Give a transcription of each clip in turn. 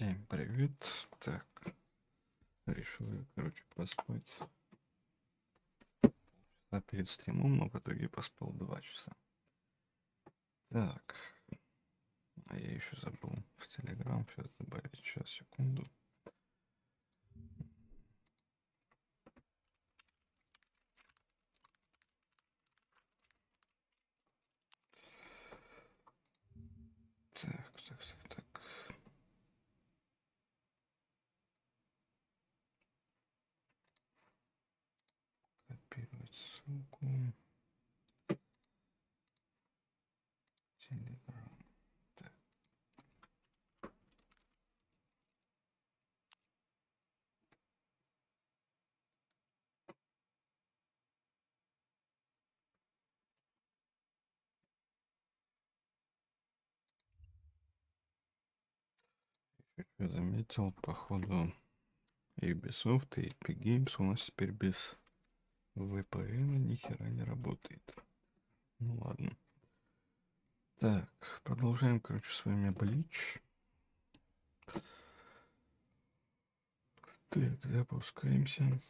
Всем привет. Так, решил я, поспать перед стримом, но в итоге поспал 2 часа. Так, а я еще забыл в Телеграм сейчас добавить. Сейчас, секунду. Так. Копировать ссылку. Телеграм. Так. Я заметил, походу, Ubisoft и Epic Games у нас теперь без VPN ни хера не работает. Ну ладно. Так, продолжаем, с вами Bleach. Так, запускаемся.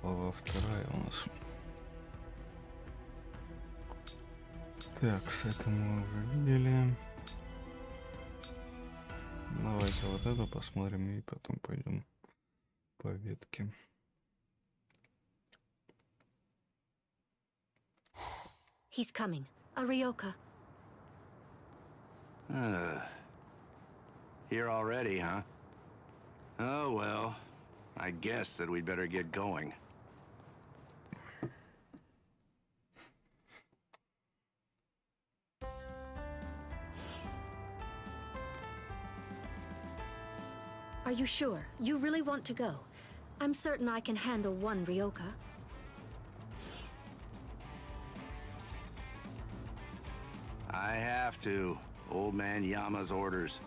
Глава 2 у нас. Так, с этим мы уже видели. Давайте вот это посмотрим и потом пойдем по ветке. He's coming. Arioka. Here already, huh? Oh well, I guess that we'd better get going. Are you sure? You really want to go? I'm certain I can handle one Ryoka. I have to. Old man Yama's orders.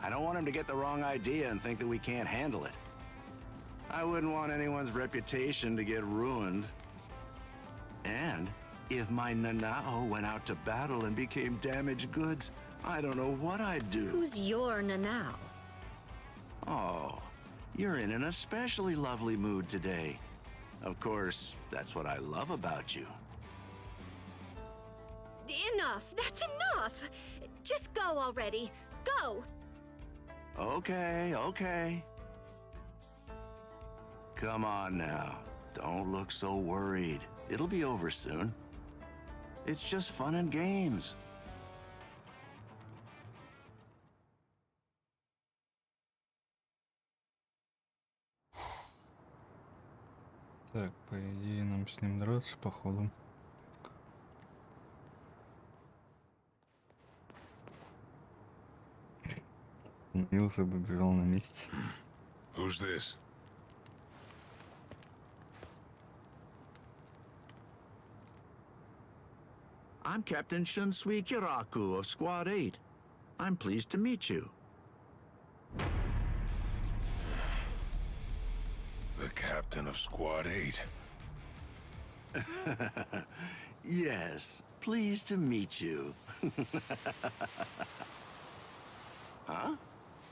I don't want him to get the wrong idea and think that we can't handle it. I wouldn't want anyone's reputation to get ruined. And if my Nanao went out to battle and became damaged goods, I don't know what I'd do. Who's your Nanao? Oh, you're in an especially lovely mood today. Of course, that's what I love about you. Enough! That's enough! Just go already. Go! Okay. Come on now. Don't look so worried. It'll be over soon. It's just fun and games. Так, по идее нам с ним драться, походу. Нился бы бежал на месте. Who's this? I'm Captain Shunsui Kiraku of Squad 8. I'm pleased to meet you. The captain of Squad 8. Yes, pleased to meet you. Huh?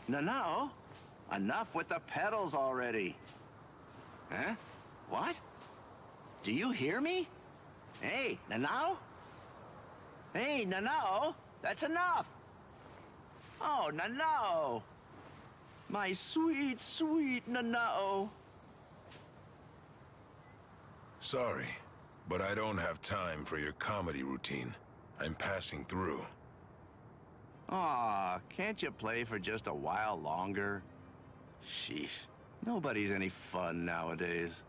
No. Enough with the pedals already. Huh? What? Do you hear me? Hey, Nanao? Hey, Nanao, that's enough. Oh, Nanao. My sweet, sweet Nanao. Sorry, but I don't have time for your comedy routine. I'm passing through. Aw, can't you play for just a while longer? Sheesh, nobody's any fun nowadays.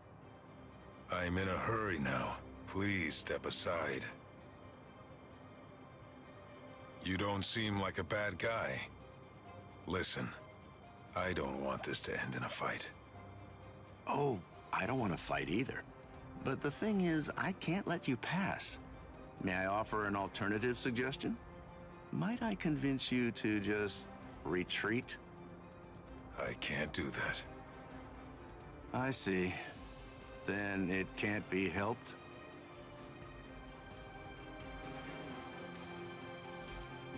I'm in a hurry now. Please step aside. You don't seem like a bad guy. Listen, I don't want this to end in a fight. Oh, I don't want to fight either. But the thing is, I can't let you pass. May I offer an alternative suggestion? Might I convince you to just retreat? I can't do that. I see. Then it can't be helped?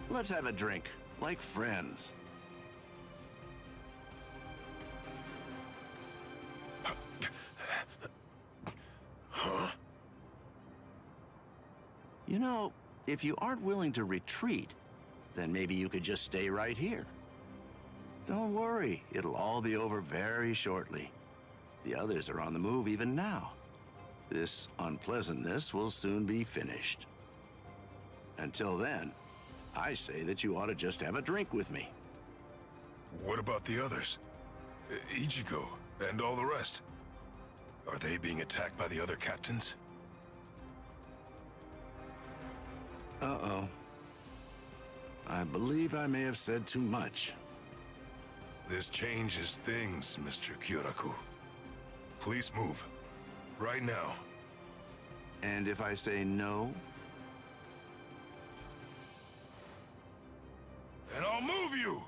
Let's have a drink, like friends. Huh? You know, if you aren't willing to retreat, then maybe you could just stay right here. Don't worry, it'll all be over very shortly. The others are on the move even now. This unpleasantness will soon be finished. Until then, I say that you ought to just have a drink with me. What about the others? Ichigo and all the rest? Are they being attacked by the other captains? Uh-oh. I believe I may have said too much. This changes things, Mr. Kyoraku. Please move. Right now. And if I say no? And I'll move you!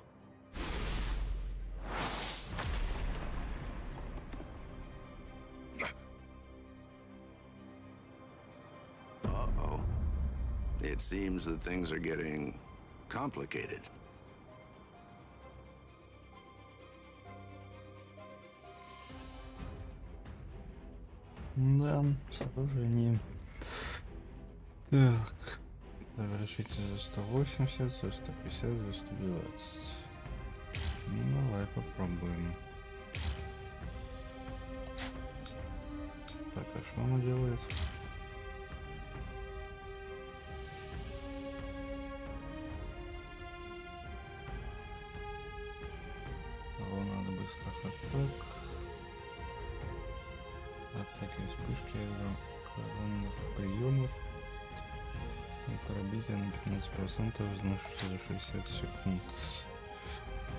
Uh-oh. It seems that things are getting complicated. Да, с оружием. Так. Разрешите за 180, за 150, за 120. Ну, давай попробуем. Так, а что она делает? Его надо быстрых атак. Атаки и вспышки коронных приемов. И пробитие на 15% за 60 секунд.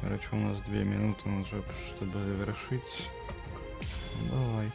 Короче, у нас 2 минуты уже, чтобы завершить. Давай.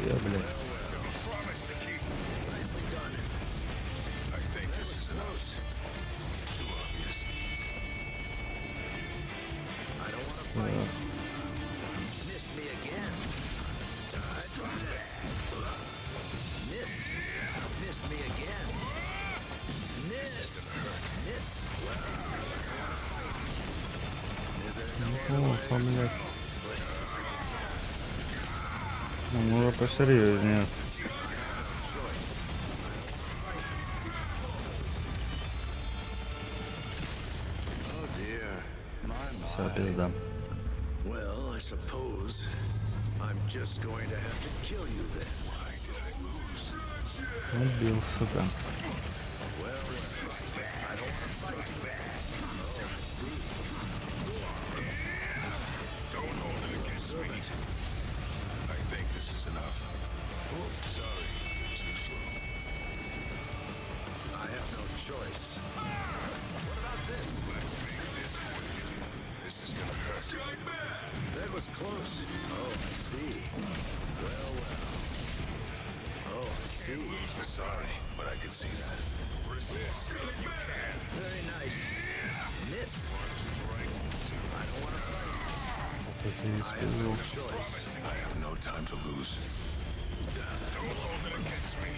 Я, блядь. О, блядь. Ну, посерьезнее. Вся пизда. Well, I suppose I'm just going to have to kill you then. Why did I lose? Убил, сука. Well, I don't want to fight back. Don't hold it against me. I think this is enough. Oh, sorry, too slow. I have no choice. What about this? Let's make this quick. This is gonna hurt. That was close. Oh, I see. Well. Oh, I see. Sorry, but I can see that. Resist if you can. Very nice. Miss. I don't want to fight. Кто-то не спалил. Choice. I have no time to lose. Don't hold it against me.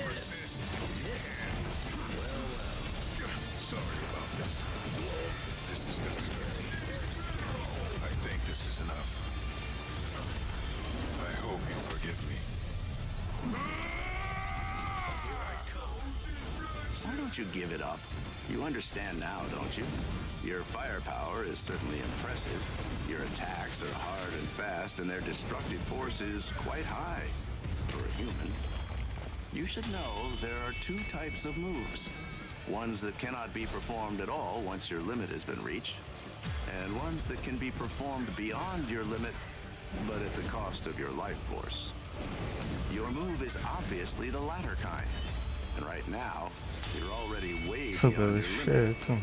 Resist. Sorry about this. This is gonna hurt. I think this is enough. I hope you forgive me. Why don't you give it up? You understand now, don't you? Your firepower is certainly impressive. Your attacks are hard and fast, and their destructive force is quite high for a human. You should know there are two types of moves. Ones that cannot be performed at all once your limit has been reached, and ones that can be performed beyond your limit, but at the cost of your life force. Your move is obviously the latter kind, and right now, you're already way beyond your limit.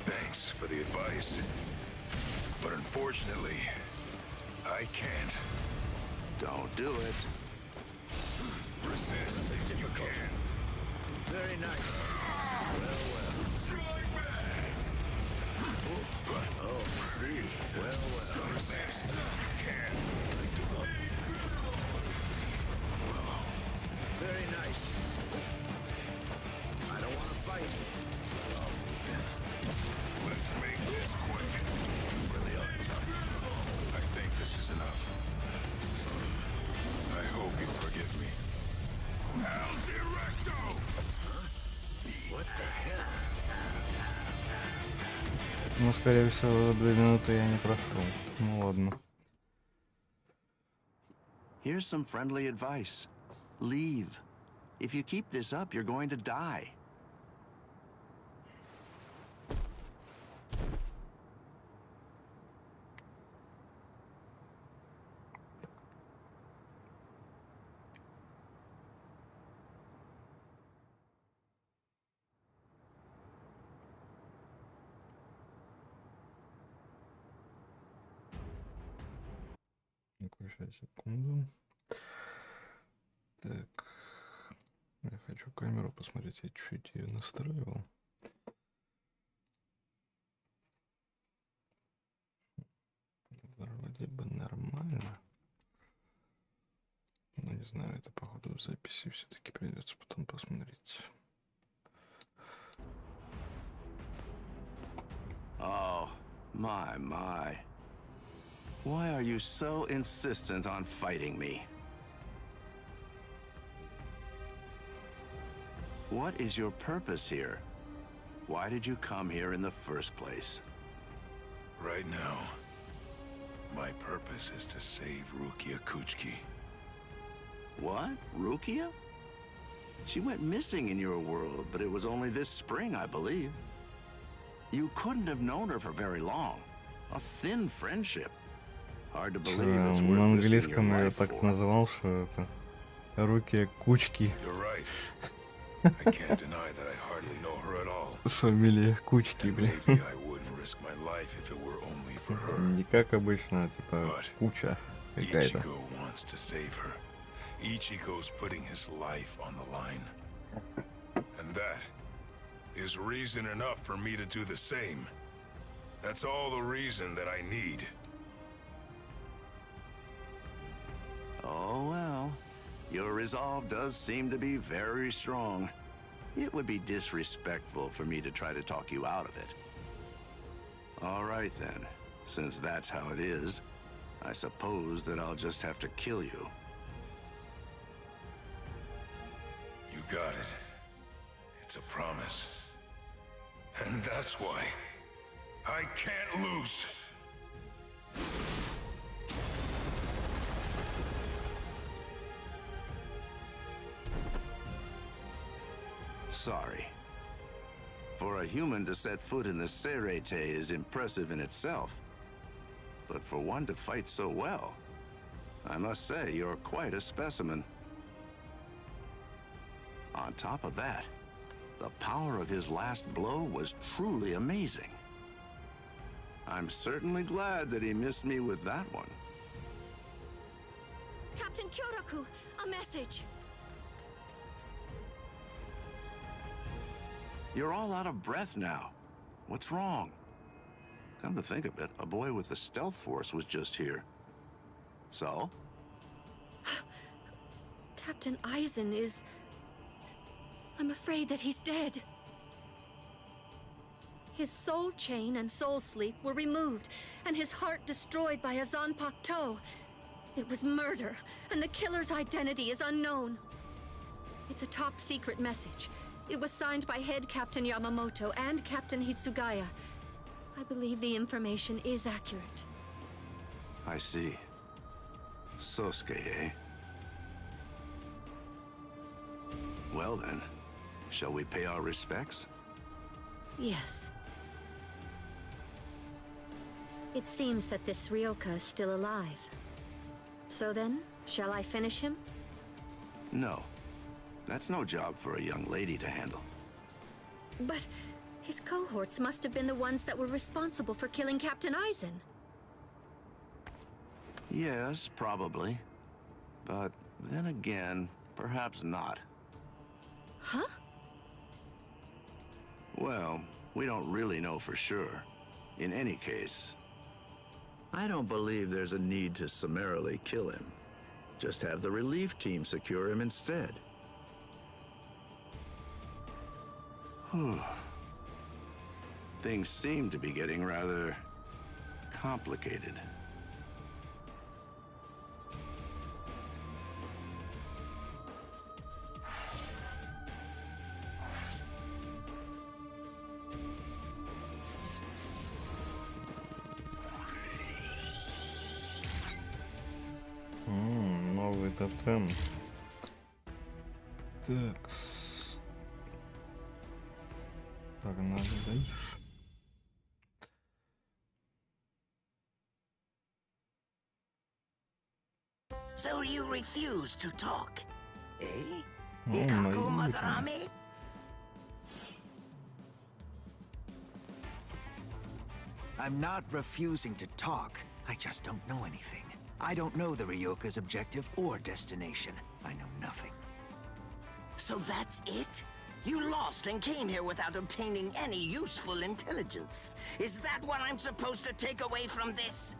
Thanks for the advice. But unfortunately, I can't. Don't do it. Resist if you can. Very nice. Strike back! Oh, see. Well. Resist if you can. Very nice. I don't want to fight. Let's make this quick. Really are. I think this is enough. I hope you forgive me. El Directo! What the hell? Ну, скорее всего, за 2 минуты я не прошел. Ну ладно. Here's some friendly advice. Leave. If you keep this up, you're going to die. Ну-ка, сейчас, секунду. Так. Я хочу камеру посмотреть. Я чуть-чуть ее настраивал. Вроде бы нормально. Но не знаю, это походу в записи все-таки придется потом посмотреть. Oh, my. Why are you so insistent on fighting me? What is your purpose here? Why did you come here in the first place? Right now, my purpose is to save Rukia Kuchki. What? Rukia? She went missing in your world, but it was only this spring, I believe. You couldn't have known her for very long. A thin friendship. Hard to believe it's На worth risking your английском я life так for. называл, что это руки кучки, You're right. I can't deny that I hardly know her at all. фамилия кучки, And блин. maybe I wouldn't risk my life if it were only for her. Не как обычно, а типа But куча какая-то. Ichigo wants to save her. Ichigo's putting his life on the line. And that is reason enough for me to do the same. That's all the reason that I need. Oh, well. Your resolve does seem to be very strong. It would be disrespectful for me to try to talk you out of it. All right, then. Since that's how it is, I suppose that I'll just have to kill you. You got it. It's a promise. And that's why I can't lose. Sorry. For a human to set foot in the Serete is impressive in itself. But for one to fight so well, I must say you're quite a specimen. On top of that, the power of his last blow was truly amazing. I'm certainly glad that he missed me with that one. Captain Kyoraku, a message. You're all out of breath now. What's wrong? Come to think of it, a boy with the stealth force was just here. So? Captain Eisen is I'm afraid that he's dead. His soul chain and soul sleep were removed, and his heart destroyed by a Zanpak toe. It was murder, and the killer's identity is unknown. It's a top-secret message. It was signed by Head Captain Yamamoto and Captain Hitsugaya. I believe the information is accurate. I see. Sosuke, eh? Well then, shall we pay our respects? Yes. It seems that this Ryoka is still alive. So then, shall I finish him? No. That's no job for a young lady to handle. But his cohorts must have been the ones that were responsible for killing Captain Eisen. Yes, probably. But then again, perhaps not. Huh? Well, we don't really know for sure. In any case, I don't believe there's a need to summarily kill him. Just have the relief team secure him instead. Things seem to be getting rather complicated. Новый тотем. Так. Погнали дальше. So you refuse to talk, eh? Oh, Ikaku my Madarame? I'm not refusing to talk. I just don't know anything. I don't know the Ryoka's objective or destination. I know nothing. So that's it? You lost and came here without obtaining any useful intelligence. Is that what I'm supposed to take away from this?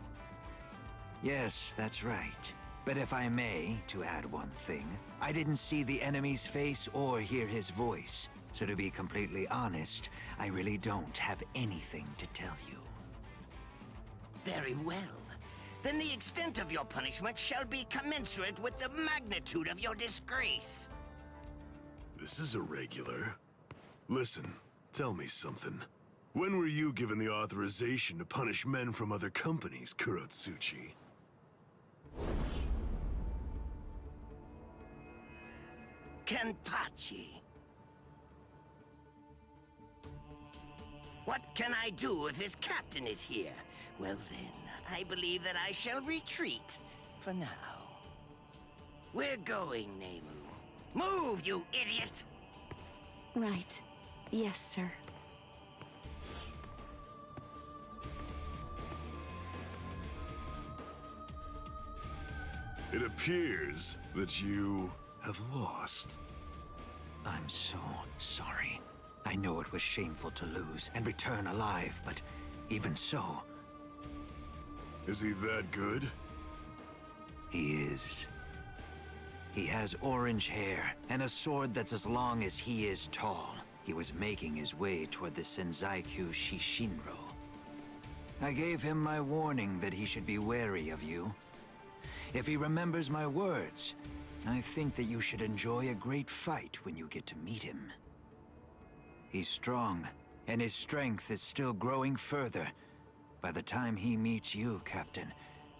Yes, that's right. But if I may, to add one thing, I didn't see the enemy's face or hear his voice. So to be completely honest, I really don't have anything to tell you. Very well. Then the extent of your punishment shall be commensurate with the magnitude of your disgrace. This is irregular. Listen, tell me something. When were you given the authorization to punish men from other companies, Kurotsuchi? Kenpachi. What can I do if his captain is here? Well then, I believe that I shall retreat for now. We're going, Nemu. Move, you idiot! Right. Yes, sir. It appears that you have lost. I'm so sorry. I know it was shameful to lose and return alive, but even so... Is he that good? He is. He has orange hair and a sword that's as long as he is tall. He was making his way toward the Senzaikyu Shishinro. I gave him my warning that he should be wary of you. If he remembers my words, I think that you should enjoy a great fight when you get to meet him. He's strong, and his strength is still growing further. By the time he meets you, Captain,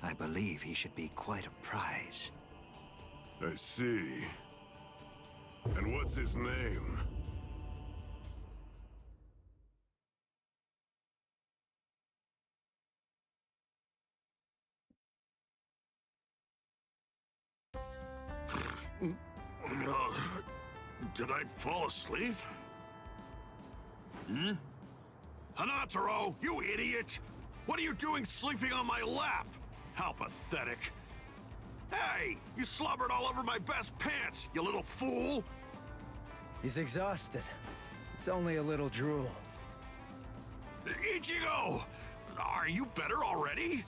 I believe he should be quite a prize. I see. And what's his name? Did I fall asleep? Hanataro, you idiot! What are you doing sleeping on my lap? How pathetic. Hey, you slobbered all over my best pants, you little fool! He's exhausted. It's only a little drool. Ichigo! Are you better already?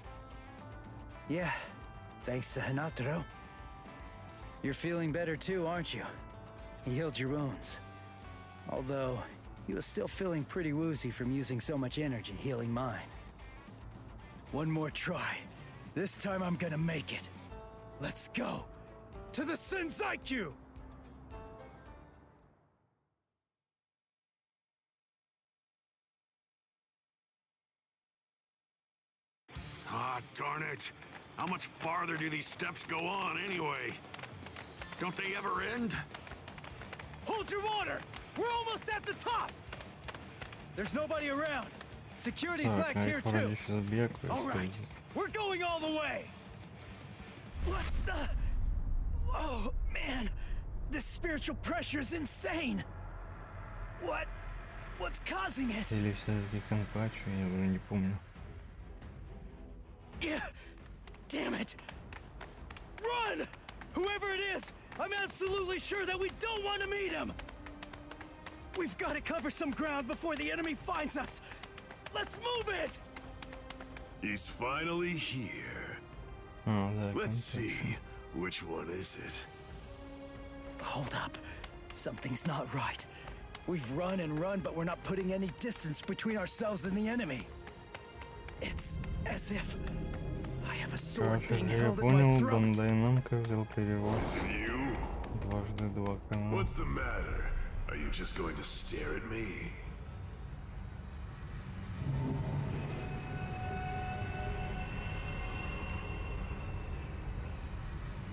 Yeah, thanks to Hanataro. You're feeling better too, aren't you? He healed your wounds. Although, he was still feeling pretty woozy from using so much energy healing mine. One more try. This time I'm gonna make it. Let's go. To the Senzaiku! Ah, darn it. How much farther do these steps go on anyway? Don't they ever end? Hold your water! We're almost at the top! There's nobody around. Security slacks here too. All right, we're going all the way. What the? Oh man, this spiritual pressure is insane. What's causing it? Или все-таки компачу, я уже не помню. Yeah, damn it! Run! Whoever it is, I'm absolutely sure that we don't want to meet him. We've got to cover some ground before the enemy finds us. Let's move it! He's finally here. Oh, да, Let's компачу. see, which one is it? Hold up. Something's not right. We've run and run, but we're not putting any distance between ourselves and the enemy. It's as if I have a sword Короче, being я held at my понял, throat. Бандай Намка взял перевод. You? Дважды два канала. What's the matter? Are you just going to stare at me?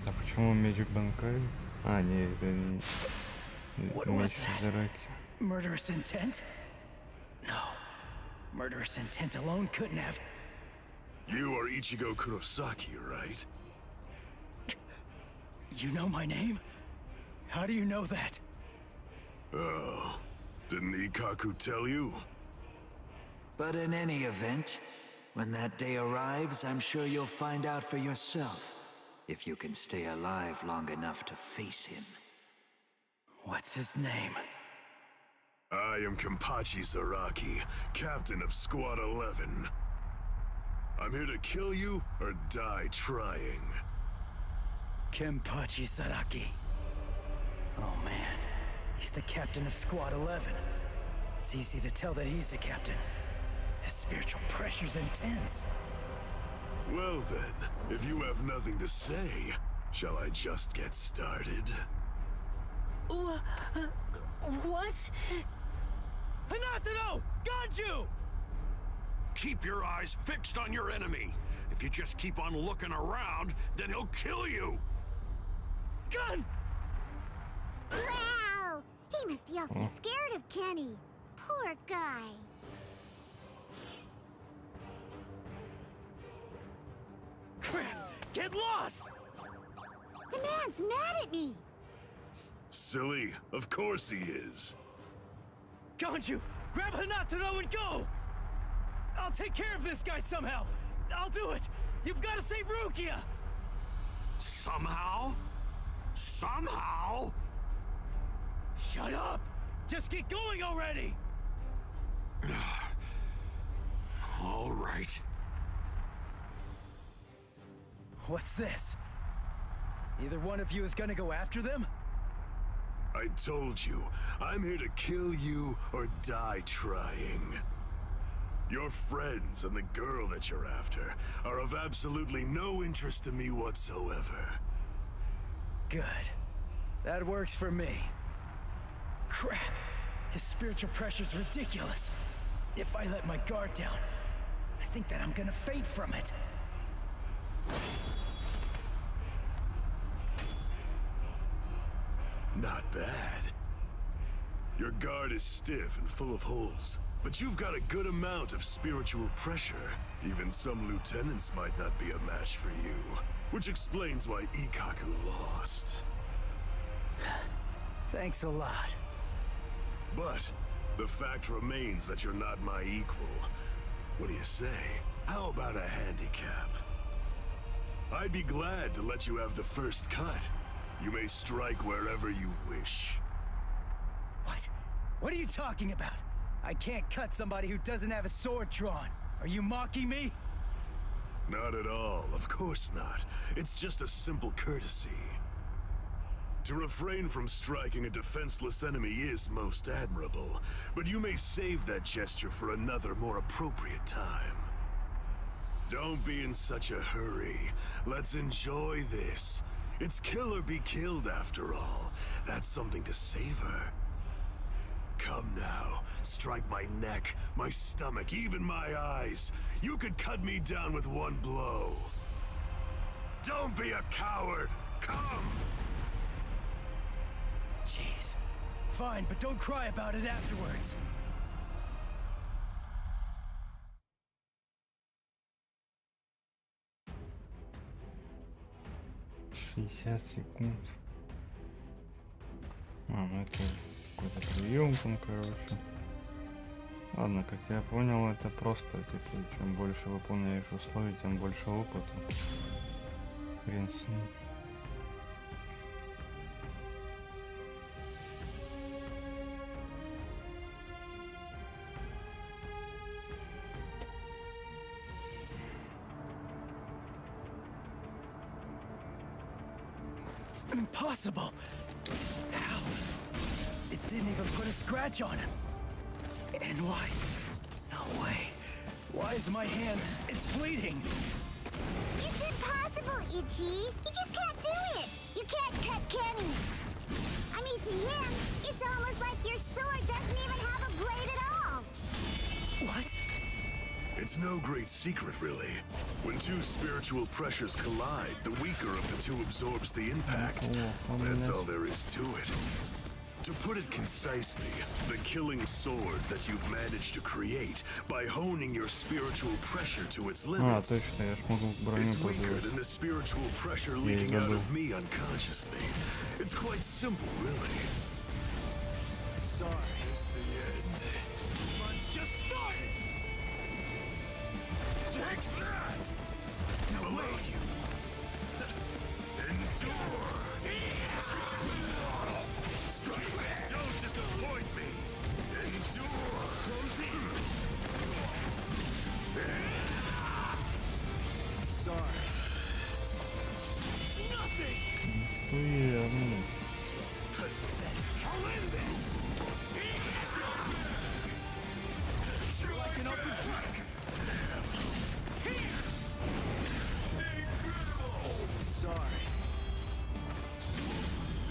А почему меч Банкай? А, не, это не... What Меч was that? Зараки. Murderous intent? No. Murderous intent alone couldn't have. You are Ichigo Kurosaki, right? You know my name? How do you know that? Oh, didn't Ikaku tell you? But in any event, when that day arrives, I'm sure you'll find out for yourself, if you can stay alive long enough to face him. What's his name? I am Kenpachi Zaraki, captain of Squad 11. I'm here to kill you or die trying. Kenpachi Zaraki. Oh man, he's the captain of Squad 11. It's easy to tell that he's a captain. His spiritual pressure's intense. Well then, if you have nothing to say, shall I just get started? What? Hanatano! Ganju! Keep your eyes fixed on your enemy. If you just keep on looking around, then he'll kill you. Gun! Wow! He must be awfully scared of Kenny. Poor guy. Crap! Get lost! The man's mad at me. Silly, of course he is. Ganju, grab Hanatano and go! I'll take care of this guy somehow. I'll do it. You've got to save Rukia. Somehow? Somehow? Shut up! Just get going already! All right. What's this? Either one of you is gonna go after them? I told you, I'm here to kill you or die trying. Your friends and the girl that you're after are of absolutely no interest to me whatsoever. Good. That works for me. Crap! His spiritual pressure's ridiculous. If I let my guard down, I think that I'm gonna faint from it. Not bad. Your guard is stiff and full of holes, but you've got a good amount of spiritual pressure. Even some lieutenants might not be a match for you, which explains why Ikaku lost. Thanks a lot. But the fact remains that you're not my equal. What do you say? How about a handicap? I'd be glad to let you have the first cut. You may strike wherever you wish. What? What are you talking about? I can't cut somebody who doesn't have a sword drawn. Are you mocking me? Not at all, of course not. It's just a simple courtesy. To refrain from striking a defenseless enemy is most admirable, but you may save that gesture for another, more appropriate time. Don't be in such a hurry. Let's enjoy this. It's kill or be killed after all. That's something to savor. Come now, strike my neck, my stomach, even my eyes. You could cut me down with one blow. Don't be a coward. Come! Jeez. Fine, but don't cry about it afterwards. секунд. Ну это какой-то прием там, короче. Ладно, как я понял, это просто, типа, чем больше выполняешь условий, тем больше опыта. Хрен с ним. Impossible! How? It didn't even put a scratch on him. And why? No way. Why is my hand? It's bleeding. It's impossible, Ichi. You just can't do it. You can't cut Kenny. I mean, to him, it's almost like your sword doesn't even have a blade at all. What? It's no great secret, really. When two spiritual pressures collide, the weaker of the two absorbs the impact. That's all there is to it. To put it concisely, the killing sword that you've managed to create by honing your spiritual pressure to its limits is weaker than the spiritual pressure leaking out of me unconsciously. It's quite simple, really. Sorry, it's the end. Let's just start! Take that! No way! Endure! Don't disappoint me! Endure! Close in! Sorry. It's nothing! Pathetic. I'll end this! You're like an open book! Pierce! Sorry.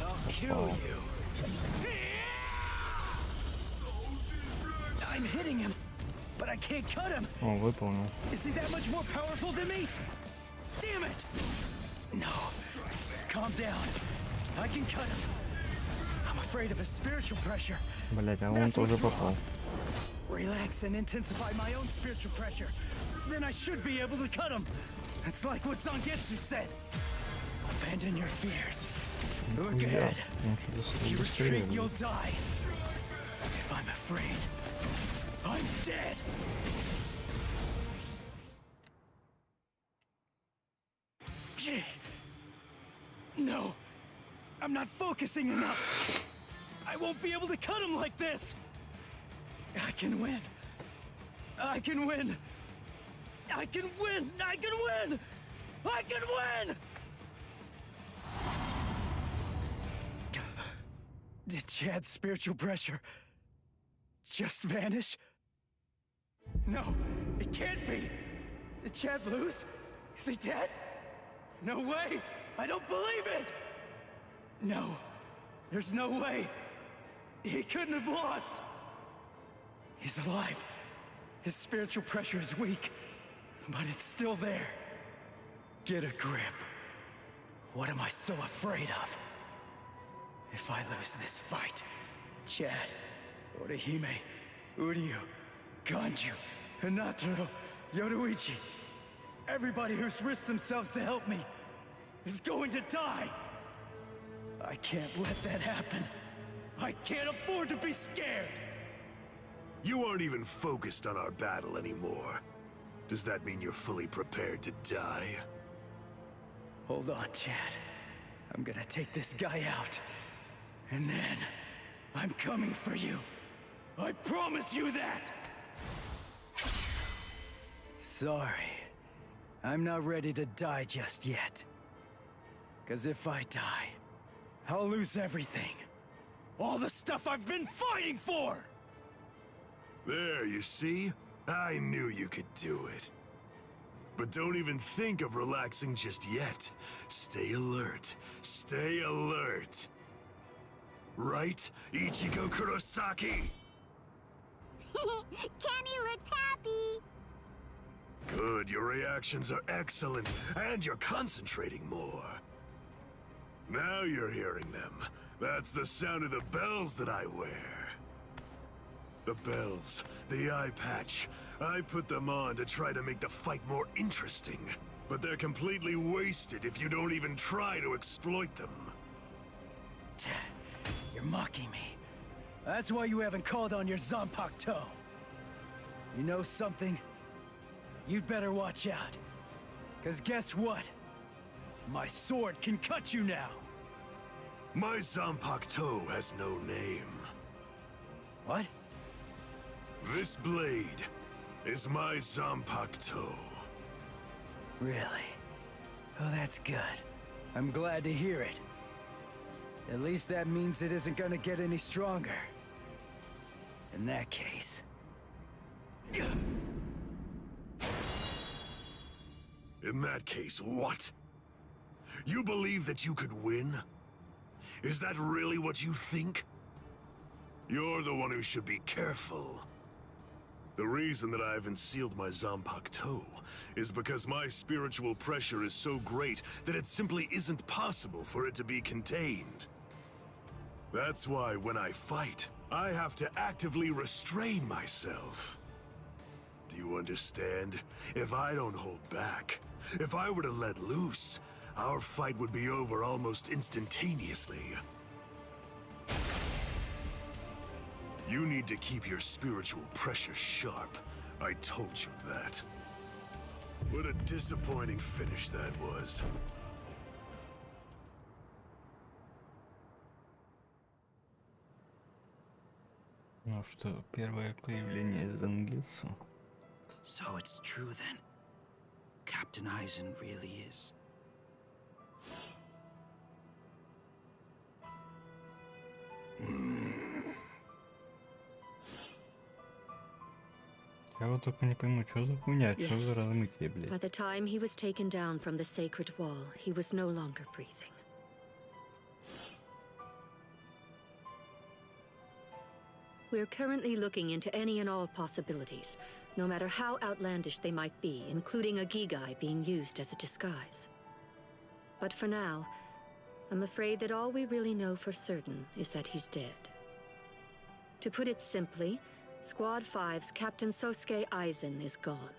I'll kill you. I'm hitting him, but I can't cut him. О, выполнил. Is he that much more powerful than me? Damn it! No. Calm down. I can cut him. I'm afraid of his spiritual pressure. Блять, а он That's тоже what's wrong. попал. Relax and intensify my own spiritual pressure. Then I should be able to cut him. It's like what Zangetsu said. Abandon your fears. Look ahead. If you retreat, you'll die. If I'm afraid, I'm dead. No, I'm not focusing enough. I won't be able to cut him like this. I can win. I can win. I can win. I can win. I can win. Did Chad's spiritual pressure just vanish? No, it can't be. Did Chad lose? Is he dead? No way! I don't believe it! No, there's no way. He couldn't have lost. He's alive. His spiritual pressure is weak, but it's still there. Get a grip. What am I so afraid of? If I lose this fight, Chad, Orihime, Uryu, Ganju, Hinataro, Yoruichi, everybody who's risked themselves to help me is going to die. I can't let that happen. I can't afford to be scared. You aren't even focused on our battle anymore. Does that mean you're fully prepared to die? Hold on, Chad. I'm gonna take this guy out. And then, I'm coming for you. I promise you that! Sorry. I'm not ready to die just yet. 'Cause if I die, I'll lose everything. All the stuff I've been fighting for! There, you see? I knew you could do it. But don't even think of relaxing just yet. Stay alert. Stay alert. Right, Ichigo Kurosaki? Kenny looks happy. Good, your reactions are excellent, and you're concentrating more. Now you're hearing them. That's the sound of the bells that I wear. The bells, the eye patch. I put them on to try to make the fight more interesting. But they're completely wasted if you don't even try to exploit them. You're mocking me. That's why you haven't called on your Zanpakuto. You know something? You'd better watch out. 'Cause guess what? My sword can cut you now. My Zanpakuto has no name. What? This blade is my Zanpakuto. Really? Oh, that's good. I'm glad to hear it. At least that means it isn't gonna get any stronger. In that case... In that case, what? You believe that you could win? Is that really what you think? You're the one who should be careful. The reason that I haven't sealed my Zanpakuto is because my spiritual pressure is so great that it simply isn't possible for it to be contained. That's why when I fight, I have to actively restrain myself. Do you understand? If I don't hold back, if I were to let loose, our fight would be over almost instantaneously. You need to keep your spiritual pressure sharp. I told you that. What a disappointing finish that was. Ну что, первое появление Зангетсу. So it's true then. Captain Eisen really is. Я вот только не пойму, что за хуйня, что за размытие, блядь. By the time he was taken down from the sacred wall, he was no longer breathing. We're currently looking into any and all possibilities, no matter how outlandish they might be, including a Gigai being used as a disguise. But for now, I'm afraid that all we really know for certain is that he's dead. To put it simply, Squad 5's Captain Sosuke Eisen is gone.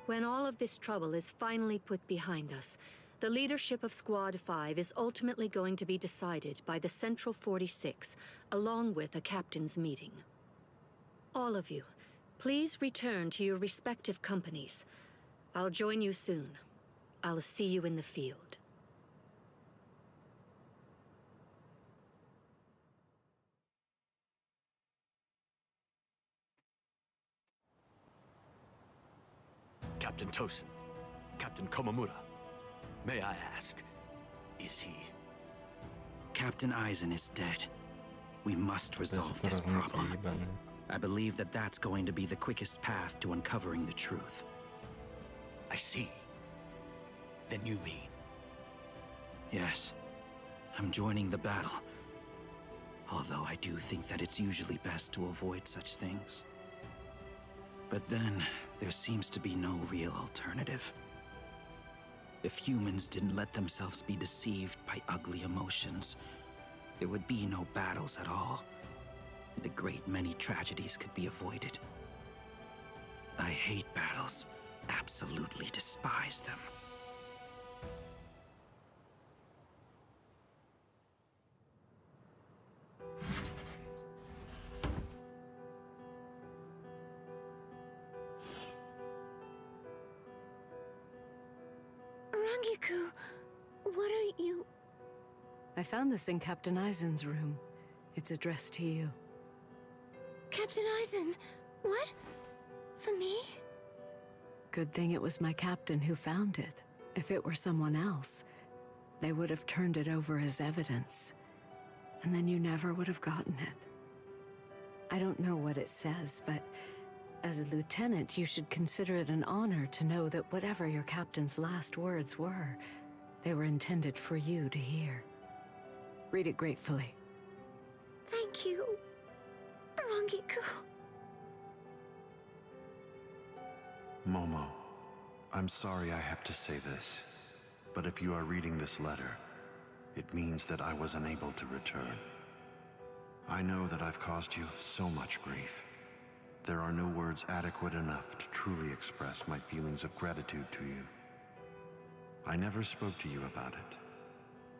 When all of this trouble is finally put behind us, the leadership of Squad 5 is ultimately going to be decided by the Central 46, along with a captain's meeting. All of you, please return to your respective companies. I'll join you soon. I'll see you in the field. Captain Tosin, Captain Komamura, may I ask, is he? Captain Eisen is dead. We must resolve this problem. I believe that that's going to be the quickest path to uncovering the truth. I see. Then you mean? Yes. I'm joining the battle. Although I do think that it's usually best to avoid such things. But then, there seems to be no real alternative. If humans didn't let themselves be deceived by ugly emotions, there would be no battles at all, and a great many tragedies could be avoided. I hate battles, absolutely despise them. Rangiku, what are you... I found this in Captain Eisen's room. It's addressed to you. Captain Eisen, what? For me? Good thing it was my captain who found it. If it were someone else, They would have turned it over as evidence, and then you never would have gotten it. I don't know what it says, but as a lieutenant, you should consider it an honor to know that whatever your captain's last words were, they were intended for you to hear. Read it gratefully. Thank you, Rangiku. Momo, I'm sorry I have to say this, but if you are reading this letter, it means that I was unable to return. I know that I've caused you so much grief. There are no words adequate enough to truly express my feelings of gratitude to you. I never spoke to you about it.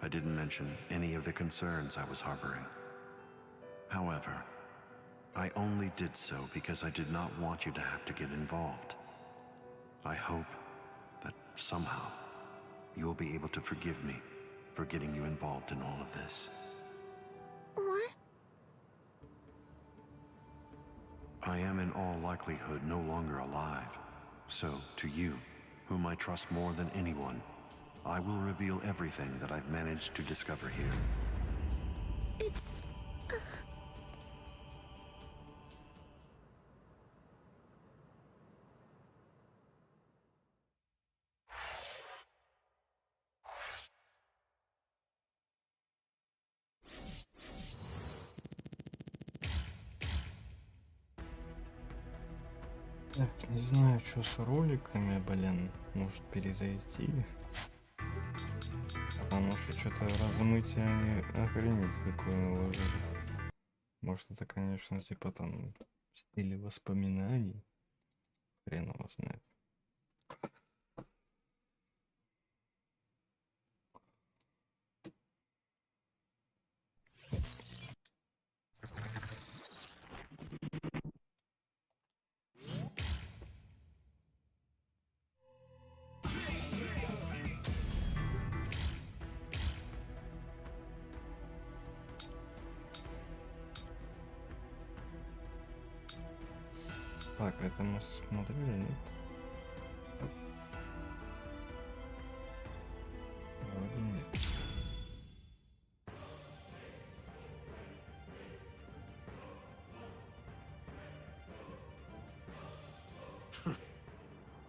I didn't mention any of the concerns I was harboring. However, I only did so because I did not want you to have to get involved. I hope that somehow you will be able to forgive me for getting you involved in all of this. What? I am in all likelihood no longer alive. So, to you, whom I trust more than anyone, I will reveal everything that I've managed to discover here. It's... Так, не знаю, что с роликами, блин, может перезайти. Потому что что-то размытие они охренеть какое наложили. Может это, конечно, типа там в стиле воспоминаний. Хрен его знает. Так, это мы смотрели, нет? Вроде нет.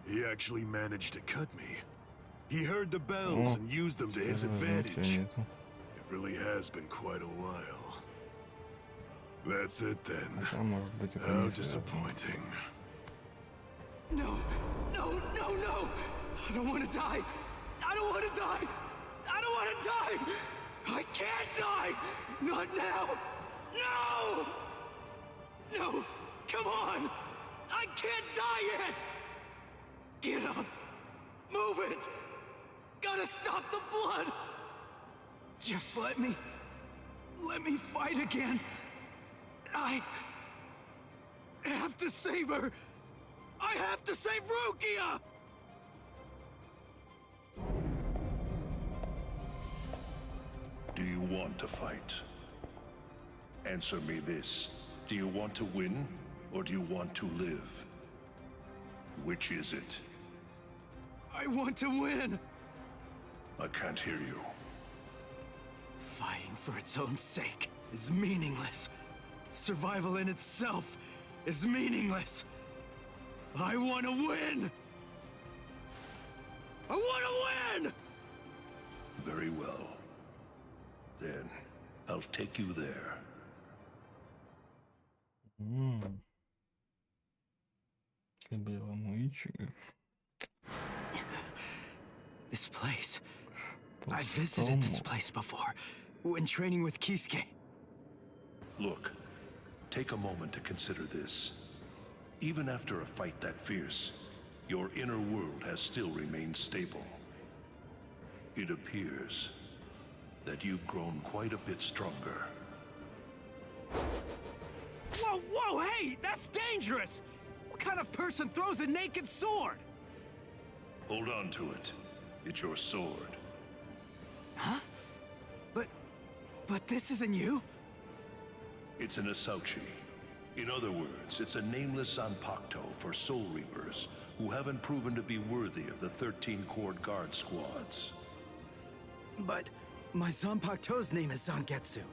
He actually managed to cut me. He heard the bells and used them to his advantage. It really has been quite a while. That's it then. How disappointing. No, no, no, no! I don't want to die! I don't want to die! I don't want to die! I can't die! Not now! No! No! Come on! I can't die yet! Get up! Move it! Gotta stop the blood! Just let me fight again! I have to save her! I have to save Rukia! Do you want to fight? Answer me this. Do you want to win, or do you want to live? Which is it? I want to win! I can't hear you. Fighting for its own sake is meaningless. Survival in itself is meaningless. I want to win! I want to win! Very well. Then, I'll take you there. К белому ичиго. This place. I visited this place before, when training with Kisuke. Look, take a moment to consider this. Even after a fight that fierce, your inner world has still remained stable. It appears that you've grown quite a bit stronger. Whoa, whoa, hey! That's dangerous! What kind of person throws a naked sword? Hold on to it. It's your sword. Huh? But this isn't you? It's an Asauchi. In other words, it's a nameless Zanpakuto for Soul Reapers who haven't proven to be worthy of the 13 Corps Guard squads. But my Zanpakuto's name is Zangetsu.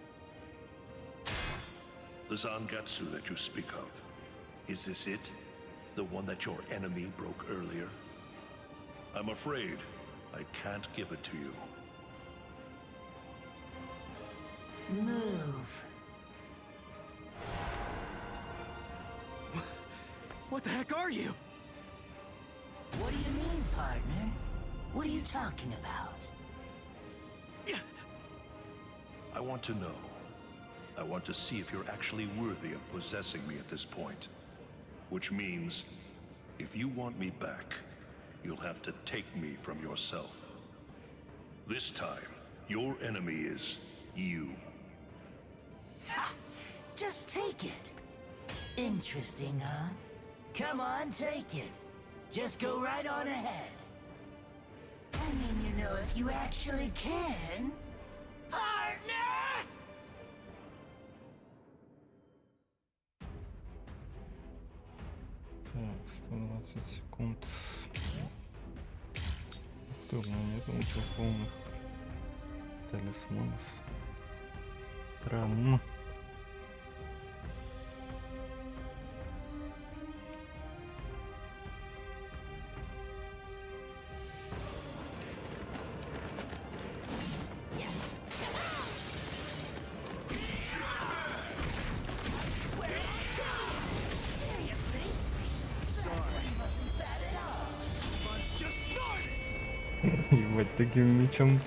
The Zangetsu that you speak of, is this it? The one that your enemy broke earlier? I'm afraid I can't give it to you. Move. What the heck are you? What do you mean, partner? What are you talking about? I want to know. I want to see if you're actually worthy of possessing me at this point. Which means, if you want me back, you'll have to take me from yourself. This time, your enemy is you. Ha! Just take it. Interesting, huh? Come on, take it. Just go right on ahead. I mean, you know, if you actually can... Partner! Так, 120 секунд. Кто у меня нет ничего полных талисманов. Прям. Ебать, таким мечом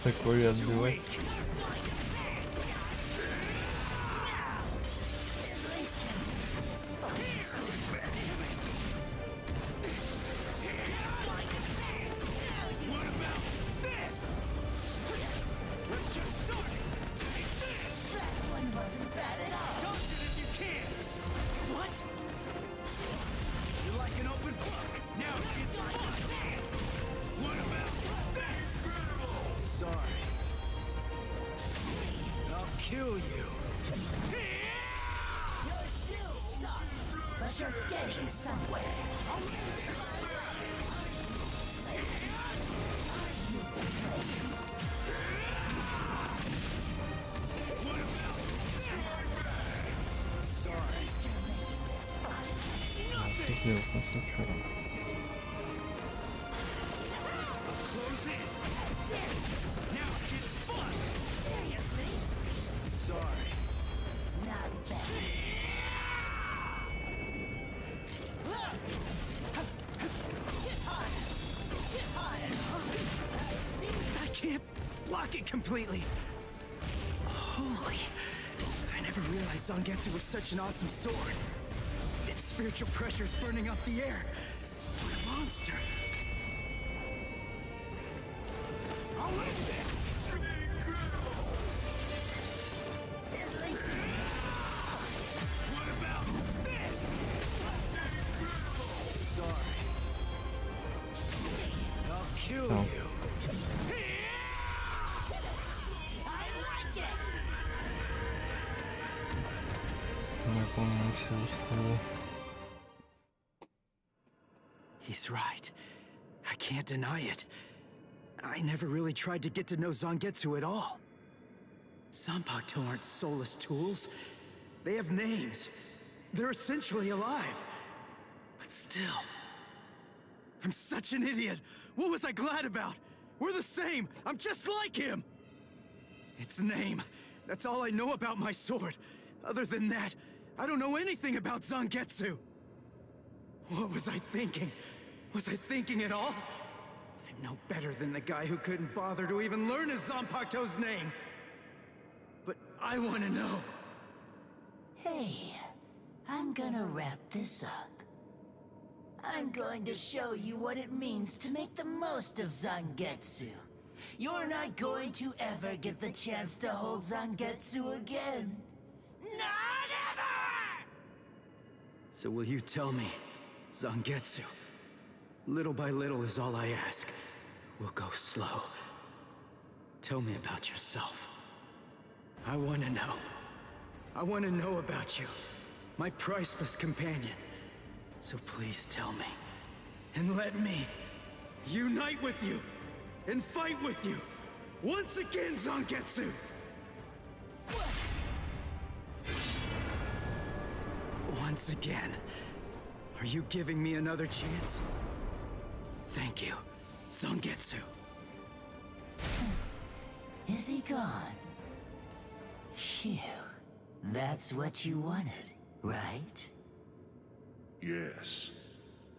такое отбивать. Completely. Holy. I never realized Zangetsu was such an awesome sword. Its spiritual pressure is burning up the air. What a monster. I'll win this! Incredible! At least... What about this? Incredible! Sorry. I'll kill you. He's right. I can't deny it. I never really tried to get to know Zangetsu at all. Zanpakuto aren't soulless tools. They have names. They're essentially alive. But still... I'm such an idiot! What was I glad about? We're the same! I'm just like him! Its name. That's all I know about my sword. Other than that, I don't know anything about Zangetsu. What was I thinking? Was I thinking at all? I'm no better than the guy who couldn't bother to even learn his Zanpakuto's name. But I want to know. Hey, I'm gonna wrap this up. I'm going to show you what it means to make the most of Zangetsu. You're not going to ever get the chance to hold Zangetsu again. Not ever! So will you tell me, Zangetsu? Little by little is all I ask. We'll go slow. Tell me about yourself. I want to know. I want to know about you. My priceless companion. So please tell me. And let me unite with you. And fight with you. Once again, Zangetsu! Once again. Are you giving me another chance? Thank you, Zangetsu. Is he gone? Phew. That's what you wanted, right? Yes.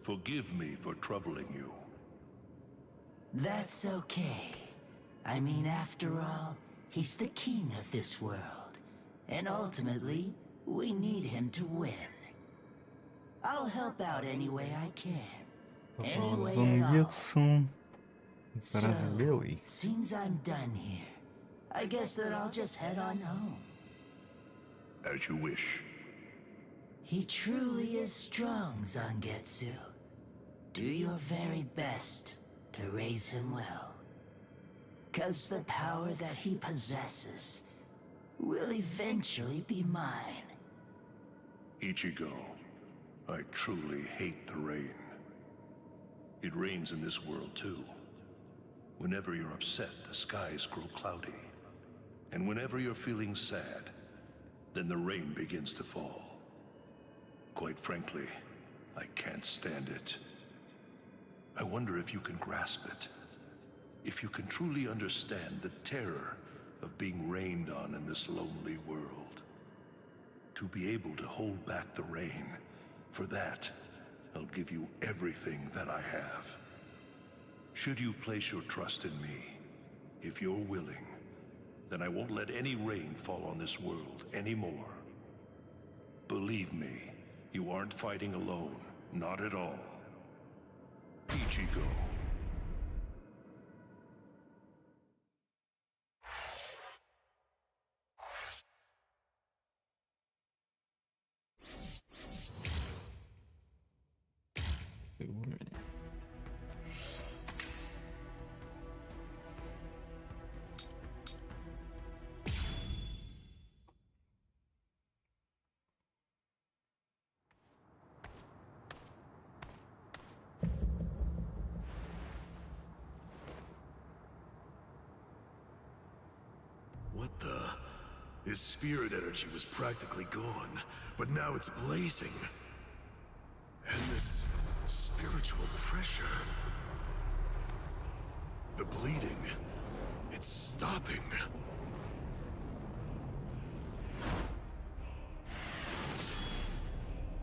Forgive me for troubling you. That's okay. I mean, after all, he's the king of this world. And ultimately, we need him to win. I'll help out any way I can. Any way at all. So, seems I'm done here. I guess that I'll just head on home. As you wish. He truly is strong, Zangetsu. Do your very best to raise him well. 'Cause the power that he possesses will eventually be mine. Ichigo, I truly hate the rain. It rains in this world too. Whenever you're upset, the skies grow cloudy. And whenever you're feeling sad, then the rain begins to fall. Quite frankly, I can't stand it. I wonder if you can grasp it. If you can truly understand the terror of being rained on in this lonely world. To be able to hold back the rain, for that, I'll give you everything that I have. Should you place your trust in me, if you're willing, then I won't let any rain fall on this world anymore. Believe me, you aren't fighting alone, not at all. Ichigo. What the? His spirit energy was practically gone, but now it's blazing. And this spiritual pressure. The bleeding, it's stopping.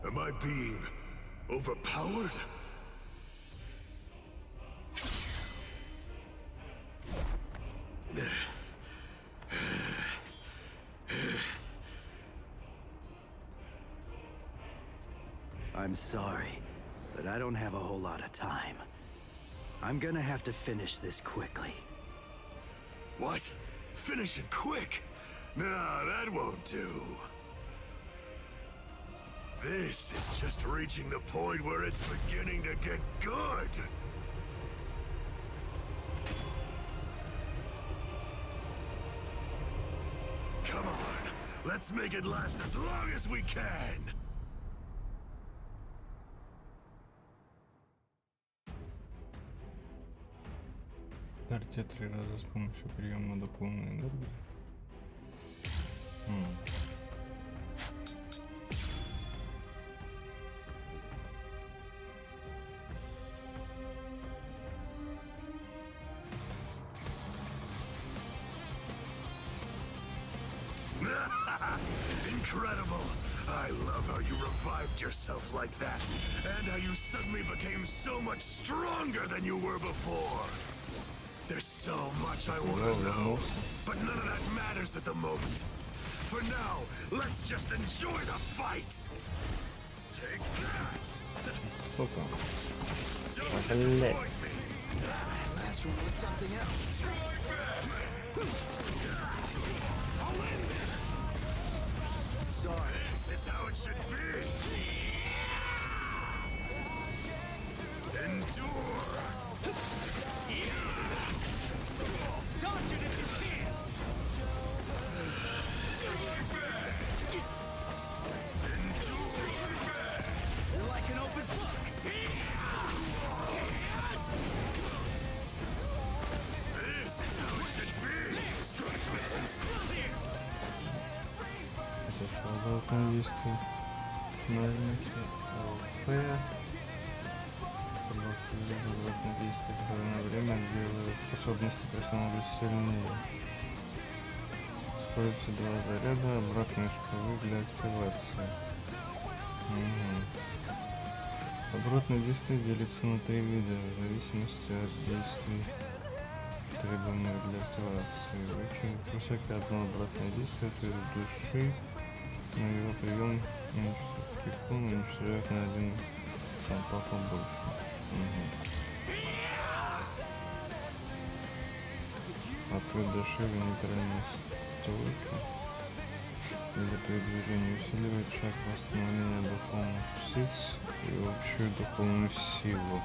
Am I being overpowered? I'm sorry, but I don't have a whole lot of time. I'm gonna have to finish this quickly. What? Finish it quick? No, that won't do. This is just reaching the point where it's beginning to get good. Come on, let's make it last as long as we can. Ударьте 3 раза с помощью приема дополненной энергии. Incredible! I love how you revived yourself like that, and how you suddenly became so much stronger than you were before. There's so much I want to know, but none of that matters at the moment. For now, let's just enjoy the fight! Take that! Don't disappoint me! Last one was something else. I'll end this! Sorry, this is how it should be! Endure! Dodge it if you can! You're like an open book! This is how it should be! действий. Нажмите ЛП. Обратное действие, которое на время делает способности персонажа сильнее. Используйте 2 заряда обратной шкалы для активации. Обратное действие делится на 3 вида, в зависимости от действий, требуемых для активации. Очень высокое одно обратное действие, то есть души, но его прием уничтожает на 1 папа больше. Открыть души в нейтральной стойке или при движении усиливает шаг восстановления духовных частиц и общую духовную силу.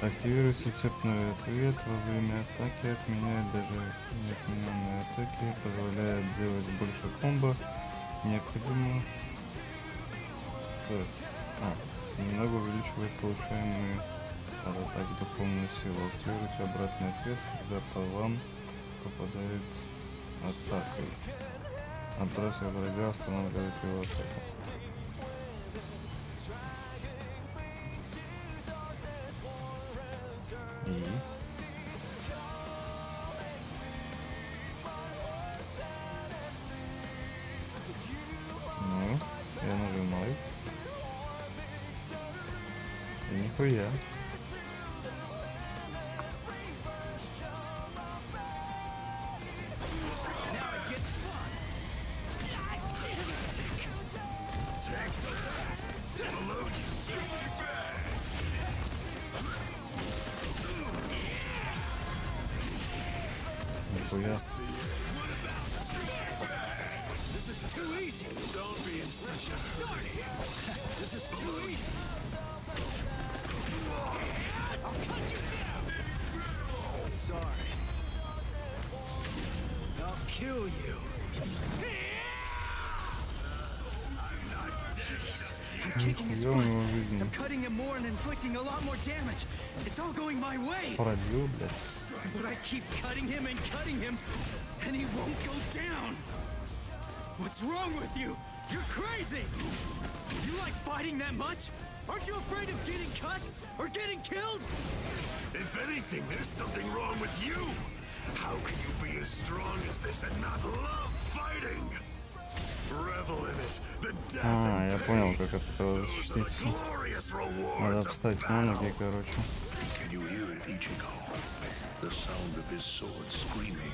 Активируйте цепной ответ во время атаки, отменяет даже неотмененные атаки, позволяет делать больше комбо. Необходимо немного увеличивает получаемые от атак духовную силу. Активируйте обратный ответ, когда по вам попадает атакой. Отбрасывая врага, останавливает его атаку. И ну, я нажимаю. И нихуя. Нихуя. I'm cutting him more and inflicting a lot more damage. It's all going my way. Пробил, блядь. But I keep cutting him, and he won't go down. What's wrong with you? You're crazy. Do you like fighting that much? Aren't you afraid of getting cut or getting killed? If anything, there's something wrong with you. How can you be as strong as this and not love fighting? Revel in it. The death and Я понял, как от этого защититься. Надо встать на ноги, короче. Can you hear it, Ichigo? The sound of his sword screaming.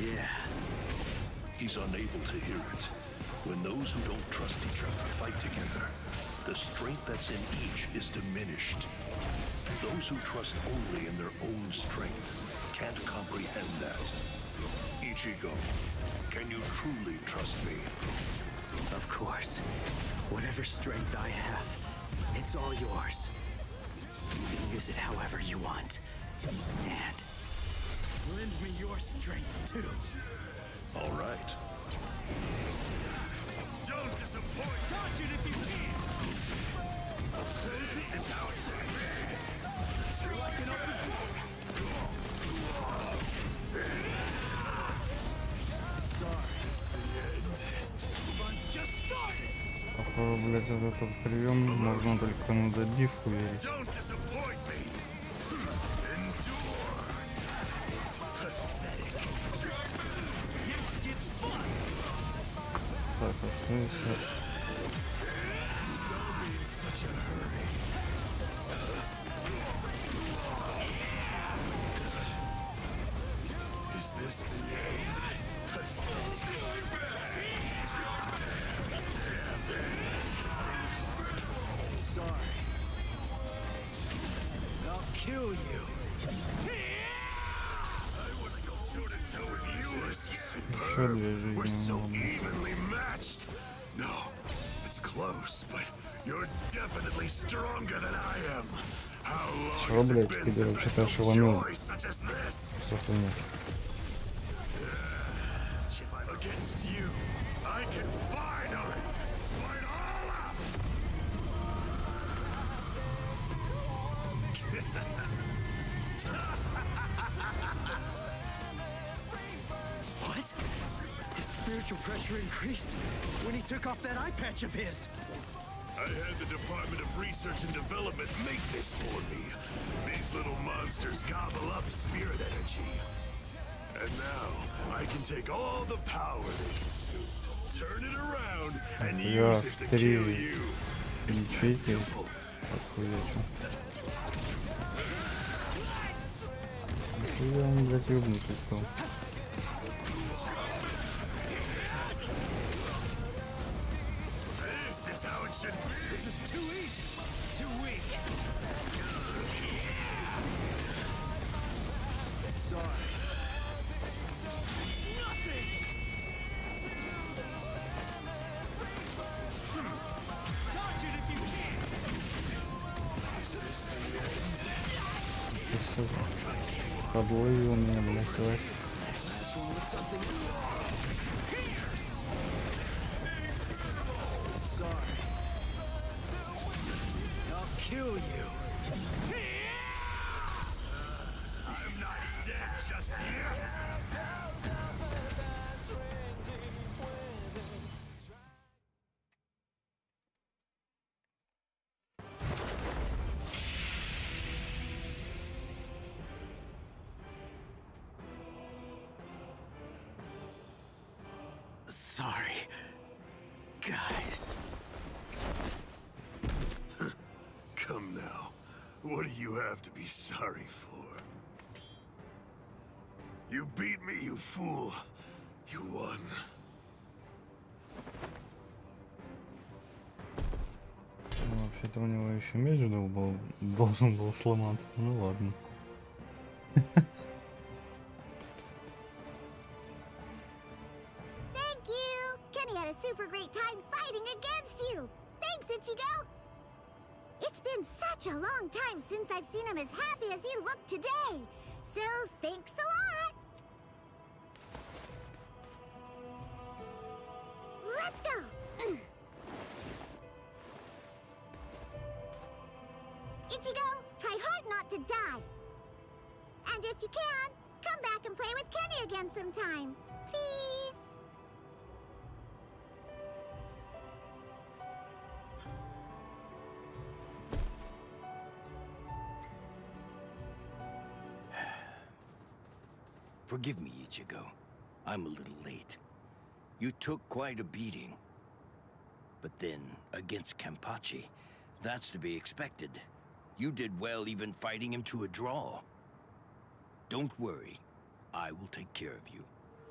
Yeah. He's unable to hear it. When those who don't trust each other fight together, the strength that's in each is diminished. Those who trust only in their own strength can't comprehend that. Ichigo, can you truly trust me? Of course. Whatever strength I have, it's all yours. You can use it however you want. And lend me your strength too. All right. Don't disappoint. Dodge it if you can. This is how it should be. You're like an open book. Fun's just started. Походу, блядь, этот прием можно только на додивку верить. Don't disappoint me. Endure. Pathetic. It gets fun. Так, а что еще? Don't be in such a hurry. Is this the end? Sorry. I'll kill you. I wouldn't go toe-to-toe with you. This is Еще superb. две жизни We're so надо. evenly matched. No, it's close, but you're definitely stronger than I am. How long Чего, has it блядь, been тебе since I вообще-то felt ошеломил? joy such as this? Что хуйня? Against you, I can finally fight all out. What? His spirit spiritual pressure increased when he took off that eye patch of his. I had the Department of Research and Development make this for me. These little monsters gobble up spirit energy. And now, I can take all the power they consume, turn it around, and use it to kill you. It's that simple. Я он, блядь, ёбнутый стал. This is how it should be. This is too easy. Too weak. Sorry. It's nothing. Dodge it if you can. Is this the end? Это сука. Ходой у меня, блядь, давай. Last one was something else. Pierce. Sorry. I'll kill you. I'm not dead just yet. Sorry, guys. Come now. What do you have to be sorry for? You beat me, you fool. You won. Ну, вообще-то у него еще меч должен был сломаться. Ну ладно. Thank you! Kenny had a super great time fighting against you! Thanks, Ichigo! It's been such a long time since I've seen him as happy as he looked today! So, thanks a lot! Let's go! Ichigo, try hard not to die! And if you can, come back and play with Kenny again sometime! Please! Forgive me, Ichigo. I'm a little late. You took quite a beating. But then, against Kenpachi, that's to be expected. You did well even fighting him to a draw. Don't worry. I will take care of you.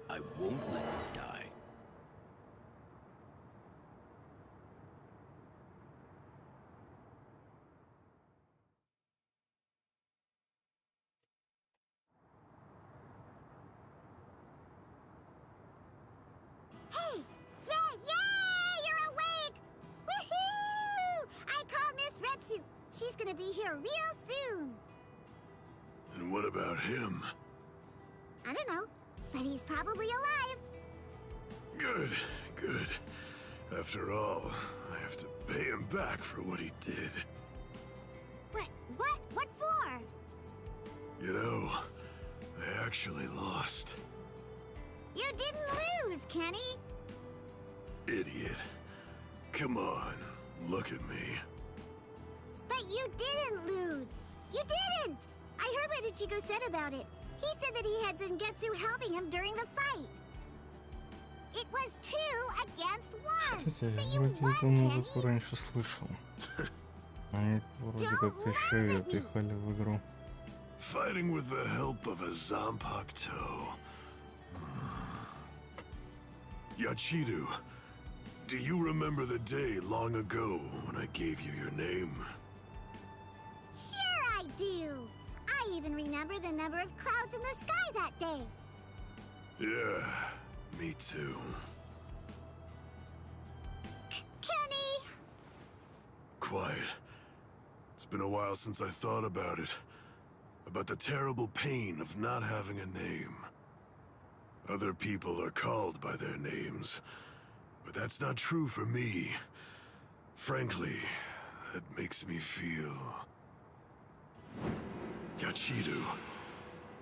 I won't let you die. Hey! Yeah! You're awake! Woohoo! I called Miss Retsu. She's gonna be here real soon. And what about him? I don't know, but he's probably alive. Good, good. After all, I have to pay him back for what he did. What for? You know, I actually lost. You didn't lose, Kenny. Idiot. Come on, look at me. But you didn't lose. You didn't. I heard what Ichigo said about it. He said that he had Zangetsu helping him during the fight. It was 2 against 1. Кстати, So я you вроде won, эту Kenny. музыку раньше слышал. Они вроде как еще ее пихали в игру. Fighting with the help of a Zanpakuto. Yachiru, do you remember the day long ago when I gave you your name? Sure I do. I even remember the number of clouds in the sky that day. Yeah, me too. Kenny! Quiet. It's been a while since I thought about it. About the terrible pain of not having a name. Other people are called by their names, but that's not true for me. Frankly, that makes me feel... Yachiru.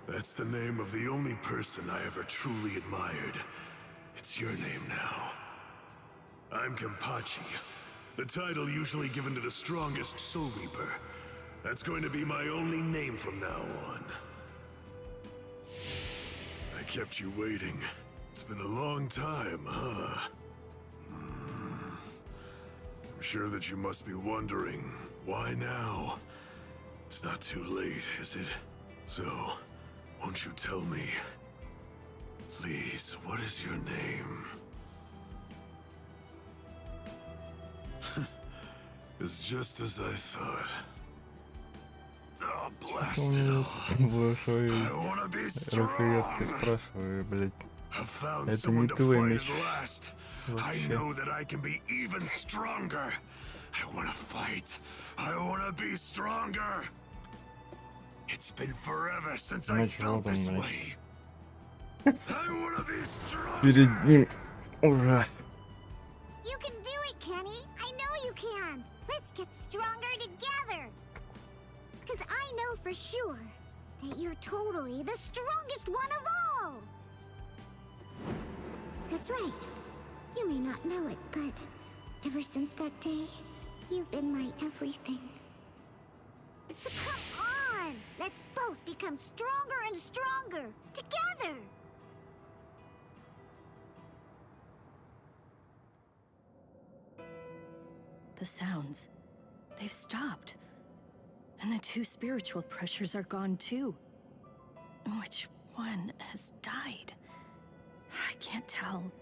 That's the name of the only person I ever truly admired. It's your name now. I'm Kenpachi, the title usually given to the strongest Soul Reaper. That's going to be my only name from now on. I kept you waiting. It's been a long time, huh? I'm sure that you must be wondering, why now? It's not too late, is it? So, won't you tell me? Please, what is your name? It's just as I thought. Oh, blast it all. I wanna be strong. I've found someone to fight at last. I know that I can be even stronger. I wanna fight. I wanna be stronger. It's been forever since I felt this way. I wanna be strong. Ура! You can do it, Kenny. I know you can. Let's get stronger together. Because I know for sure that you're totally the strongest one of all. That's right. You may not know it, but ever since that day, you've been my everything. So come on! Let's both become stronger and stronger together. The sounds, they've stopped. And the two spiritual pressures are gone too. Which one has died? I can't tell.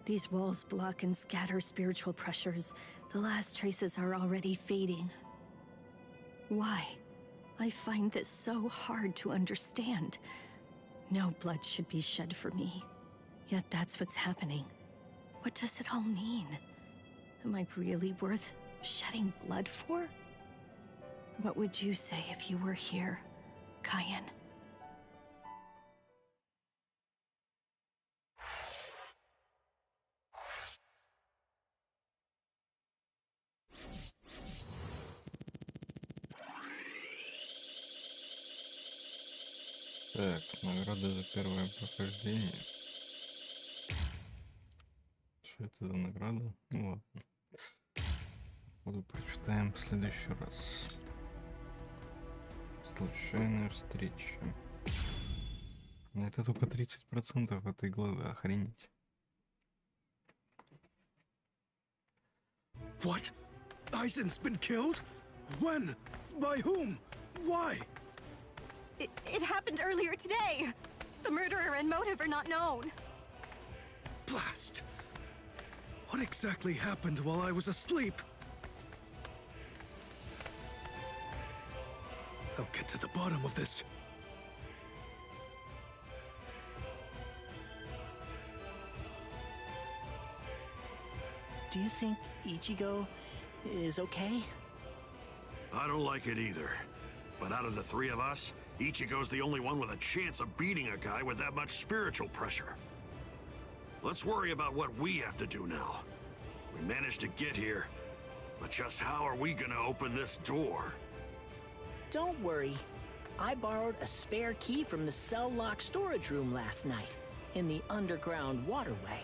These walls block and scatter spiritual pressures. The last traces are already fading. Why? I find this so hard to understand. No blood should be shed for me. Yet that's what's happening. What does it all mean? Am I really worth shedding blood for? What would you say if you were here, Cayenne? Так, награда за первое прохождение. Что это за награда? Ну ладно. Буду прочитаем в следующий раз. Случайная встреча. Это только 30% этой главы, охренеть. What? Aizen's been killed? When? By whom? Why? It happened earlier today. The murderer and motive are not known. Blast! What exactly happened while I was asleep? I'll get to the bottom of this. Do you think Ichigo is okay? I don't like it either. But out of the three of us, Ichigo's the only one with a chance of beating a guy with that much spiritual pressure. Let's worry about what we have to do now. We managed to get here, but just how are we gonna open this door? Don't worry. I borrowed a spare key from the cell lock storage room last night, in the underground waterway.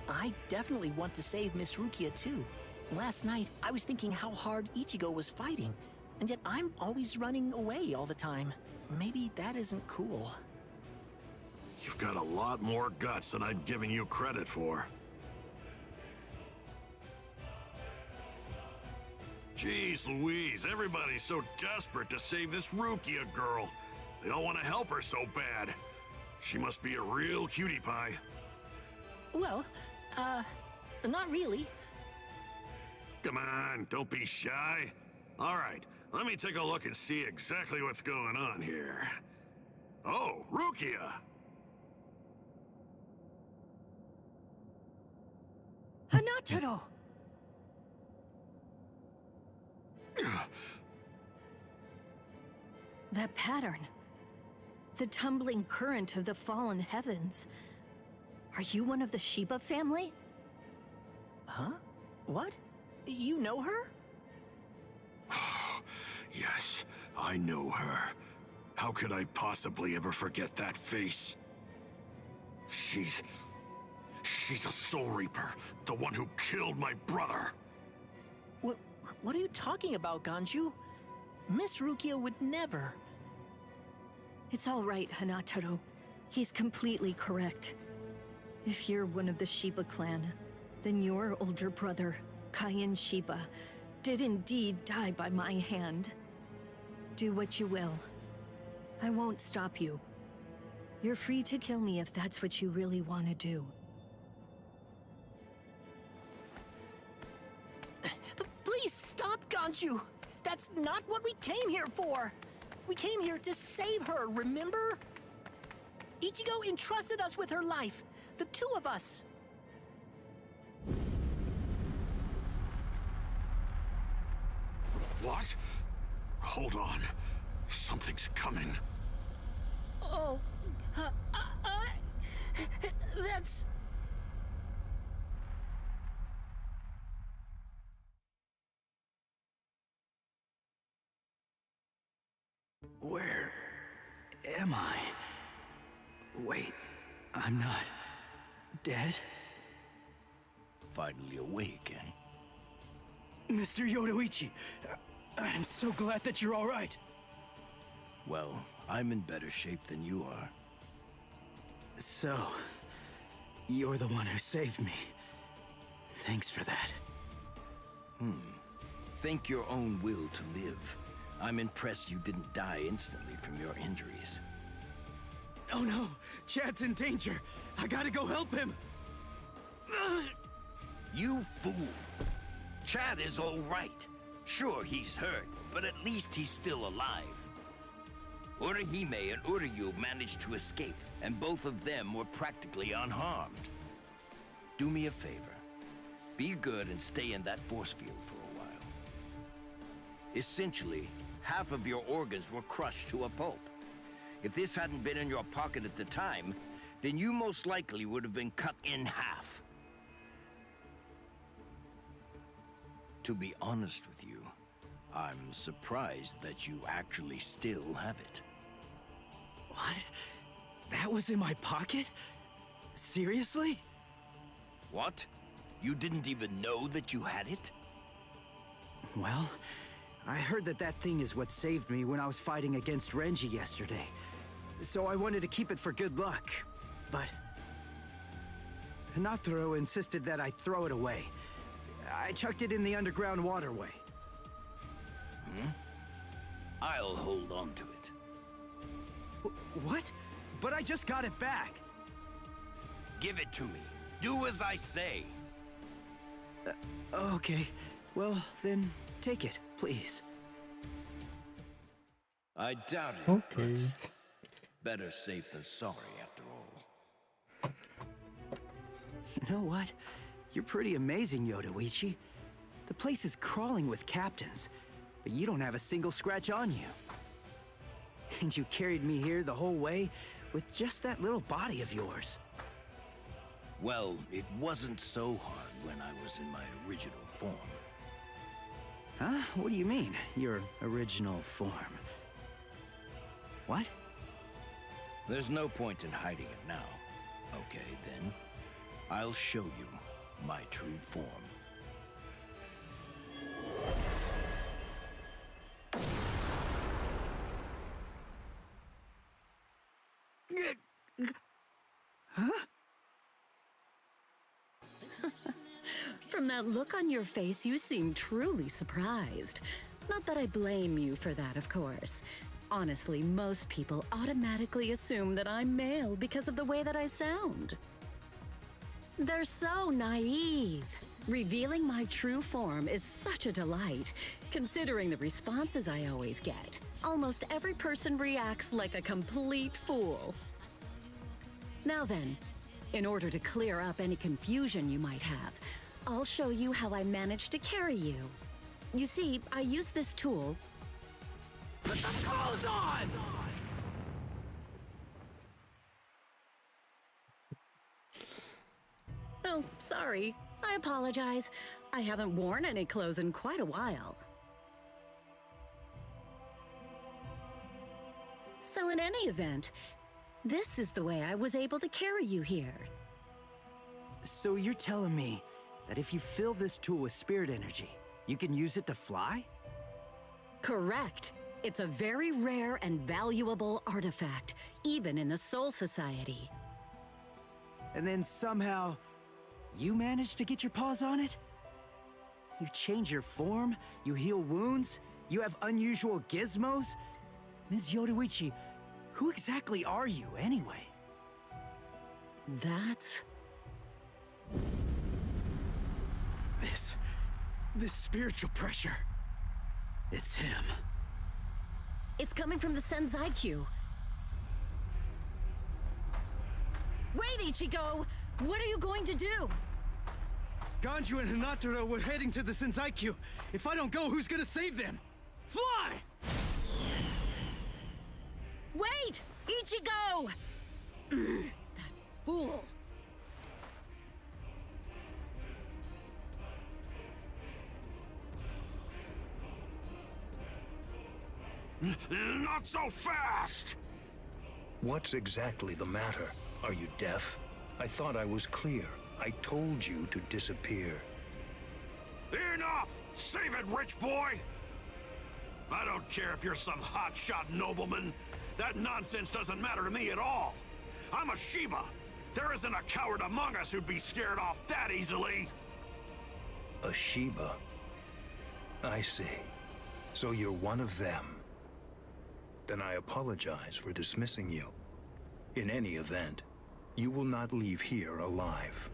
I definitely want to save Miss Rukia too. Last night, I was thinking how hard Ichigo was fighting, and yet I'm always running away all the time. Maybe that isn't cool. You've got a lot more guts than I'd given you credit for. Jeez Louise, everybody's so desperate to save this Rukia girl. They all want to help her so bad. She must be a real cutie pie. Well, not really. Come on, don't be shy. All right, let me take a look and see exactly what's going on here. Oh, Rukia! Hanataro! That pattern. The tumbling current of the fallen heavens. Are you one of the Shiba family? Huh? What? You know her? Yes, I know her. How could I possibly ever forget that face? She's She's a Soul Reaper, the one who killed my brother. What are you talking about, Ganju? Miss Rukia would never. It's all right, Hanataro. He's completely correct. If you're one of the Shiba clan, then your older brother, Kaien Shiba, did indeed die by my hand. Do what you will. I won't stop you. You're free to kill me if that's what you really want to do. Please stop, Ganju! That's not what we came here for! We came here to save her, remember? Ichigo entrusted us with her life, the two of us. What? Hold on. Something's coming. Oh, that's... Where am I? Wait, I'm not dead? Finally awake, eh? Mr. Yodoichi, I'm so glad that you're all right. Well, I'm in better shape than you are. So, you're the one who saved me. Thanks for that. Think your own will to live. I'm impressed you didn't die instantly from your injuries. Oh no, Chad's in danger. I gotta go help him. You fool! Chad is all right. Sure, he's hurt, but at least he's still alive. Urahime and Uryu managed to escape, and both of them were practically unharmed. Do me a favor. Be good and stay in that force field for a while. Essentially, half of your organs were crushed to a pulp. If this hadn't been in your pocket at the time, then you most likely would have been cut in half. To be honest with you, I'm surprised that you actually still have it. What? That was in my pocket? Seriously? What? You didn't even know that you had it? Well, I heard that thing is what saved me when I was fighting against Renji yesterday. So I wanted to keep it for good luck, but... Hanataro insisted that I throw it away. I chucked it in the underground waterway. I'll hold on to it. What? But I just got it back. Give it to me. Do as I say. Okay. Well, then take it, please. I doubt it, Okay. but better safe than sorry after all. You know what? You're pretty amazing, Yodoichi. The place is crawling with captains, but you don't have a single scratch on you. And you carried me here the whole way with just that little body of yours. Well, it wasn't so hard when I was in my original form. Huh? What do you mean, your original form? What? There's no point in hiding it now. Okay, then. I'll show you my true form. Huh? From that look on your face, you seem truly surprised. Not that I blame you for that, of course. Honestly, most people automatically assume that I'm male because of the way that I sound. They're so naive. Revealing my true form is such a delight, considering the responses I always get. Almost every person reacts like a complete fool. Now then, in order to clear up any confusion you might have, I'll show you how I managed to carry you. You see, I use this tool. Put some clothes on! Oh, sorry. I apologize. I haven't worn any clothes in quite a while. So in any event, this is the way I was able to carry you here. So you're telling me that if you fill this tool with spirit energy, you can use it to fly? Correct. It's a very rare and valuable artifact, even in the Soul Society. And then somehow, you managed to get your paws on it? You change your form, you heal wounds, you have unusual gizmos? Ms. Yoruichi, who exactly are you, anyway? That's... This spiritual pressure. It's him. It's coming from the Senzai-Q. Wait, Ichigo! What are you going to do? Ganju and Hinataro were heading to the Senzai-Q. If I don't go, who's gonna save them? Fly! Wait! Ichigo! That fool. Not so fast! What's exactly the matter? Are you deaf? I thought I was clear. I told you to disappear. Enough! Save it, rich boy! I don't care if you're some hotshot nobleman. That nonsense doesn't matter to me at all. I'm a Shiba. There isn't a coward among us who'd be scared off that easily. A Shiba? I see. So you're one of them. Then I apologize for dismissing you. In any event, you will not leave here alive.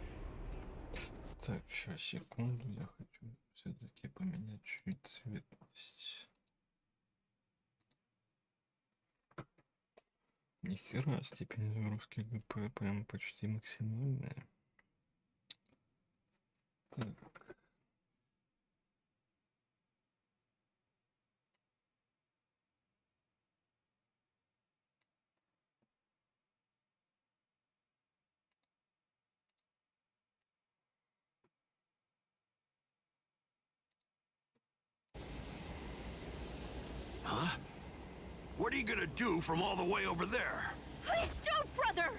Так, сейчас, секунду, я хочу все-таки поменять чуть цветность. Нихера, степень загрузки ГП прям почти максимальная. Так. Huh? What are you gonna do from all the way over there? Please don't, brother!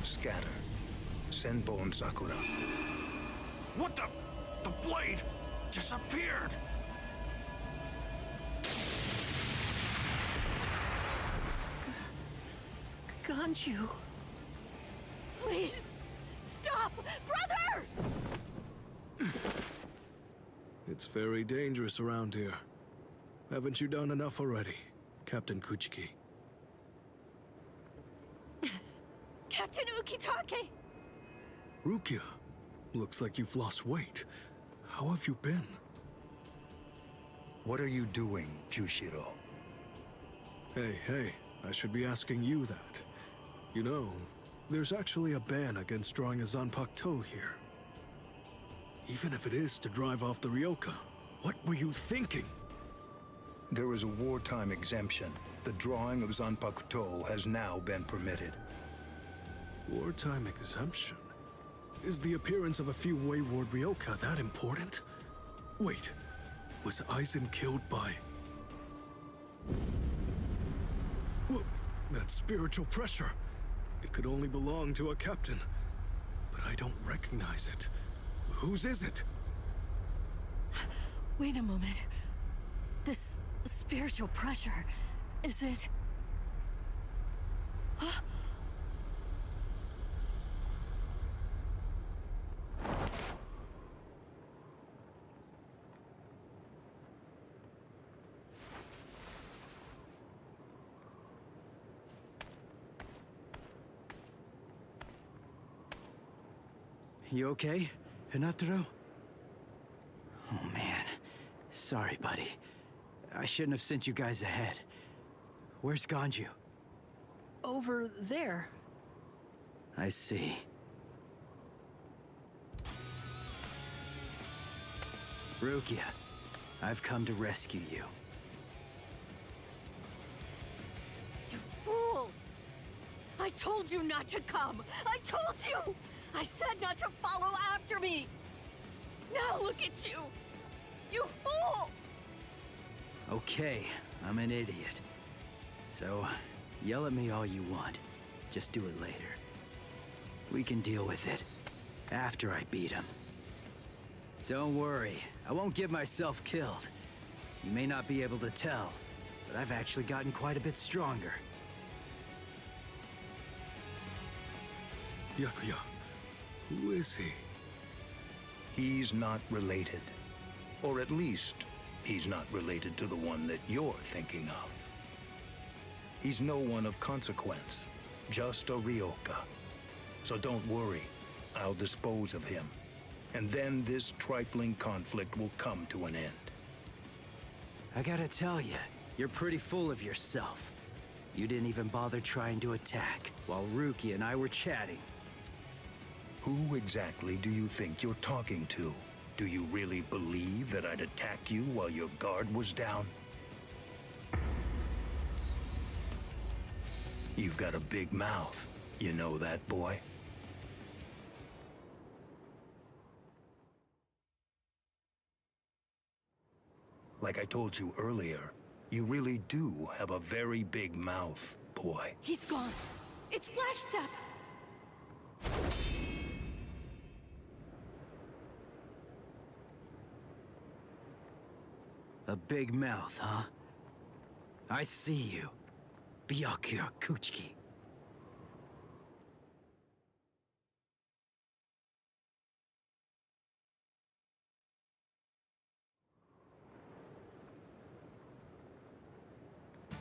Scatter. Senbon Sakura. What the? The blade disappeared! Ganju. Please, stop! Brother! It's very dangerous around here. Haven't you done enough already, Captain Kuchiki? Captain Ukitake! Rukia, looks like you've lost weight. How have you been? What are you doing, Jushiro? Hey, I should be asking you that. You know, there's actually a ban against drawing a Zanpakuto here. Even if it is to drive off the Ryoka, what were you thinking? There is a wartime exemption. The drawing of Zanpakuto has now been permitted. Wartime exemption? Is the appearance of a few wayward Ryoka that important? Wait, was Aizen killed by... Well, that spiritual pressure. It could only belong to a captain. But I don't recognize it. Whose is it? Wait a moment. This spiritual pressure, is it... You okay, Hinataro? Oh man, sorry buddy. I shouldn't have sent you guys ahead. Where's Ganju? Over there. I see. Rukia, I've come to rescue you. You fool! I told you not to come! I told you! I said not to follow after me! Now look at you! You fool! Okay, I'm an idiot. So, yell at me all you want. Just do it later. We can deal with it after I beat him. Don't worry, I won't get myself killed. You may not be able to tell, but I've actually gotten quite a bit stronger. Byakuya, who is he? He's not related. Or at least, he's not related to the one that you're thinking of. He's no one of consequence, just a Ryoka. So don't worry, I'll dispose of him. And then this trifling conflict will come to an end. I gotta tell you, you're pretty full of yourself. You didn't even bother trying to attack, while Ruki and I were chatting. Who exactly do you think you're talking to? Do you really believe that I'd attack you while your guard was down? You've got a big mouth. You know that, boy? Like I told you earlier, you really do have a very big mouth, boy. He's gone. It's Flash Step. A big mouth, huh? I see you. Byakuya Kuchiki.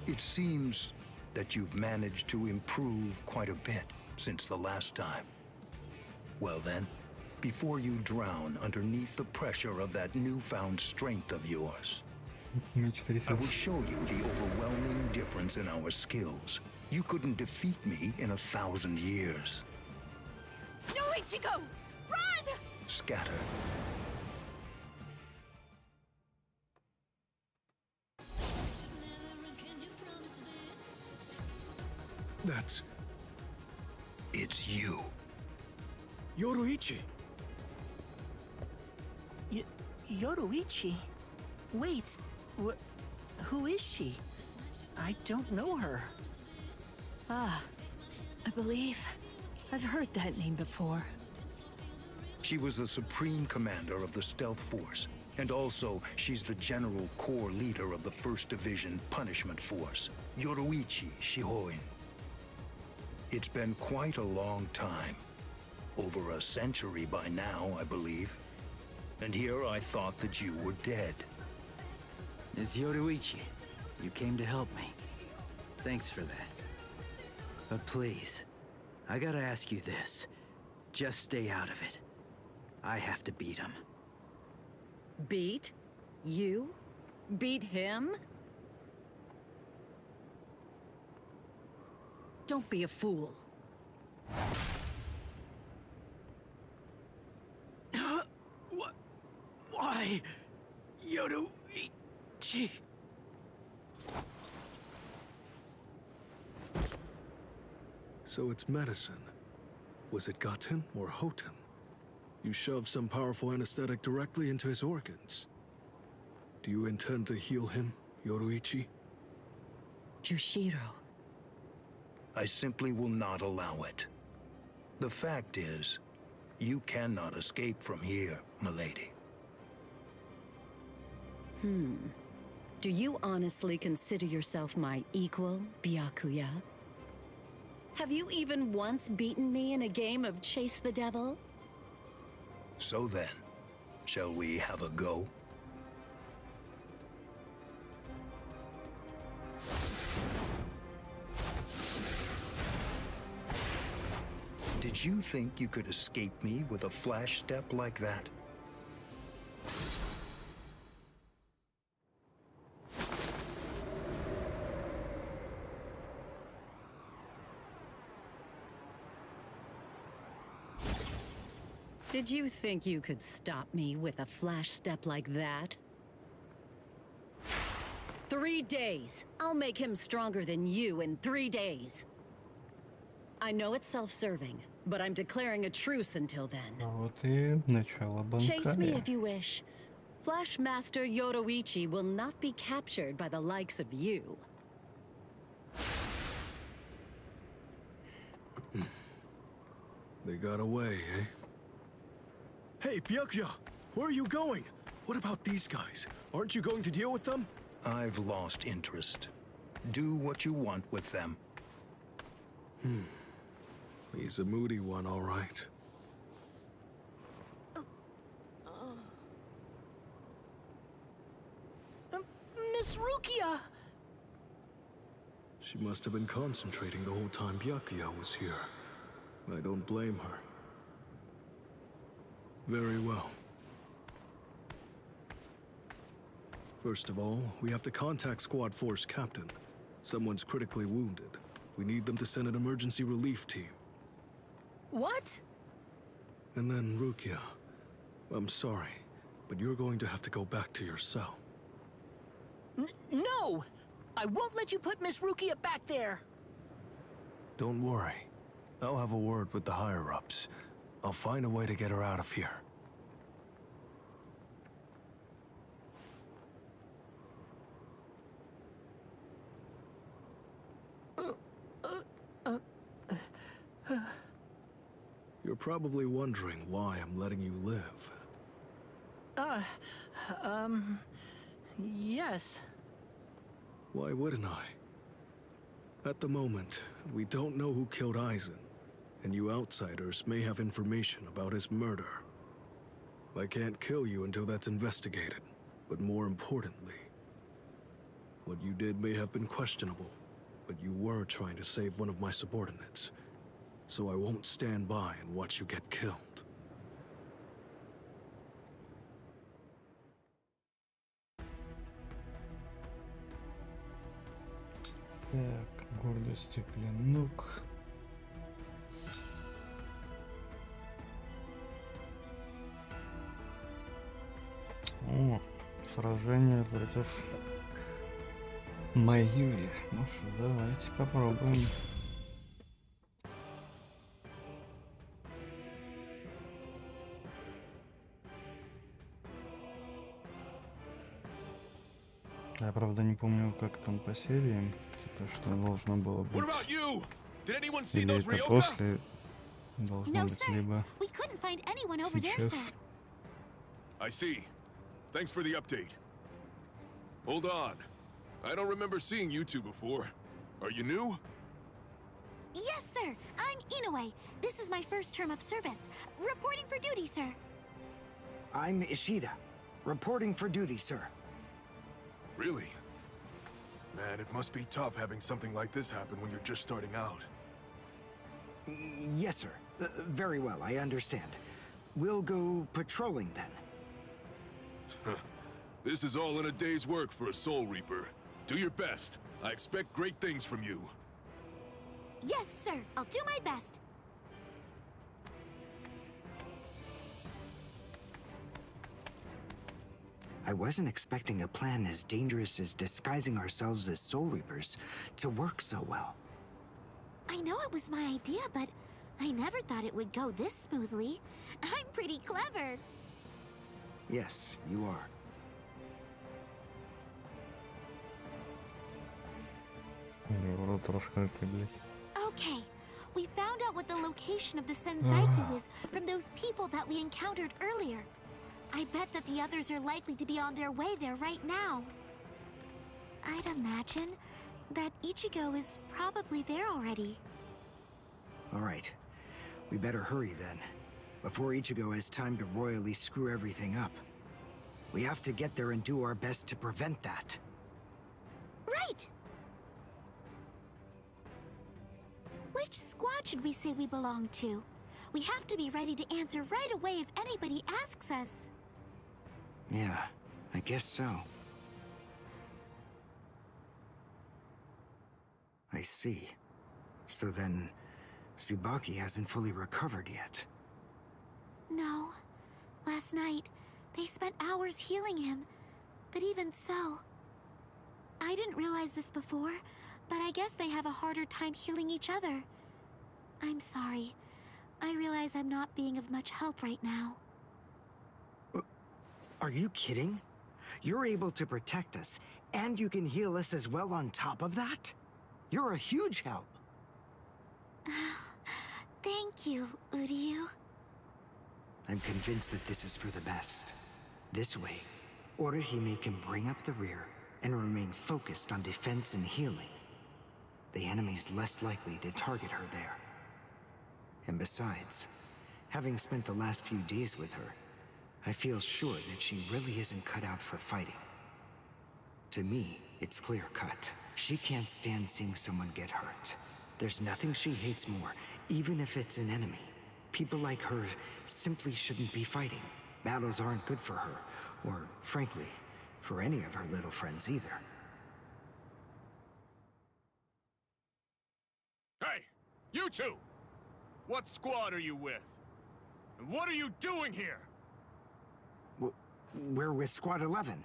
It seems that you've managed to improve quite a bit since the last time. Well then, before you drown underneath the pressure of that newfound strength of yours, I will show you the overwhelming difference in our skills. You couldn't defeat me in 1,000 years. No, Ichigo! Run! Scatter. That's... It's you. Yoruichi! Yoruichi? Wait, who is she? I don't know her. Ah, I believe I've heard that name before. She was the supreme commander of the Stealth Force, and also she's the general corps leader of the 1st Division Punishment Force, Yoruichi Shihoin. It's been quite a long time. Over a century by now, I believe. And here I thought that you were dead. It's Yoruichi. You came to help me. Thanks for that. But please, I gotta ask you this. Just stay out of it. I have to beat him. Beat? You? Beat him? Don't be a fool. What? Why? Yoruichi. So it's medicine. Was it Gaten or Hoten? You shoved some powerful anesthetic directly into his organs. Do you intend to heal him, Yoruichi? Jushiro. I simply will not allow it. The fact is, you cannot escape from here, milady. Do you honestly consider yourself my equal, Byakuya? Have you even once beaten me in a game of Chase the Devil? So then, shall we have a go? Did you think you could escape me with a flash step like that? Did you think you could stop me with a flash step like that? 3 days. I'll make him stronger than you in 3 days. I know it's self-serving, but I'm declaring a truce until then. Вот и начало Chase me банкаря. if you wish. Flash Master Yoruichi will not be captured by the likes of you. They got away, eh? Hey, Byakuya! Where are you going? What about these guys? Aren't you going to deal with them? I've lost interest. Do what you want with them. He's a moody one, all right. Miss Rukia! She must have been concentrating the whole time Byakuya was here. I don't blame her. Very well. First of all, we have to contact Squad Force Captain. Someone's critically wounded. We need them to send an emergency relief team. What? And then, Rukia, I'm sorry, but you're going to have to go back to your cell. No! I won't let you put Miss Rukia back there! Don't worry. I'll have a word with the higher-ups. I'll find a way to get her out of here. You're probably wondering why I'm letting you live. Yes. Why wouldn't I? At the moment, we don't know who killed Eisen, and you outsiders may have information about his murder. I can't kill you until that's investigated, but more importantly, what you did may have been questionable, but you were trying to save one of my subordinates, so I won't stand by and watch you get killed. Так, гордости клинок. О, сражение против Майюри. Ну что, давайте попробуем. Я, правда, не помню, как там по серии, типа, что должно было быть. Или это после должно быть, либо сейчас. I see. Thanks for the update. Hold on. I don't remember seeing you two before. Are you new? Yes, sir. I'm Inoue. This is my first term of service. Reporting for duty, sir. I'm Ishida. Reporting for duty, sir. Really? Man, it must be tough having something like this happen when you're just starting out. Yes, sir. Very well, I understand. We'll go patrolling then. This is all in a day's work for a Soul Reaper. Do your best. I expect great things from you. Yes, sir. I'll do my best. I wasn't expecting a plan as dangerous as disguising ourselves as Soul Reapers to work so well. I know it was my idea, but I never thought it would go this smoothly. I'm pretty clever. Yes, you are. Okay, we found out what the location of the Senzaiku is from those people that we encountered earlier. I bet that the others are likely to be on their way there right now. I'd imagine that Ichigo is probably there already. All right. We better hurry then, before Ichigo has time to royally screw everything up. We have to get there and do our best to prevent that. Right! Which squad should we say we belong to? We have to be ready to answer right away if anybody asks us. Yeah, I guess so. I see. So then, Tsubaki hasn't fully recovered yet. No. Last night, they spent hours healing him. But even so... I didn't realize this before, but I guess they have a harder time healing each other. I'm sorry. I realize I'm not being of much help right now. Are you kidding? You're able to protect us, and you can heal us as well on top of that? You're a huge help. Thank you, Uryu. I'm convinced that this is for the best. This way, Orihime can bring up the rear and remain focused on defense and healing. The enemy's less likely to target her there. And besides, having spent the last few days with her, I feel sure that she really isn't cut out for fighting. To me, it's clear-cut. She can't stand seeing someone get hurt. There's nothing she hates more, even if it's an enemy. People like her simply shouldn't be fighting. Battles aren't good for her, or, frankly, for any of her little friends either. Hey, you two! What squad are you with? And what are you doing here? We're with Squad 11.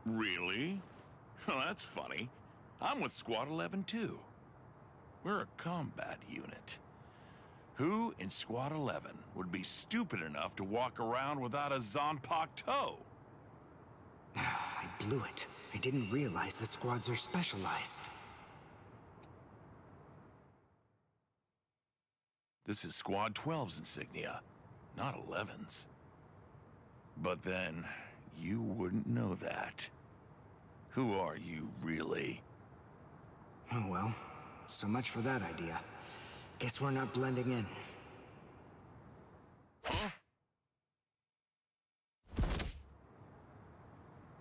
Really? Well, that's funny. I'm with Squad 11 too. We're a combat unit. Who in Squad 11 would be stupid enough to walk around without a Zanpakuto toe? I blew it. I didn't realize the squads are specialized. This is Squad 12's insignia, not 11's. But then, you wouldn't know that. Who are you, really? Oh well, so much for that idea. Guess we're not blending in. Huh?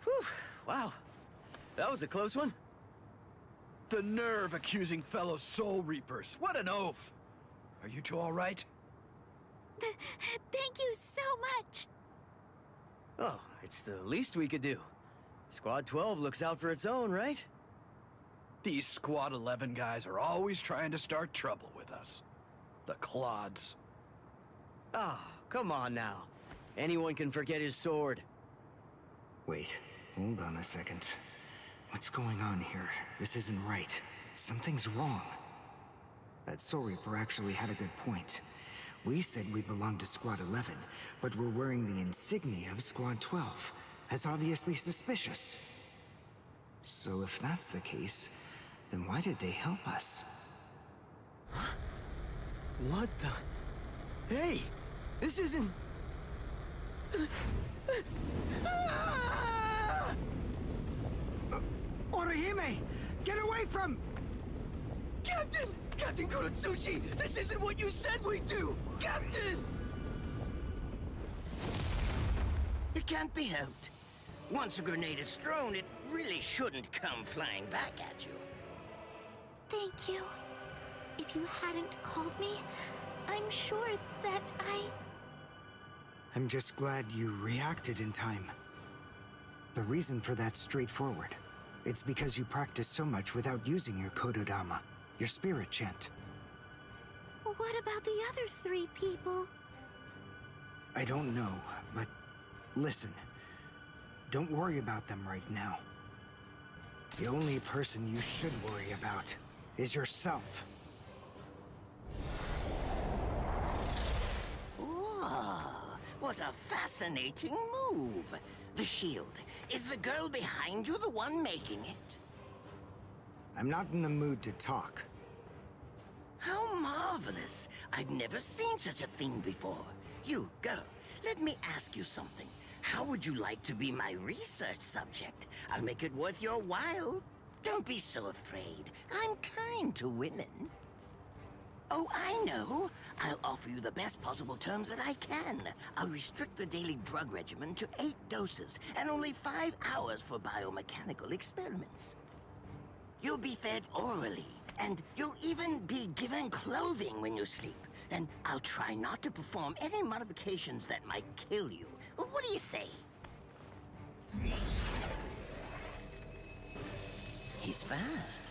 Whew, wow. That was a close one. The nerve accusing fellow Soul Reapers. What an oaf! Are you two all right? Thank you so much. Oh, it's the least we could do. Squad 12 looks out for its own, right? These Squad 11 guys are always trying to start trouble with us. The clods. Ah, come on now. Anyone can forget his sword. Wait, hold on a second. What's going on here? This isn't right. Something's wrong. That Soul Reaper actually had a good point. We said we belonged to Squad 11, but we're wearing the insignia of Squad 12. That's obviously suspicious. So if that's the case, then why did they help us? What the? Hey! This isn't... Orihime! Get away from... Captain! Captain Kuratsuchi! This isn't what you said we'd do! Captain! It can't be helped. Once a grenade is thrown, it really shouldn't come flying back at you. Thank you. If you hadn't called me, I'm sure that I'm just glad you reacted in time. The reason for that's straightforward. It's because you practiced so much without using your Kododama, your spirit chant. What about the other 3 people? I don't know, but listen. Don't worry about them right now. The only person you should worry about is yourself. Oh, what a fascinating move. The shield. Is the girl behind you the one making it? I'm not in the mood to talk. How marvelous. I've never seen such a thing before. You, girl, let me ask you something. How would you like to be my research subject? I'll make it worth your while. Don't be so afraid. I'm kind to women. Oh, I know. I'll offer you the best possible terms that I can. I'll restrict the daily drug regimen to 8 doses and only 5 hours for biomechanical experiments. You'll be fed orally, and you'll even be given clothing when you sleep. And I'll try not to perform any modifications that might kill you. What do you say? He's fast.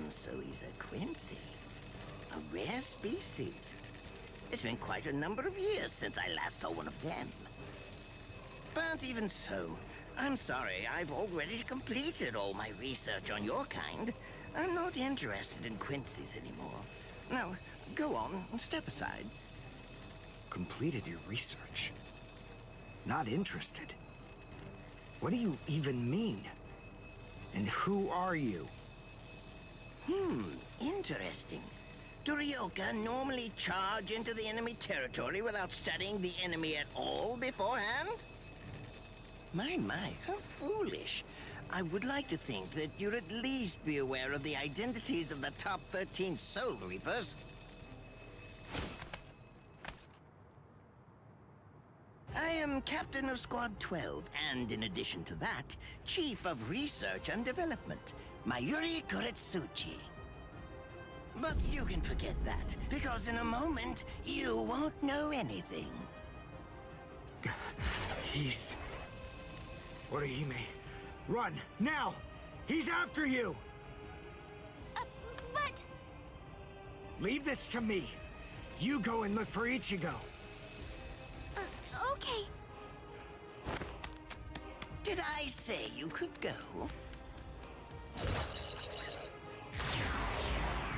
So he's a Quincy. A rare species. It's been quite a number of years since I last saw one of them. But even so, I'm sorry, I've already completed all my research on your kind. I'm not interested in Quincy's anymore. Now, go on, step aside. Completed your research? Not interested? What do you even mean? And who are you? Interesting. Do Ryoka normally charge into the enemy territory without studying the enemy at all beforehand? My, how foolish. I would like to think that you'd at least be aware of the identities of the top 13 Soul Reapers. I am Captain of Squad 12, and in addition to that, Chief of Research and Development, Mayuri Kuretsuchi. But you can forget that, because in a moment, you won't know anything. He's... Orihime, run, now! He's after you! But... Leave this to me. You go and look for Ichigo. Okay. Did I say you could go?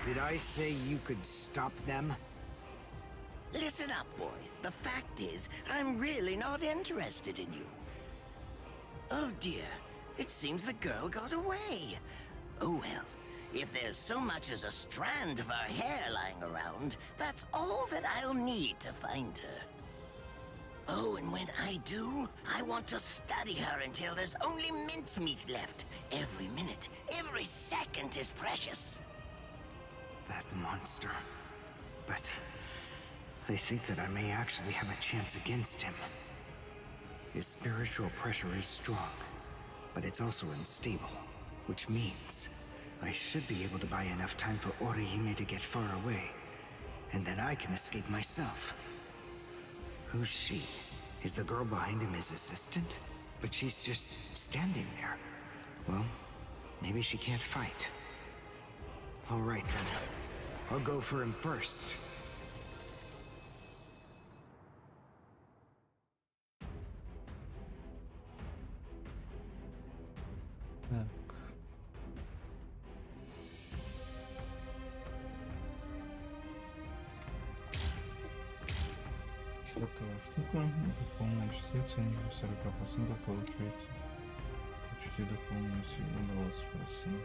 Did I say you could stop them? Listen up, boy. The fact is, I'm really not interested in you. Oh dear, it seems the girl got away. Oh well, if there's so much as a strand of her hair lying around, that's all that I'll need to find her. Oh, and when I do, I want to study her until there's only mincemeat left. Every minute, every second is precious. That monster. But I think that I may actually have a chance against him. His spiritual pressure is strong, but it's also unstable, which means I should be able to buy enough time for Orihime to get far away, and then I can escape myself. Who's she? Is the girl behind him his assistant? But she's just standing there. Well, maybe she can't fight. All right then. I'll go for him first. Так. Четвертая штука. Полная частица ниже 40% получаете. Почти до полной силы 20%.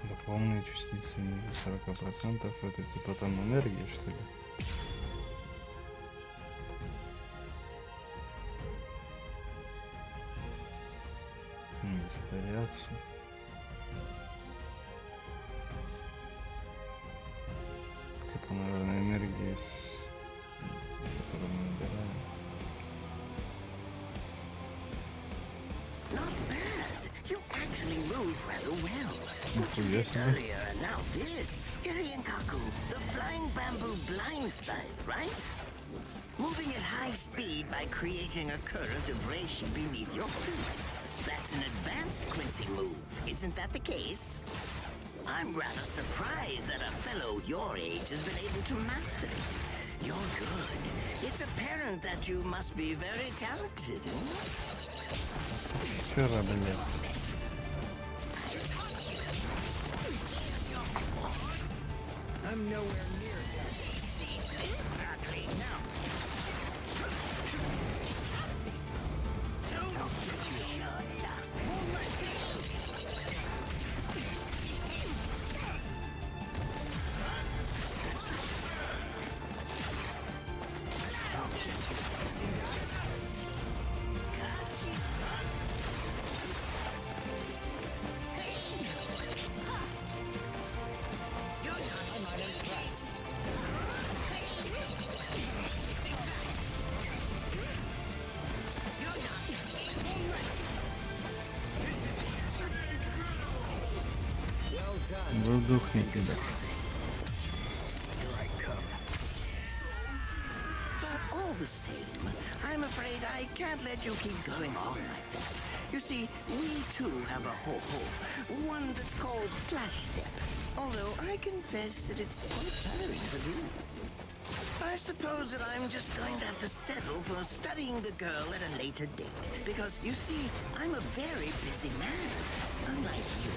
Дополненные частицы ниже 40%. Это типа там энергия, что ли? Инсталляцию. Типа, наверное, энергия, которую мы набираем. Not bad. You actually moved rather well. What you did earlier and now this. Irienkaku, the flying bamboo blindside, right? Moving at high speed by creating a current of reishi beneath your feet. That's an advanced Quincy move, isn't that the case? I'm rather surprised that a fellow your age has been able to master it. You're good. It's apparent that you must be very talented, I'm nowhere near Выдохните, да. But all the same, I'm afraid I can't let you keep going on like that. You see, we too have a ho-ho, one that's called Flash Step. Although I confess that it's quite tiring to do. I suppose that I'm just going to have to settle for studying the girl at a later date. Because, you see, I'm a very busy man, unlike you.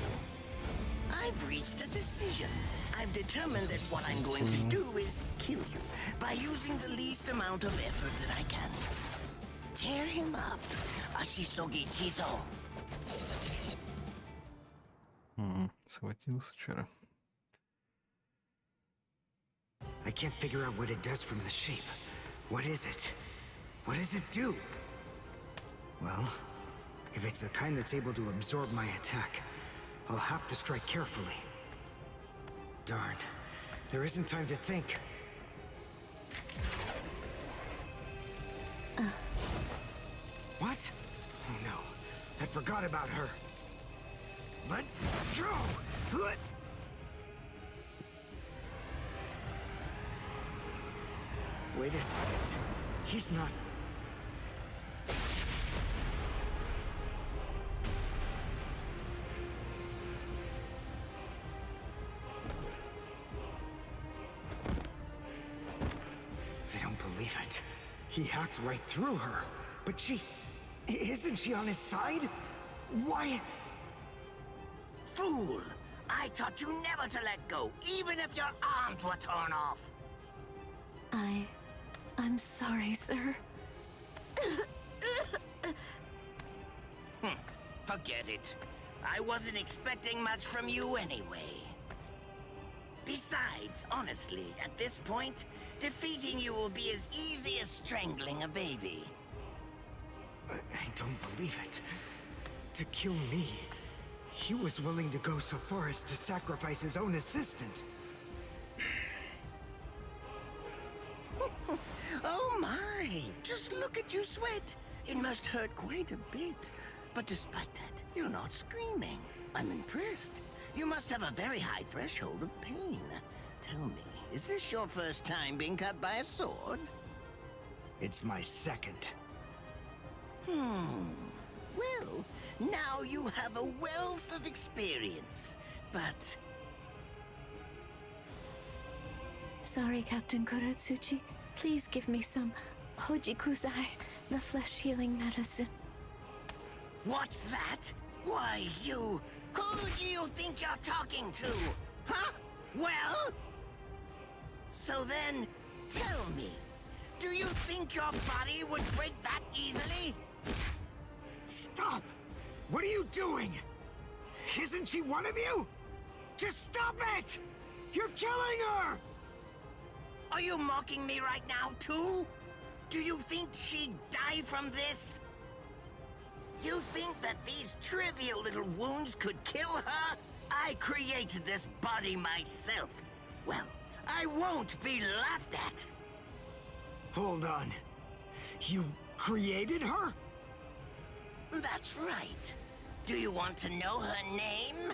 I've reached a decision. I've determined that what I'm going to do is kill you by using the least amount of effort that I can. Tear him up. Ashisogi Chizo. Схватился вчера. I can't figure out what it does from the shape. What is it? What does it do? Well, if it's the kind that's able to absorb my attack, I'll have to strike carefully. Darn, there isn't time to think. What? Oh no, I forgot about her. Let go! Wait a second. He's not... I don't believe it. He hacked right through her. But she... Isn't she on his side? Why... Fool! I taught you never to let go, even if your arms were torn off. I'm sorry, sir. Forget it. I wasn't expecting much from you anyway. Besides, honestly, at this point, defeating you will be as easy as strangling a baby. I don't believe it. To kill me, he was willing to go so far as to sacrifice his own assistant. Oh my! Just look at you sweat! It must hurt quite a bit. But despite that, you're not screaming. I'm impressed. You must have a very high threshold of pain. Tell me, is this your first time being cut by a sword? It's my second. Well, now you have a wealth of experience, but... Sorry, Captain Kuratsuchi. Please give me some Hojikuzai, the flesh-healing medicine. What's that? Why, you... Who do you think you're talking to? Huh? Well? So then, tell me, do you think your body would break that easily? Stop! What are you doing? Isn't she one of you? Just stop it! You're killing her! Are you mocking me right now, too? Do you think she'd die from this? You think that these trivial little wounds could kill her? I created this body myself. Well, I won't be laughed at. Hold on. You created her? That's right. Do you want to know her name?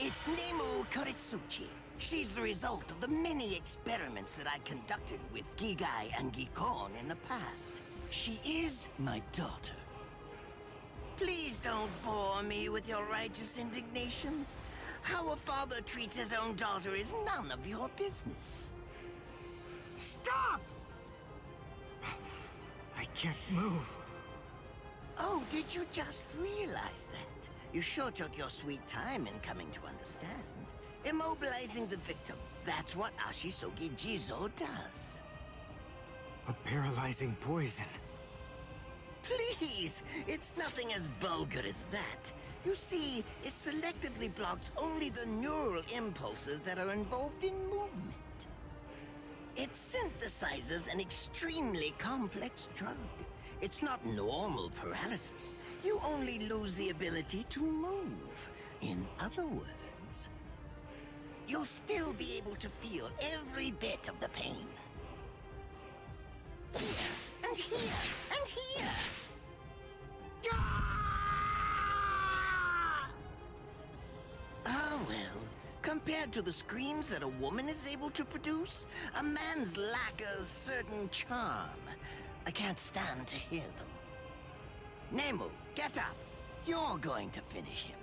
It's Nemu Koritsuchi. She's the result of the many experiments that I conducted with Gigai and Gikon in the past. She is my daughter. Please don't bore me with your righteous indignation. How a father treats his own daughter is none of your business. Stop! I can't move. Oh, did you just realize that? You sure took your sweet time in coming to understand. Immobilizing the victim. That's what Ashisogi Jizo does. A paralyzing poison. Please! It's nothing as vulgar as that. You see, it selectively blocks only the neural impulses that are involved in movement. It synthesizes an extremely complex drug. It's not normal paralysis. You only lose the ability to move. In other words, you'll still be able to feel every bit of the pain. Here, and here, and here! Ah, well, compared to the screams that a woman is able to produce, a man's lack a certain charm. I can't stand to hear them. Nemu, get up. You're going to finish him.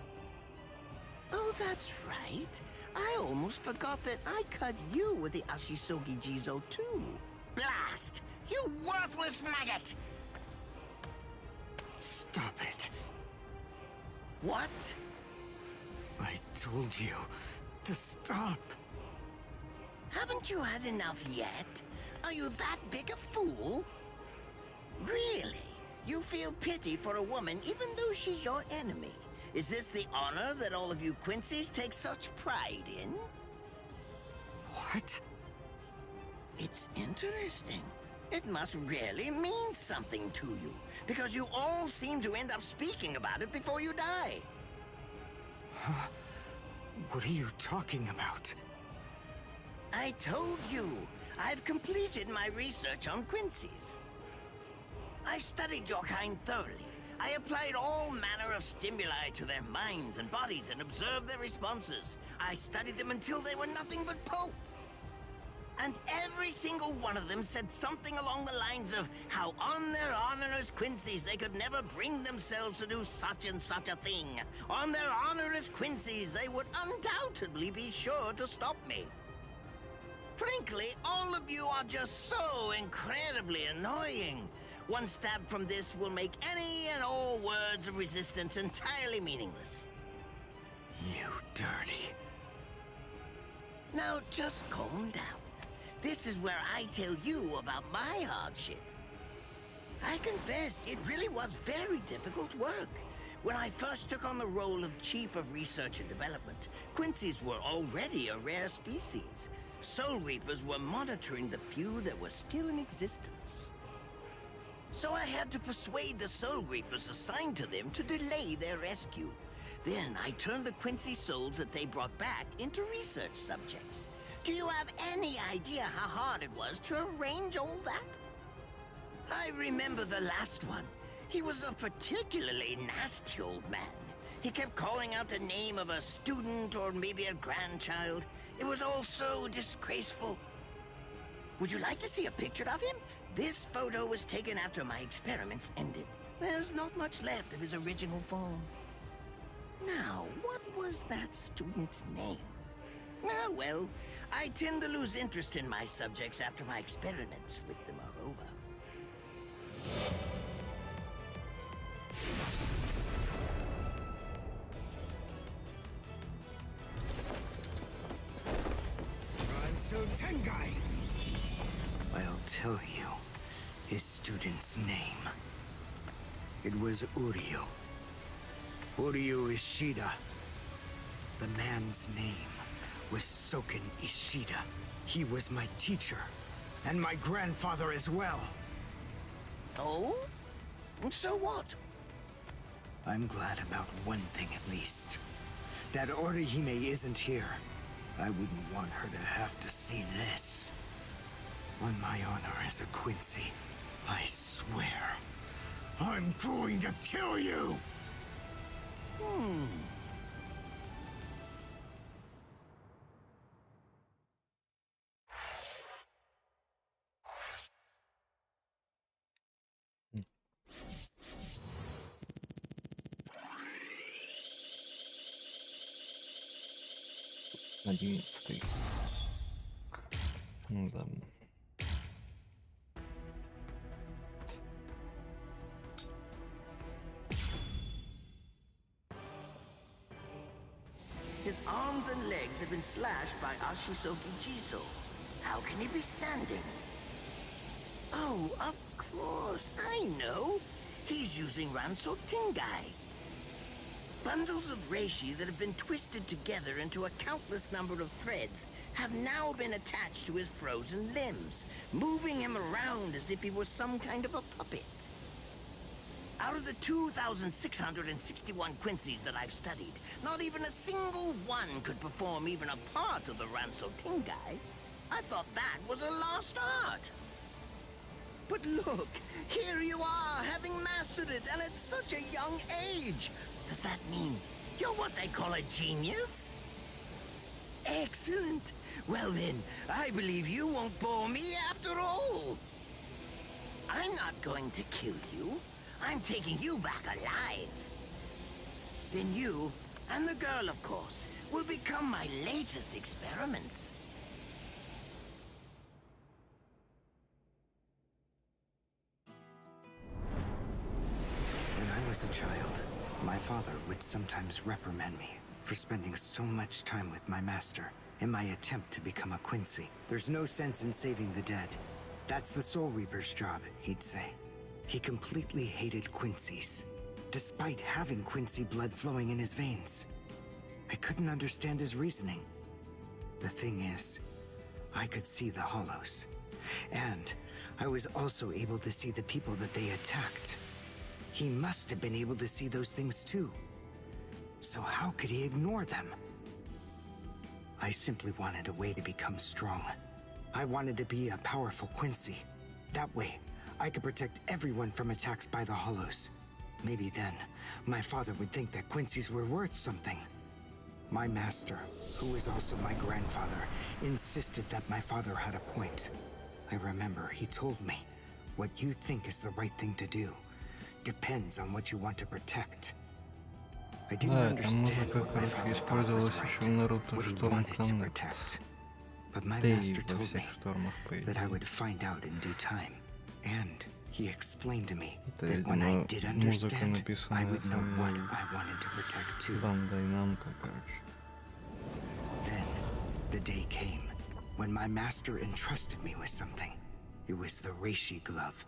Oh, that's right. I almost forgot that I cut you with the Ashisogi Jizo too. Blast! You worthless maggot! Stop it. What? I told you to stop. Haven't you had enough yet? Are you that big a fool? Really? You feel pity for a woman even though she's your enemy? Is this the honor that all of you Quincy's take such pride in? What? It's interesting. It must really mean something to you, because you all seem to end up speaking about it before you die. Huh? What are you talking about? I told you, I've completed my research on Quincy's. I studied your kind thoroughly. I applied all manner of stimuli to their minds and bodies and observed their responses. I studied them until they were nothing but pulp. And every single one of them said something along the lines of how on their honor as Quincy's they could never bring themselves to do such and such a thing. On their honor as Quincy's they would undoubtedly be sure to stop me. Frankly, all of you are just so incredibly annoying. One stab from this will make any and all words of resistance entirely meaningless. You dirty. Now just calm down. This is where I tell you about my hardship. I confess, it really was very difficult work. When I first took on the role of Chief of Research and Development, Quincy's were already a rare species. Soul Reapers were monitoring the few that were still in existence. So I had to persuade the Soul Reapers assigned to them to delay their rescue. Then I turned the Quincy souls that they brought back into research subjects. Do you have any idea how hard it was to arrange all that? I remember the last one. He was a particularly nasty old man. He kept calling out the name of a student or maybe a grandchild. It was all so disgraceful. Would you like to see a picture of him? This photo was taken after my experiments ended. There's not much left of his original form. Now, what was that student's name? Ah, well, I tend to lose interest in my subjects after my experiments with them are over. So Tengai. I'll tell you his student's name. It was Uryu. Uryu Ishida. The man's name was Soken Ishida. He was my teacher, and my grandfather as well. Oh? So what? I'm glad about one thing at least. That Orihime isn't here. I wouldn't want her to have to see this. On my honor as a Quincy, I swear, I'm going to kill you! Одиннадцатый. Да. His arms and legs have been slashed by Ashisoki Jiso. How can he be standing? Oh, of course, I know. He's using Ranso Tingai. Bundles of reishi that have been twisted together into a countless number of threads have now been attached to his frozen limbs, moving him around as if he was some kind of a puppet. Out of the 2,661 Quincy's that I've studied, not even a single one could perform even a part of the Ranso Tingai. I thought that was a lost art. But look, here you are, having mastered it, and at such a young age. Does that mean you're what they call a genius? Excellent. Well then, I believe you won't bore me after all. I'm not going to kill you. I'm taking you back alive. Then you, and the girl of course, will become my latest experiments. When I was a child, my father would sometimes reprimand me for spending so much time with my master in my attempt to become a Quincy. There's no sense in saving the dead. That's the Soul Reaper's job, he'd say. He completely hated Quincy's. despite having Quincy blood flowing in his veins. I couldn't understand his reasoning. The thing is, I could see the hollows, and I was also able to see the people that they attacked. He must have been able to see those things too. So how could he ignore them? I simply wanted a way to become strong. I wanted to be a powerful Quincy. That way, I could protect everyone from attacks by the hollows. Maybe then, my father would think that Quincy's were worth something. My master, who was also my grandfather, insisted that my father had a point. I remember he told me, what you think is the right thing to do depends on what you want to protect. I didn't understand what my father thought was right, what he wanted to protect. But my master told me that I would find out in due time. And he explained to me that when I did understand, I would know what I wanted to protect too. Then, the day came when my master entrusted me with something. It was the Reshade glove.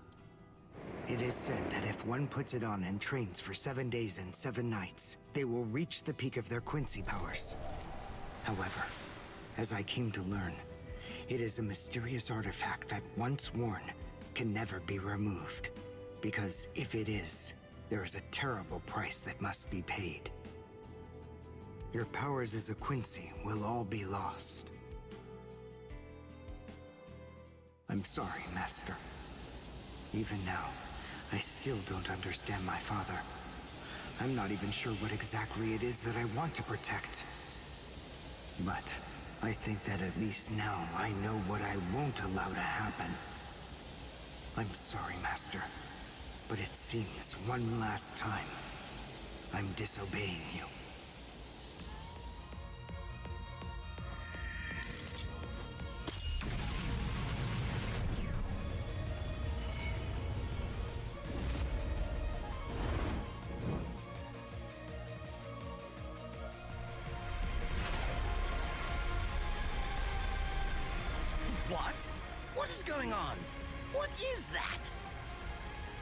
It is said that if one puts it on and trains for 7 days and 7 nights, they will reach the peak of their Quincy powers. However, as I came to learn, it is a mysterious artifact that once worn can never be removed. Because if it is, there is a terrible price that must be paid. Your powers as a Quincy will all be lost. I'm sorry, Master. Even now, I still don't understand my father. I'm not even sure what exactly it is that I want to protect. But I think that at least now I know what I won't allow to happen. I'm sorry, Master, but it seems one last time I'm disobeying you. What? What is going on? What is that?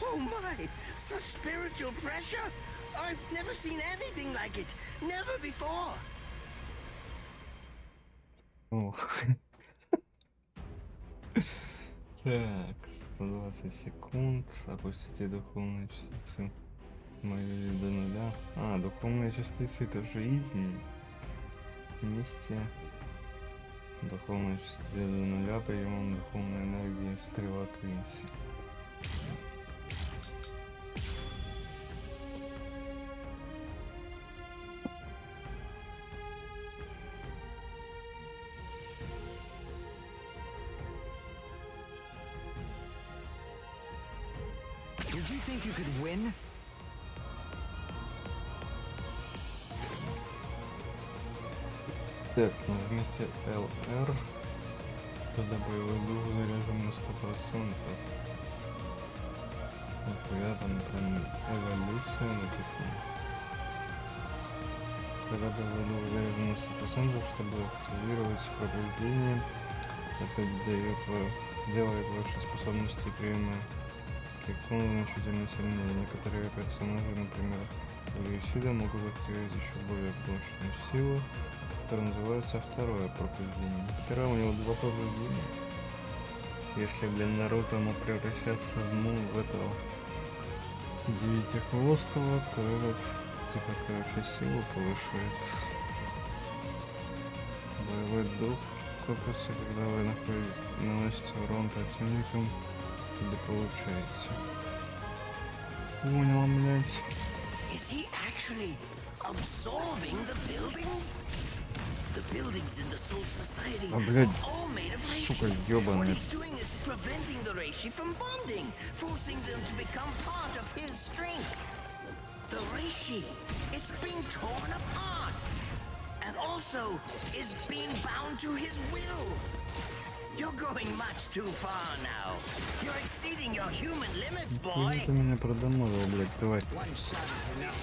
Oh my! Such spiritual pressure? I've never seen anything like it. Never before. Так, 120 секунд. Опустите духовные частицы моей до нуля. А, духовные частицы — это жизнь. Вместе. Духовные частицы до нуля приемом духовной энергии стрела Квинси. Did you think you could win? Так, нажмите LR, когда боевой дух заряжен на 100%. Вот рядом прям эволюция написано. Когда боевой дух заряжен на 100%, чтобы активировать пробуждение, это делает ваши способности и приемы Кикун значительно сильнее. Некоторые персонажи, например, Рeshade, могут активировать еще более мощную силу, которая называется второе пробуждение. Нихера, у него 2 пробуждения. Если, блин, Наруто мог превращаться в этого девятихвостого, то этот типа короче силу повышает. Боевой дух копится, когда вы наносите урон противникам или получаете. Понял, блять. Is he actually absorbing the buildings? The buildings in the Soul Society are all made of Reshade. What he's doing is preventing the Reshade from bonding, forcing them to become part of his strength. The Reshade is being torn apart, and also is being bound to his will. You're going much too far now. You're exceeding your human limits, boy. Ты меня продамажил, блядь, давай. One shot is enough.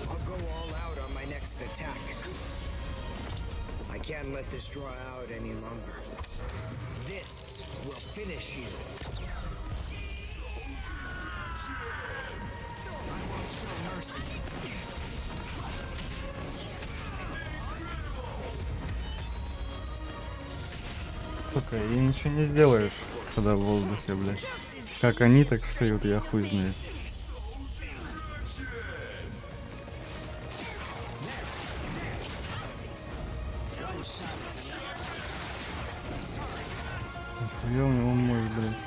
I'll go all out on my next attack. I can't let this draw out any longer. This will finish you. Сука, и ничего не сделаешь, когда в воздухе, блядь. Как они так встают, я хуй знает. Охуел у него мой, блядь.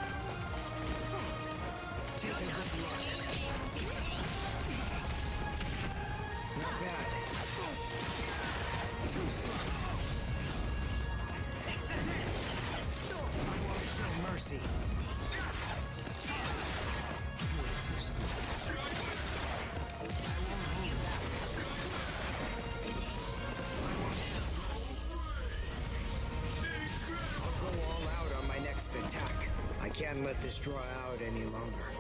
Attack. I can't let this draw out any longer.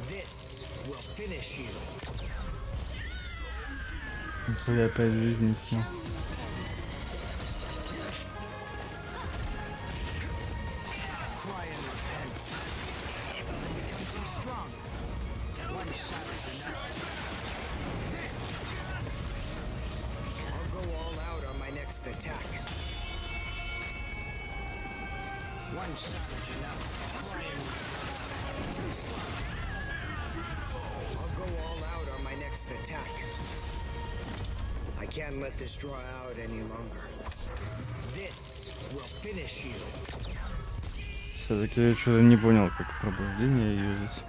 This will finish you. Я опять жизни снял. Cry and repent. Become too strong. One shot is enough. I'll go all out on my next attack. One shot is enough. Cry and repent. Too slow. I'll go all out on my next attack. I can't let this draw out any longer. This will finish you. Все-таки я что-то не понял, как пробуждение юзать.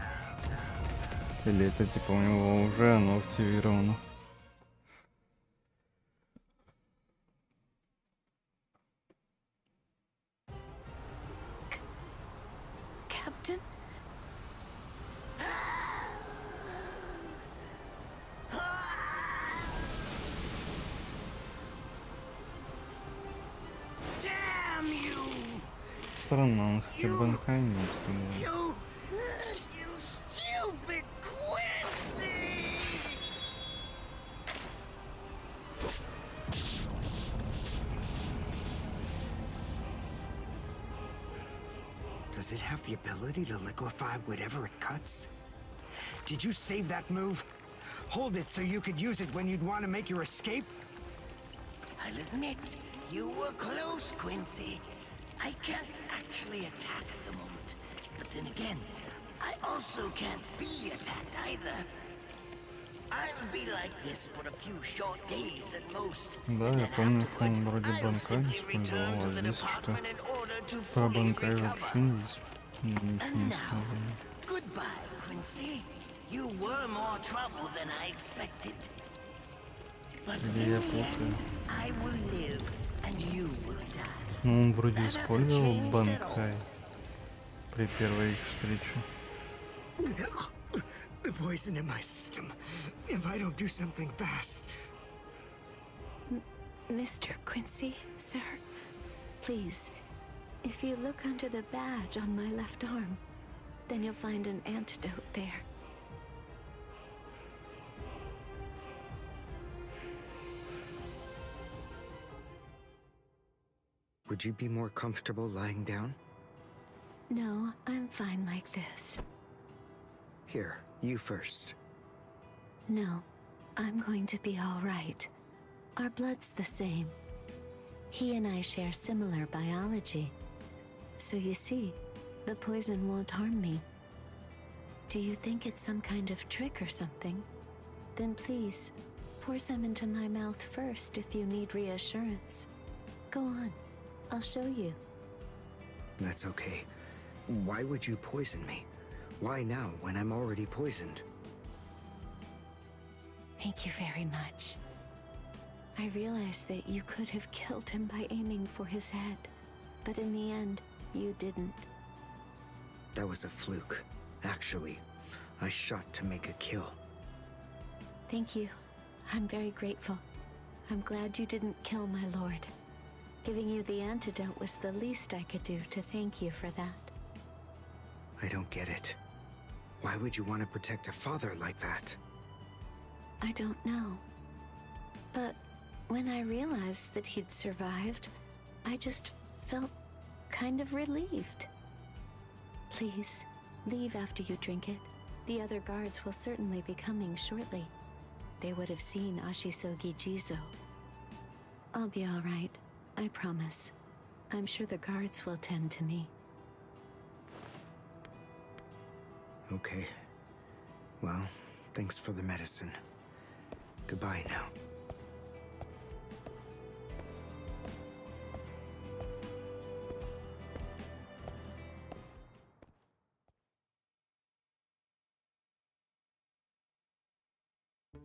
Или это типа у него уже оно активировано. Captain? Странно, он хотя бы Банхай не использовал. You stupid Quincy! Does it have the ability to liquefy whatever it cuts? Did you save that move? Hold it so you could use it when you'd want to make your escape? I'll admit, you were close, Quincy. I can't actually attack at the moment, but then again, I also can't be attacked either. I'll be like this for a few short days at most. Да, я помню, что он вроде Банкай использовал, а здесь что про Банкай вообще не использовал. Goodbye, Quincy. You were more trouble than I expected. But in the end, I will live and you will die. Ну, он вроде использовал Банкай при первой их встрече. The poison in my system. If I don't do something fast. Mr. Quincy, sir, please, if you look under the badge on my left arm, then you'll find an antidote there. Would you be more comfortable lying down? No, I'm fine like this. Here, you first. No, I'm going to be all right. Our blood's the same. He and I share similar biology. So you see, the poison won't harm me. Do you think it's some kind of trick or something? Then please, pour some into my mouth first if you need reassurance. Go on, I'll show you. That's okay. Why would you poison me? Why now, when I'm already poisoned? Thank you very much. I realize that you could have killed him by aiming for his head, but in the end, you didn't. That was a fluke. Actually, I shot to make a kill. Thank you. I'm very grateful. I'm glad you didn't kill my lord. Giving you the antidote was the least I could do to thank you for that. I don't get it. Why would you want to protect a father like that? I don't know. But when I realized that he'd survived, I just felt kind of relieved. Please, leave after you drink it. The other guards will certainly be coming shortly. They would have seen Ashisogi Jizo. I'll be all right, I promise. I'm sure the guards will tend to me. Okay. Well, thanks for the medicine. Goodbye now.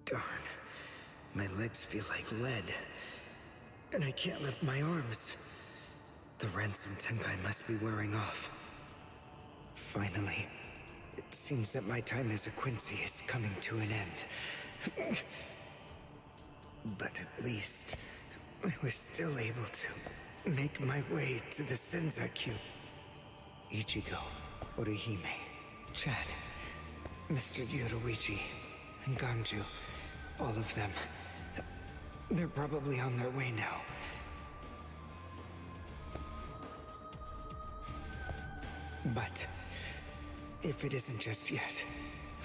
Darn. My legs feel like lead. And I can't lift my arms. The rents in Tenkai must be wearing off. Finally, it seems that my time as a Quincy is coming to an end. But at least, I was still able to make my way to the Senzakyu. Ichigo, Orihime, Chad, Mr. Yoruichi, and Ganju. All of them. They're probably on their way now. But if it isn't just yet,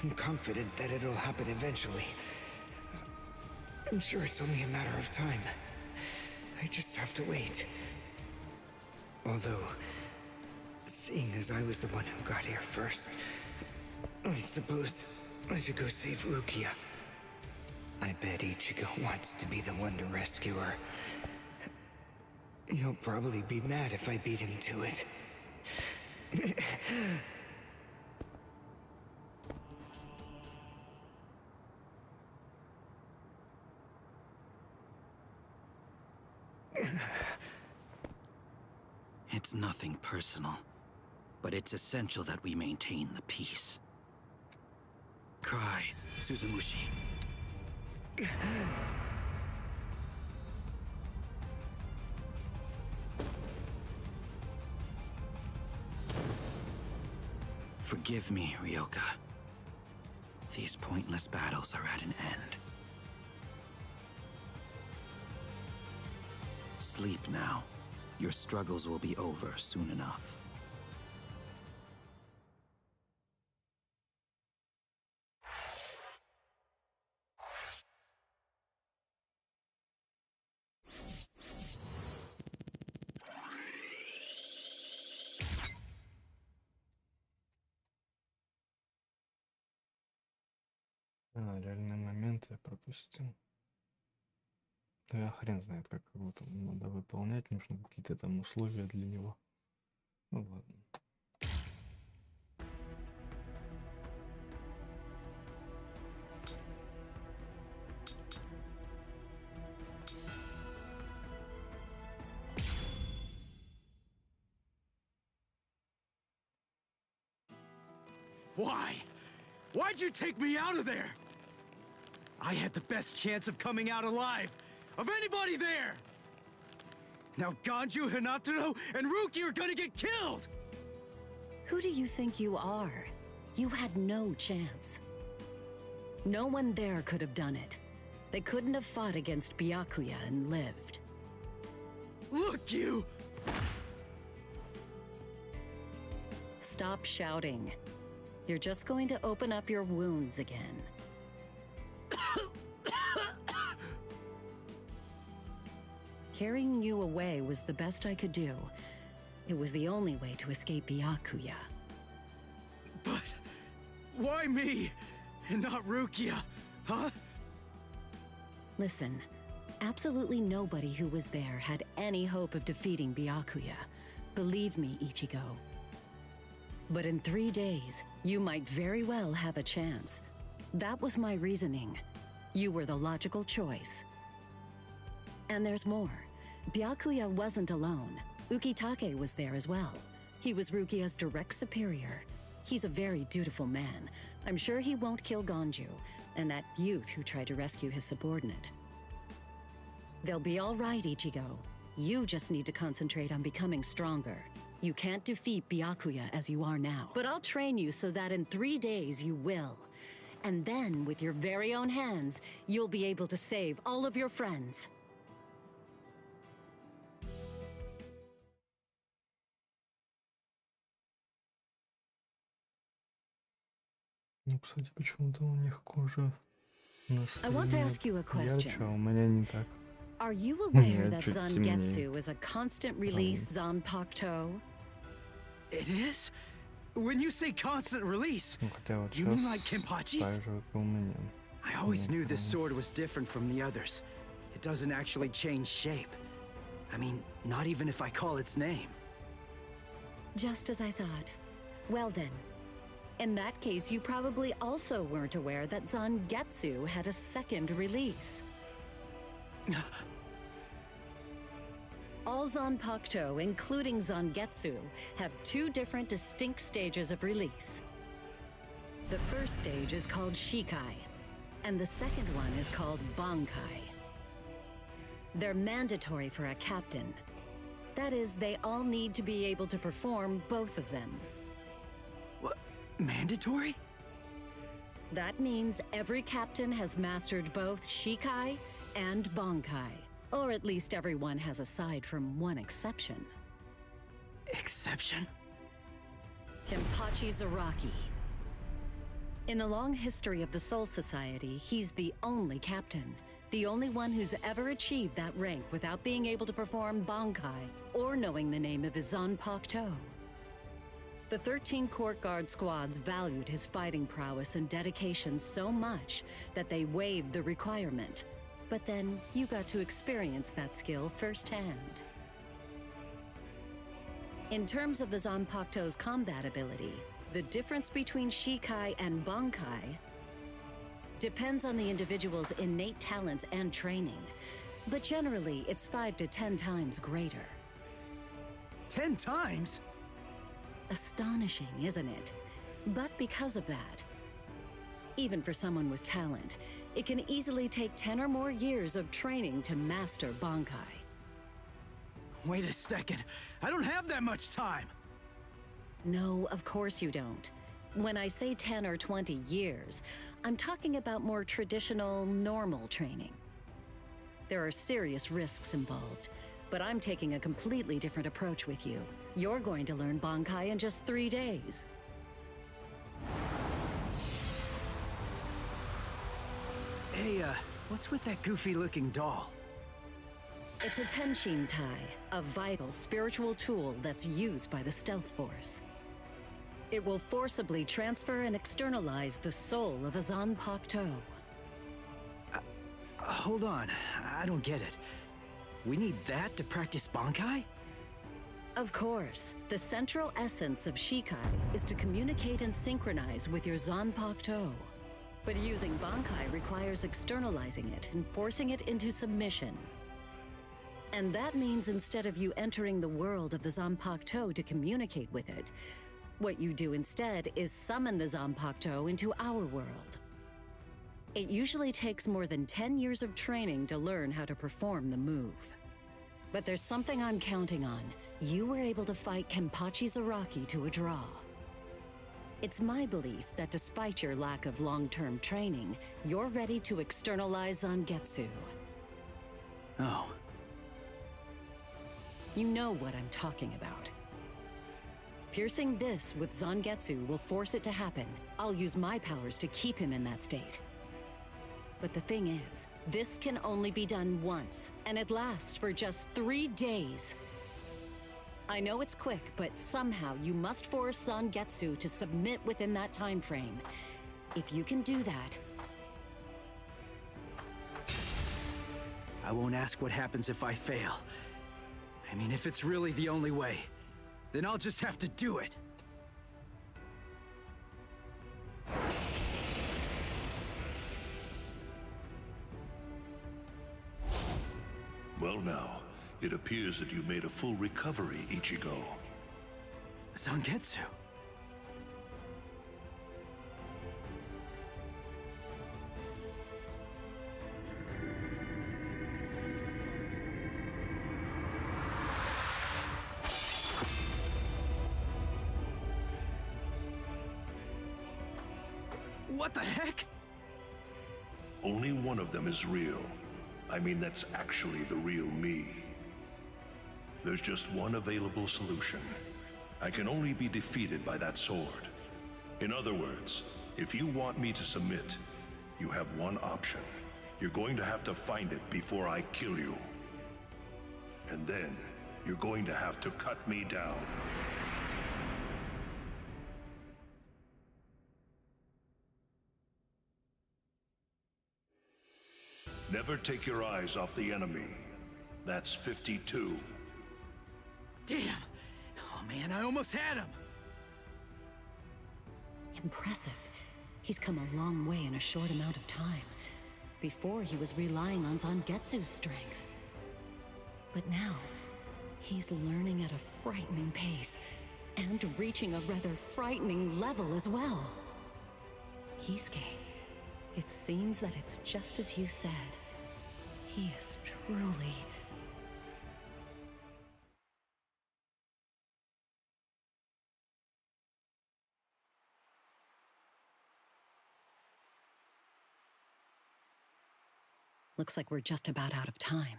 I'm confident that it'll happen eventually. I'm sure it's only a matter of time. I just have to wait. Although, seeing as I was the one who got here first, I suppose I should go save Rukia. I bet Ichigo wants to be the one to rescue her. He'll probably be mad if I beat him to it. It's nothing personal, but it's essential that we maintain the peace. Cry, Suzumushi. Forgive me, Ryoka. These pointless battles are at an end. Sleep now. Your struggles will be over soon enough. Реальный момент я пропустил. Да хрен знает, как его там надо выполнять, нужны какие-то там условия для него. Ну ладно. Why? Why'd you take me out of there? I had the best chance of coming out alive, of anybody there! Now Ganju, Hinataro, and Ruki are gonna get killed! Who do you think you are? You had no chance. No one there could have done it. They couldn't have fought against Byakuya and lived. Look, you! Stop shouting. You're just going to open up your wounds again. Carrying you away was the best I could do. It was the only way to escape Byakuya. But why me and not Rukia, huh? Listen, absolutely nobody who was there had any hope of defeating Byakuya. Believe me, Ichigo. But in 3 days, you might very well have a chance. That was my reasoning. You were the logical choice. And there's more. Byakuya wasn't alone. Ukitake was there as well. He was Rukia's direct superior. He's a very dutiful man. I'm sure he won't kill Ganju, and that youth who tried to rescue his subordinate. They'll be all right, Ichigo. You just need to concentrate on becoming stronger. You can't defeat Byakuya as you are now. But I'll train you so that in 3 days you will. And then, with your very own hands, you'll be able to save all of your friends. Ну, кстати, почему-то у них кожа на I want to стриме ask you a ярче, question. а у меня не так. Are you У aware меня that чуть темнее. Zangetsu is a constant release Zanpakuto? It is? When you say constant release, Ну, хотя вот you mean like сейчас Kenpachi's? так же, как и у меня. I always knew this sword was different from the others. It doesn't actually change shape. I mean, not even if I call its name. Just as I thought. Well then, in that case, you probably also weren't aware that Zangetsu had a second release. All Zanpakuto, including Zangetsu, have two different distinct stages of release. The first stage is called Shikai, and the second one is called Bankai. They're mandatory for a captain. That is, they all need to be able to perform both of them. What? Mandatory? That means every captain has mastered both Shikai and Bankai. Or at least everyone has aside from one exception. Exception? Kenpachi Zaraki. In the long history of the Soul Society, he's the only captain. The only one who's ever achieved that rank without being able to perform Bankai or knowing the name of his Zanpakuto. The 13 court guard squads valued his fighting prowess and dedication so much that they waived the requirement. But then you got to experience that skill firsthand. In terms of the Zanpakuto's combat ability, the difference between Shikai and Bankai depends on the individual's innate talents and training, but generally it's 5 to 10 times greater. 10 times? Astonishing, isn't it? But because of that, even for someone with talent, it can easily take 10 or more years of training to master Bankai. Wait a second. I don't have that much time. No, of course you don't. When I say 10 or 20 years, I'm talking about more traditional, normal training. There are serious risks involved, but I'm taking a completely different approach with you. You're going to learn Bankai in just 3 days. Hey, what's with that goofy-looking doll? It's a Tenshin Tai, a vital spiritual tool that's used by the Stealth Force. It will forcibly transfer and externalize the soul of a Zanpakuto. Hold on, I don't get it. We need that to practice Bankai? Of course. The central essence of Shikai is to communicate and synchronize with your Zanpakuto. But using Bankai requires externalizing it and forcing it into submission. And that means instead of you entering the world of the Zanpakuto to communicate with it, what you do instead is summon the Zanpakuto into our world. It usually takes more than 10 years of training to learn how to perform the move. But there's something I'm counting on. You were able to fight Kenpachi Zaraki to a draw. It's my belief that despite your lack of long-term training, you're ready to externalize Zangetsu. Oh. You know what I'm talking about. Piercing this with Zangetsu will force it to happen. I'll use my powers to keep him in that state. But the thing is, this can only be done once, and it lasts for just 3 days. I know it's quick, but somehow you must force Zangetsu to submit within that time frame. If you can do that... I won't ask what happens if I fail. I mean, if it's really the only way, then I'll just have to do it. Well now, it appears that you made a full recovery, Ichigo. Zangetsu? What the heck? Only one of them is real. I mean, that's actually the real me. There's just one available solution. I can only be defeated by that sword. In other words, If you want me to submit, you have one option. You're going to have to find it before I kill you. And then, you're going to have to cut me down. Never take your eyes off the enemy. That's 52. Damn! Oh man, I almost had him! Impressive. He's come a long way in a short amount of time. Before, he was relying on Zangetsu's strength. But now, he's learning at a frightening pace, and reaching a rather frightening level as well. Kisuke, it seems that it's just as you said. He is truly... Looks like we're just about out of time.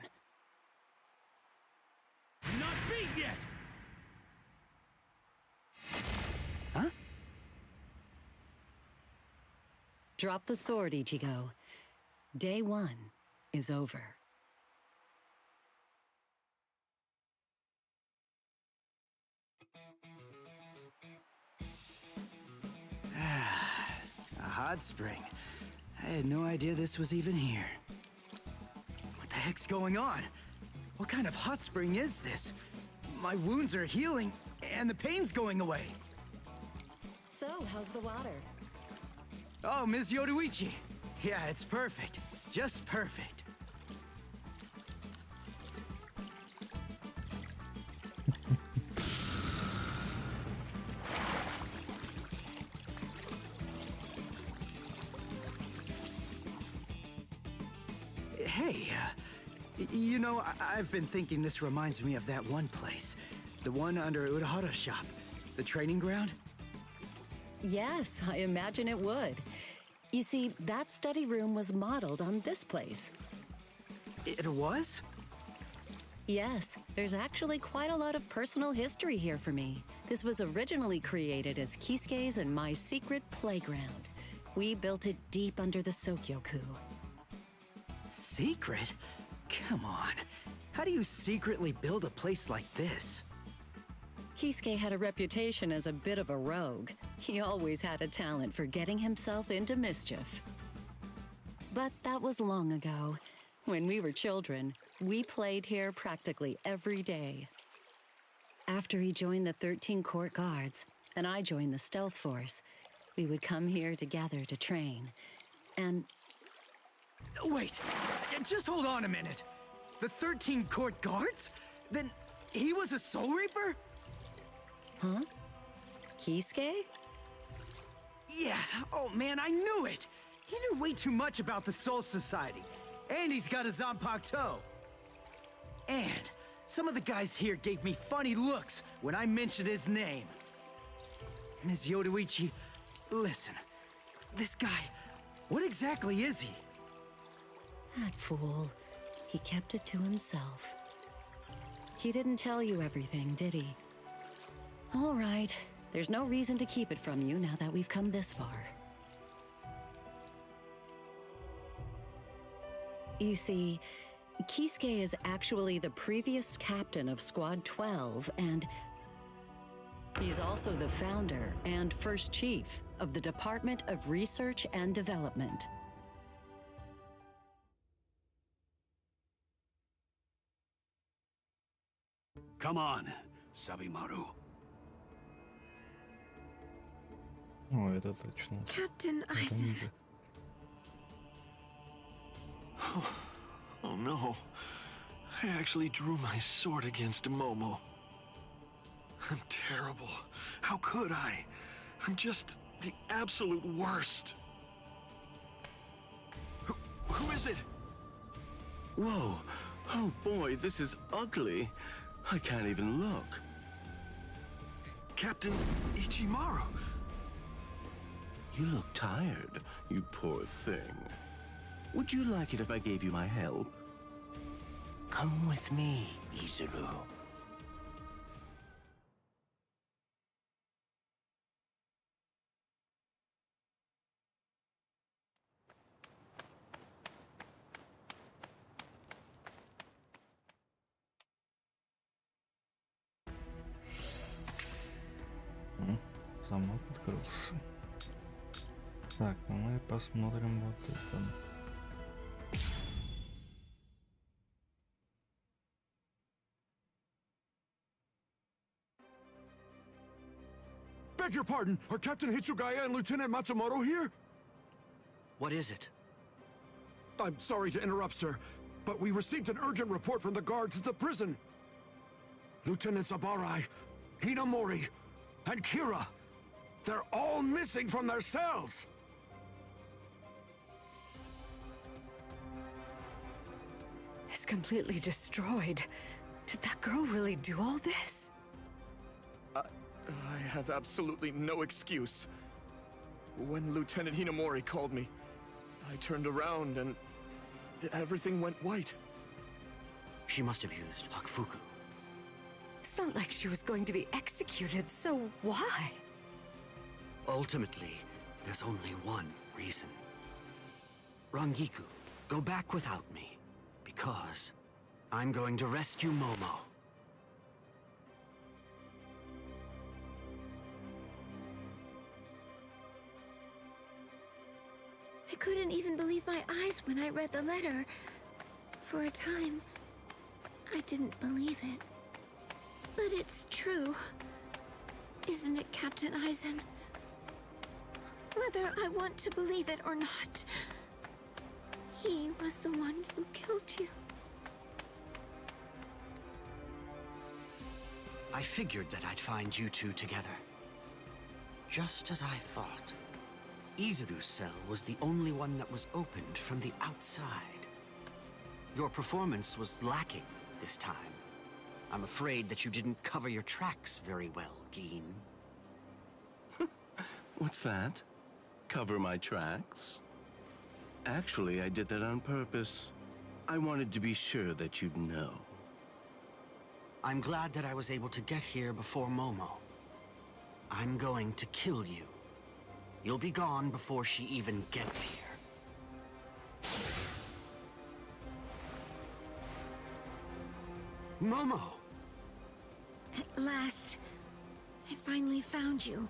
I'm not beat yet! Huh? Drop the sword, Ichigo. Day 1 is over. A hot spring. I had no idea this was even here. What the heck's going on? What kind of hot spring is this? My wounds are healing, and the pain's going away. So, how's the water? Oh, Ms. Yoruichi. Yeah, it's perfect. Just perfect. Hey, you know, I've been thinking this reminds me of that one place. The one under Urahara's shop. The training ground? Yes, I imagine it would. You see, that study room was modeled on this place. It was? Yes, there's actually quite a lot of personal history here for me. This was originally created as Kisuke's and my secret playground. We built it deep under the Sokyoku. Secret? Come on. How do you secretly build a place like this? Kisuke had a reputation as a bit of a rogue. He always had a talent for getting himself into mischief. But that was long ago. When we were children, we played here practically every day. After he joined the 13 Court Guards, and I joined the Stealth Force, we would come here together to train. And... Wait, just hold on a minute. The 13 Court Guards? Then he was a Soul Reaper? Huh? Kisuke? Yeah, oh man, I knew it! He knew way too much about the Soul Society. And he's got a Zanpakuto. And some of the guys here gave me funny looks when I mentioned his name. Ms. Yoruichi, listen. This guy, what exactly is he? That fool. He kept it to himself. He didn't tell you everything, did he? All right. There's no reason to keep it from you now that we've come this far. You see, Kisuke is actually the previous captain of Squad 12, and he's also the founder and first chief of the Department of Research and Development. Come on, Sabimaru. О, это точно. Captain Это Isaac. ниже. Oh no. I actually drew my sword against Momo. I'm terrible. How could I? I'm just the absolute worst. Who is it? Whoa. Oh boy, this is ugly. I can't even look. Captain Ichimaru. You look tired, you poor thing. Would you like it if I gave you my help? Come with me, Izuru. автомат открылся. Так, ну мы посмотрим вот это. Beg your pardon, are Captain Hitsugaya and Lieutenant Matsumoto here? What is it? I'm sorry to interrupt, sir, but we received an urgent report from the guards at the prison. Lieutenant Sabarai, Hinamori, and Kira, they're all missing from their cells! It's completely destroyed. Did that girl really do all this? I have absolutely no excuse. When Lieutenant Hinamori called me, I turned around and everything went white. She must have used Hakufuku. It's not like she was going to be executed, so why? Ultimately, there's only one reason. Rangiku, go back without me, because I'm going to rescue Momo. I couldn't even believe my eyes when I read the letter. For a time, I didn't believe it. But it's true. Isn't it, Captain Eisen? Whether I want to believe it or not, he was the one who killed you. I figured that I'd find you two together. Just as I thought. Izuru's cell was the only one that was opened from the outside. Your performance was lacking this time. I'm afraid that you didn't cover your tracks very well, Gin. What's that? Cover my tracks? Actually, I did that on purpose. I wanted to be sure that you'd know. I'm glad that I was able to get here before Momo. I'm going to kill you. You'll be gone before she even gets here. Momo! At last, I finally found you.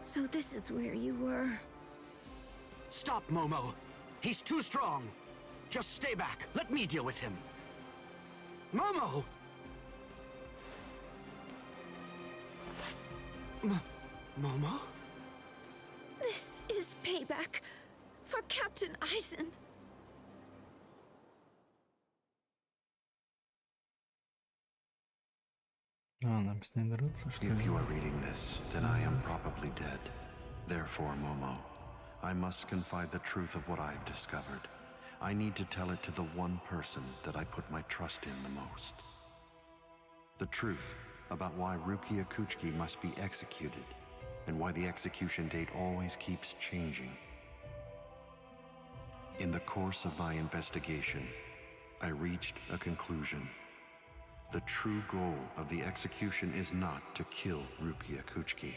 So this is where you were. Stop, Momo! He's too strong! Just stay back. Let me deal with him. Momo! Momo? This is payback for Captain Eisen. If you are reading this, then I am probably dead. Therefore, Momo, I must confide the truth of what I have discovered. I need to tell it to the one person that I put my trust in the most. The truth about why Rukia Kuchiki must be executed, and why the execution date always keeps changing. In the course of my investigation, I reached a conclusion. The true goal of the execution is not to kill Rukia Kuchiki.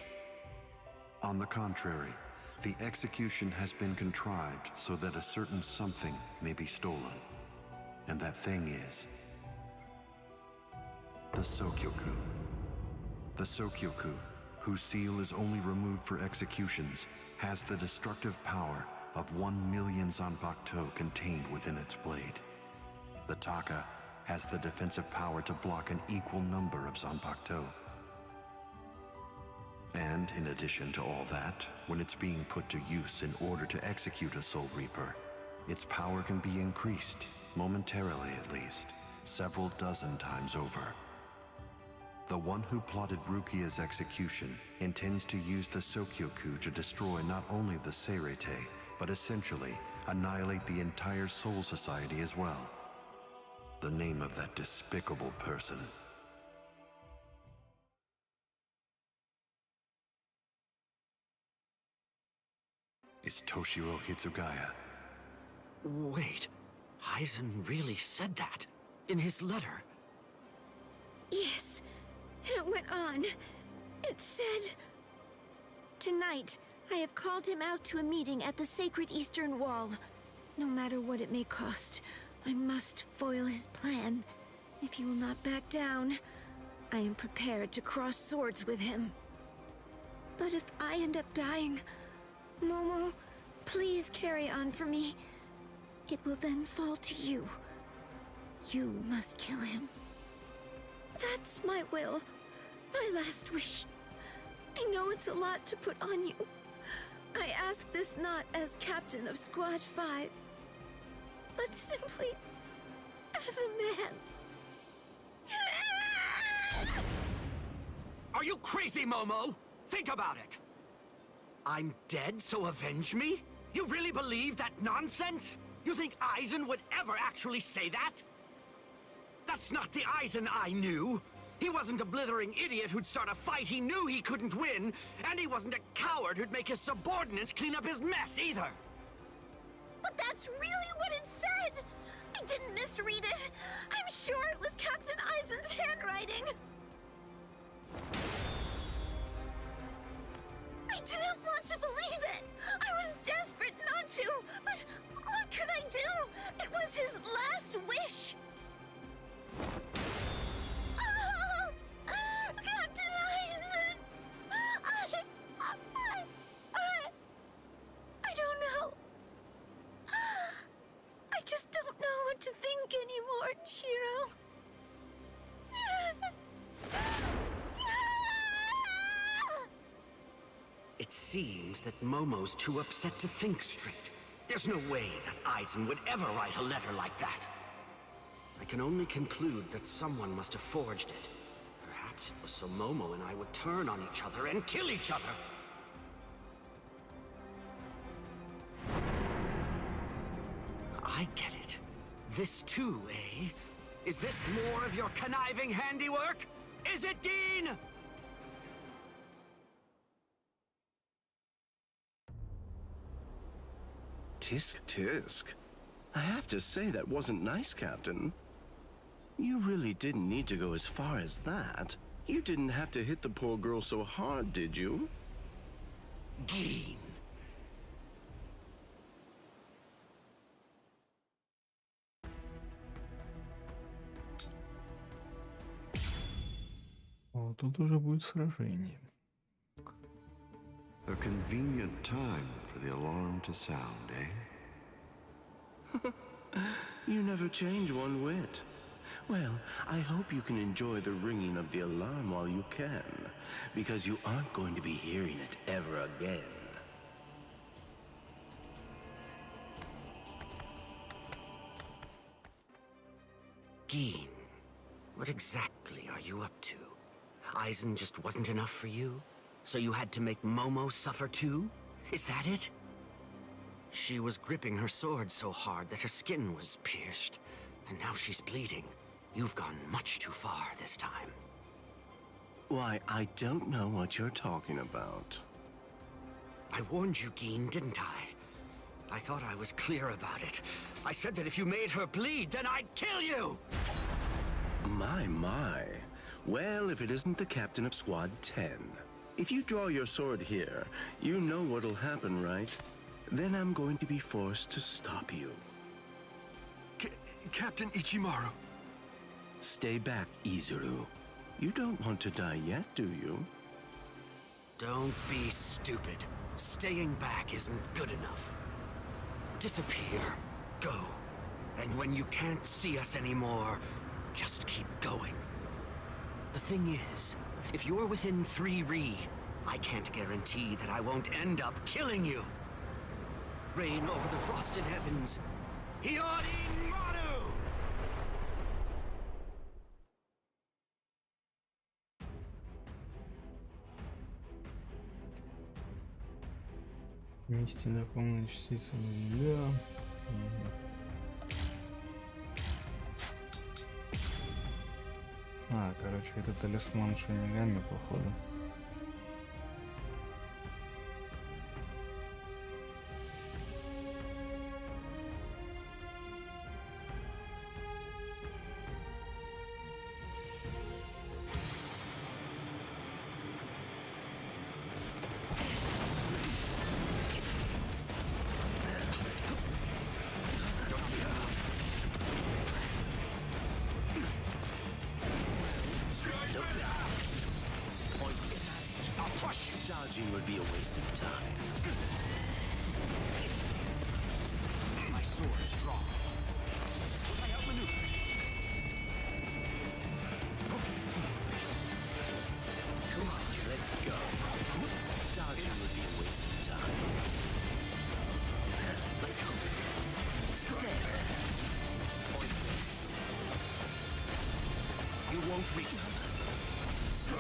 On the contrary, the execution has been contrived so that a certain something may be stolen. And that thing is the Sokyoku. The Sokyoku, whose seal is only removed for executions, has the destructive power of 1 million Zanpakuto contained within its blade. The Taka has the defensive power to block an equal number of Zanpakuto. And in addition to all that, when it's being put to use in order to execute a Soul Reaper, its power can be increased, momentarily at least, several dozen times over. The one who plotted Rukia's execution intends to use the Sokyoku to destroy not only the Seirete, but essentially annihilate the entire Soul Society as well. The name of that despicable person is Toshiro Hitsugaya. Wait, Eisen really said that in his letter? Yes, and it went on. It said, "Tonight, I have called him out to a meeting at the sacred Eastern Wall. No matter what it may cost, I must foil his plan. If he will not back down, I am prepared to cross swords with him." But if I end up dying, Momo, please carry on for me. It will then fall to you. You must kill him. That's my will. My last wish. I know it's a lot to put on you. I ask this not as captain of Squad 5, but simply as a man. Are you crazy, Momo? Think about it. I'm dead, so avenge me? You really believe that nonsense? You think Eisen would ever actually say that? That's not the Eisen I knew. He wasn't a blithering idiot who'd start a fight he knew he couldn't win, and he wasn't a coward who'd make his subordinates clean up his mess either. But that's really what it said! I didn't misread it. I'm sure it was Captain Eisen's handwriting. I didn't want to believe it. I was desperate not to, but what could I do? It was his last wish. Oh, Captain Eisen! I don't know. I just don't know what to think anymore, Shiro. It seems that Momo's too upset to think straight. There's no way that Eisen would ever write a letter like that. I can only conclude that someone must have forged it. Perhaps it was so Momo and I would turn on each other and kill each other. I get it. This too, eh? Is this more of your conniving handiwork? Is it, Dean? Tisk tisk. I have to say that wasn't nice, Captain. You really didn't need to go as far as that. You didn't have to hit the poor girl so hard, did you? Dean. Вот тут уже будет сражение. A convenient time for the alarm to sound, eh? You never change one whit. Well, I hope you can enjoy the ringing of the alarm while you can, because you aren't going to be hearing it ever again. Dean, what exactly are you up to? Eisen just wasn't enough for you? So you had to make Momo suffer too? Is that it? She was gripping her sword so hard that her skin was pierced, and now she's bleeding. You've gone much too far this time. Why, I don't know what you're talking about. I warned you, Geen, didn't I? I thought I was clear about it. I said that if you made her bleed, then I'd kill you! My. Well, if it isn't the captain of Squad 10. If you draw your sword here, you know what'll happen, right? Then I'm going to be forced to stop you. Captain Ichimaru. Stay back, Izuru. You don't want to die yet, do you? Don't be stupid. Staying back isn't good enough. Disappear. Go. And when you can't see us anymore, just keep going. The thing is, if you're within 3 Ri, I can't guarantee that I won't end up killing you. Reign over the frosted heavens. Hiyori Maru! Вместе наполненная частица нуля. Короче, это талисман Шинигами, походу. Push! Dodging would be a waste of time. My sword's drawn. Was I outmaneuvered? Come on, let's go. Dodging would be a waste of time. Let's go. There. Pointless. You won't reach them. Let's go.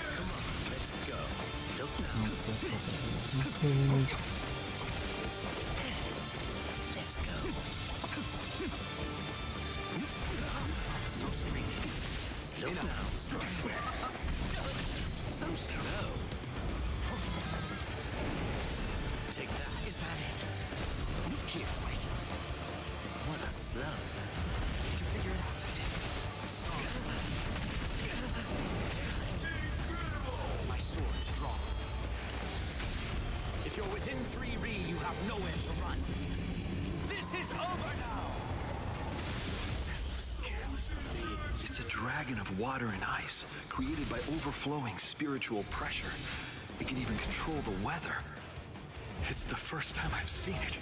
Come on, let's go. Look now. Let's go. So strange. Look now. So slow. Take that. Is that it? Here, wait. What a slug. Did you figure it out? My sword's drawn. If you're within 3 Ri, you have nowhere to run. This is over now! It's a dragon of water and ice, created by overflowing spiritual pressure. It can even control the weather. It's the first time I've seen it.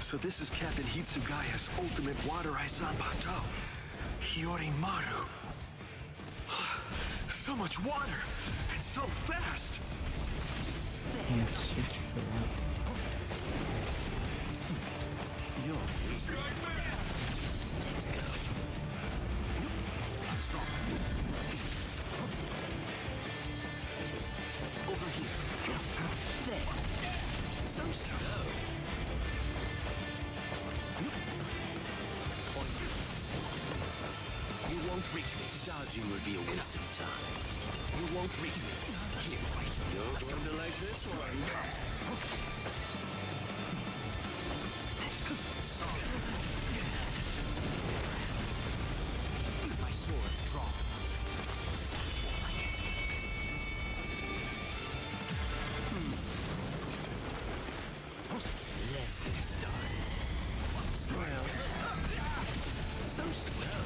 So this is Captain Hitsugaya's ultimate water ice Zanpakuto. Hyorimaru. So much water, and so fast! Let's go. I'm strong. Over here. There. So slow. Pointless. You won't reach me. Dodging would be a waste of time. You won't reach me. Here, wait. You're going to like this one. My sword's drawn. More like it. Let's get started. Well, so slow.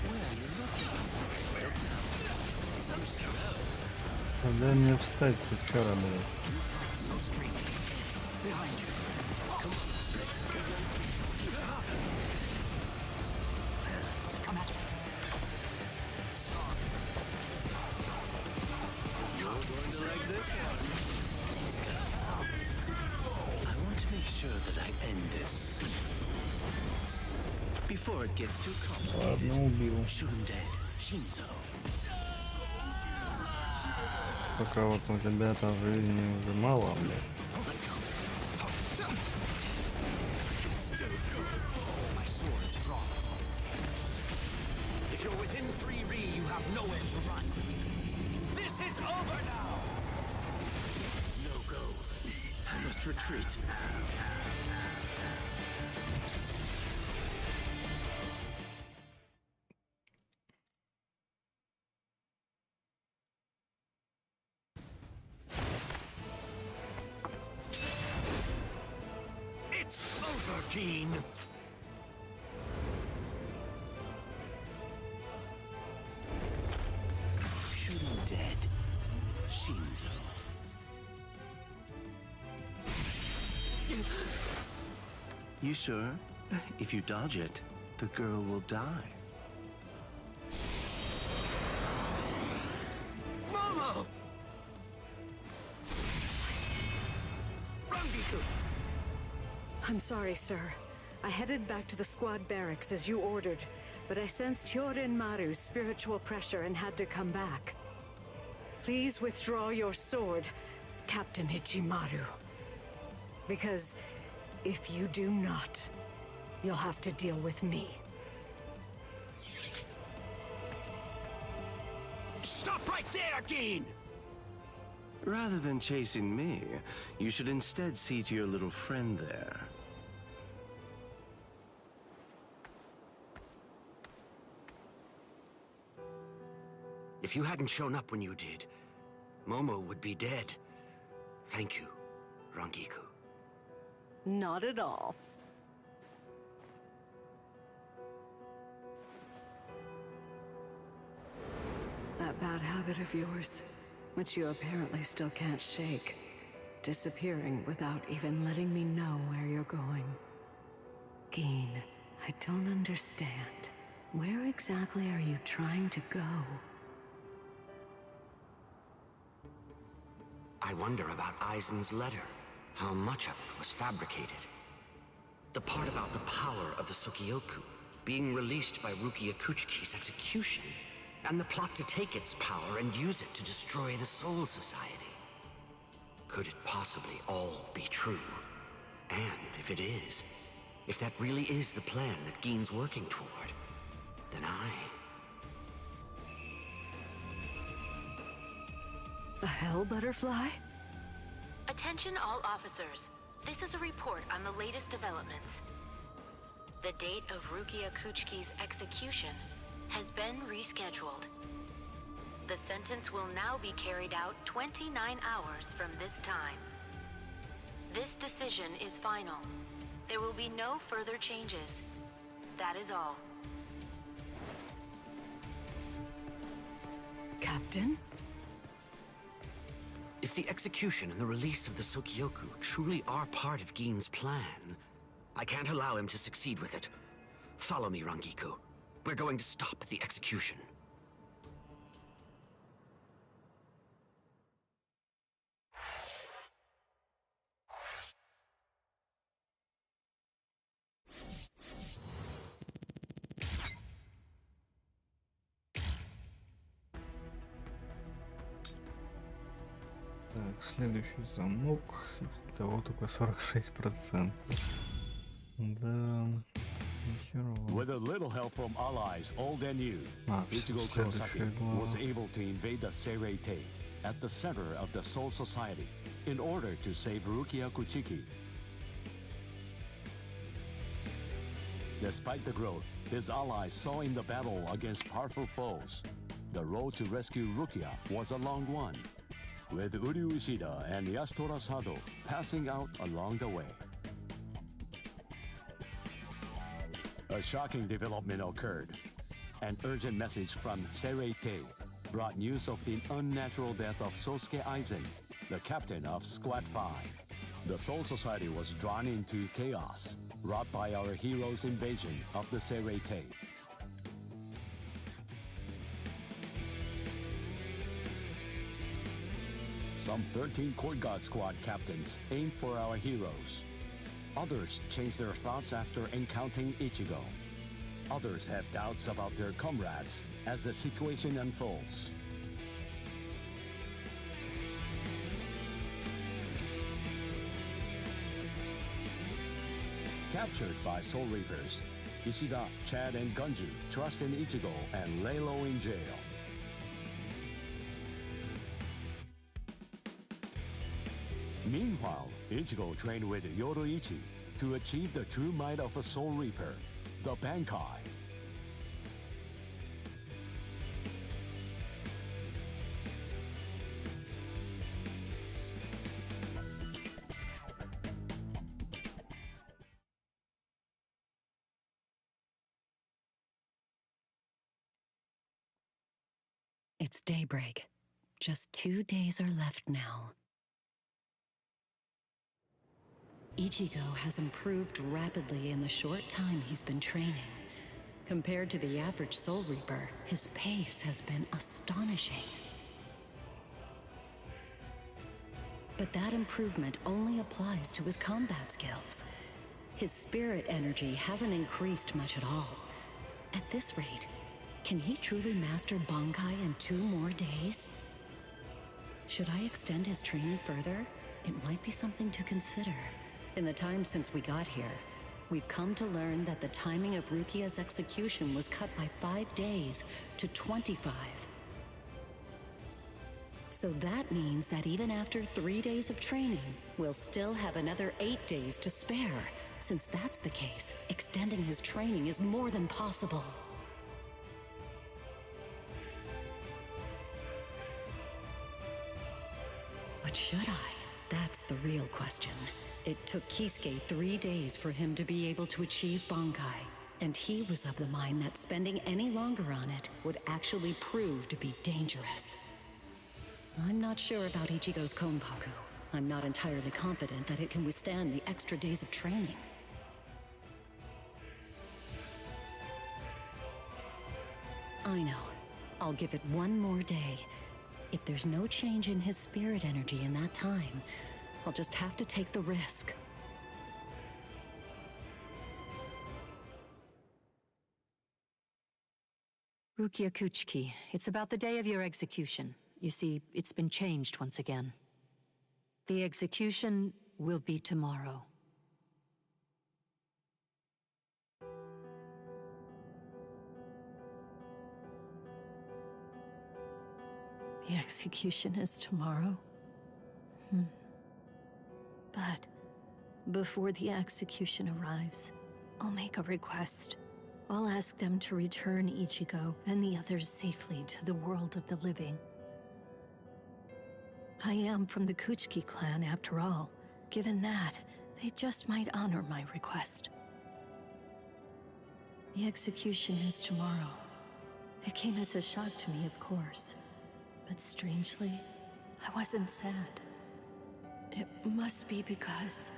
Where are you looking? Look now. So slow. Когда мне встать с вчера, блядь? So strange. Behind you. Come on, let's go. Come at me. Sorry. You're going to like this one. Let's go. I want to make sure that I end this before it gets too complicated. Ладно, убил. Shunde, Shinzo. Пока вот у тебя там жизни уже мало, блядь. My sword's drawn. If you're within 3 Ri, you have nowhere to run. This is over now! No go. I must retreat. It's over, Keen! Shooting dead. Shinzo. You sure? If you dodge it, the girl will die. Momo! Rangiku! I'm sorry, sir. I headed back to the squad barracks as you ordered, but I sensed Hyorimaru's spiritual pressure and had to come back. Please withdraw your sword, Captain Ichimaru. Because if you do not, you'll have to deal with me. Stop right there, Keen! Rather than chasing me, you should instead see to your little friend there. If you hadn't shown up when you did, Momo would be dead. Thank you, Rangiku. Not at all. that bad habit of yours, which you apparently still can't shake. Disappearing without even letting me know where you're going. Geen, I don't understand. Where exactly are you trying to go? I wonder about Aizen's letter. How much of it was fabricated? The part about the power of the Sukyoku being released by Rukia Kuchiki's execution, and the plot to take its power and use it to destroy the Soul Society. Could it possibly all be true? And if it is, if that really is the plan that Geen's working toward, then A hell butterfly? Attention all officers. This is a report on the latest developments. The date of Rukia Kuchiki's execution has been rescheduled. The sentence will now be carried out 29 hours from this time. This decision is final. There will be no further changes. That is all. Captain? if the execution and the release of the Sukyoku truly are part of Geen's plan, I can't allow him to succeed with it. Follow me, Rangiku. We're going to stop the execution. Так, следующий замок. Того только 46%. Да, нихерово. With a little help from allies, old and new, Ichigo Kurosaki was able to invade the Seirei at the center of the Soul Society in order to save Rukia Kuchiki. Despite the growth his allies saw in the battle against powerful foes, the road to rescue Rukia was a long one, with Uryu Ishida and Yasutora Sado passing out along the way. A shocking development occurred. An urgent message from Seirei brought news of the unnatural death of Sosuke Aizen, the captain of Squad 5. The Soul Society was drawn into chaos, wrought by our hero's invasion of the Seirei. Some 13 Court Guard Squad captains aimed for our heroes. Others changed their thoughts after encountering Ichigo. Others have doubts about their comrades as the situation unfolds. Captured by Soul Reapers, Ishida, Chad, and Gunju trust in Ichigo and lay low in jail. Meanwhile, Ichigo trained with Yoroichi to achieve the true might of a Soul Reaper, the Bankai. It's daybreak. Just 2 days are left now. Ichigo has improved rapidly in the short time he's been training. Compared to the average Soul Reaper, his pace has been astonishing. But that improvement only applies to his combat skills. His spirit energy hasn't increased much at all. At this rate, can he truly master Bankai in 2 more days? Should I extend his training further? It might be something to consider. In the time since we got here, we've come to learn that the timing of Rukia's execution was cut by 5 days to 25. So that means that even after 3 days of training, we'll still have another 8 days to spare. Since that's the case, extending his training is more than possible. But should I? That's the real question. It took Kisuke 3 days for him to be able to achieve Bankai. And he was of the mind that spending any longer on it would actually prove to be dangerous. I'm not sure about Ichigo's Konpaku. I'm not entirely confident that it can withstand the extra days of training. I know. I'll give it one more day. If there's no change in his spirit energy in that time, I'll just have to take the risk. Rukia Kuchiki, it's about the day of your execution. You see, it's been changed once again. The execution will be tomorrow. The execution is tomorrow? But before the execution arrives, I'll make a request. I'll ask them to return Ichigo and the others safely to the world of the living. I am from the Kuchiki clan, after all. Given that, they just might honor my request. The execution is tomorrow. It came as a shock to me, of course. But strangely, I wasn't sad. It must be because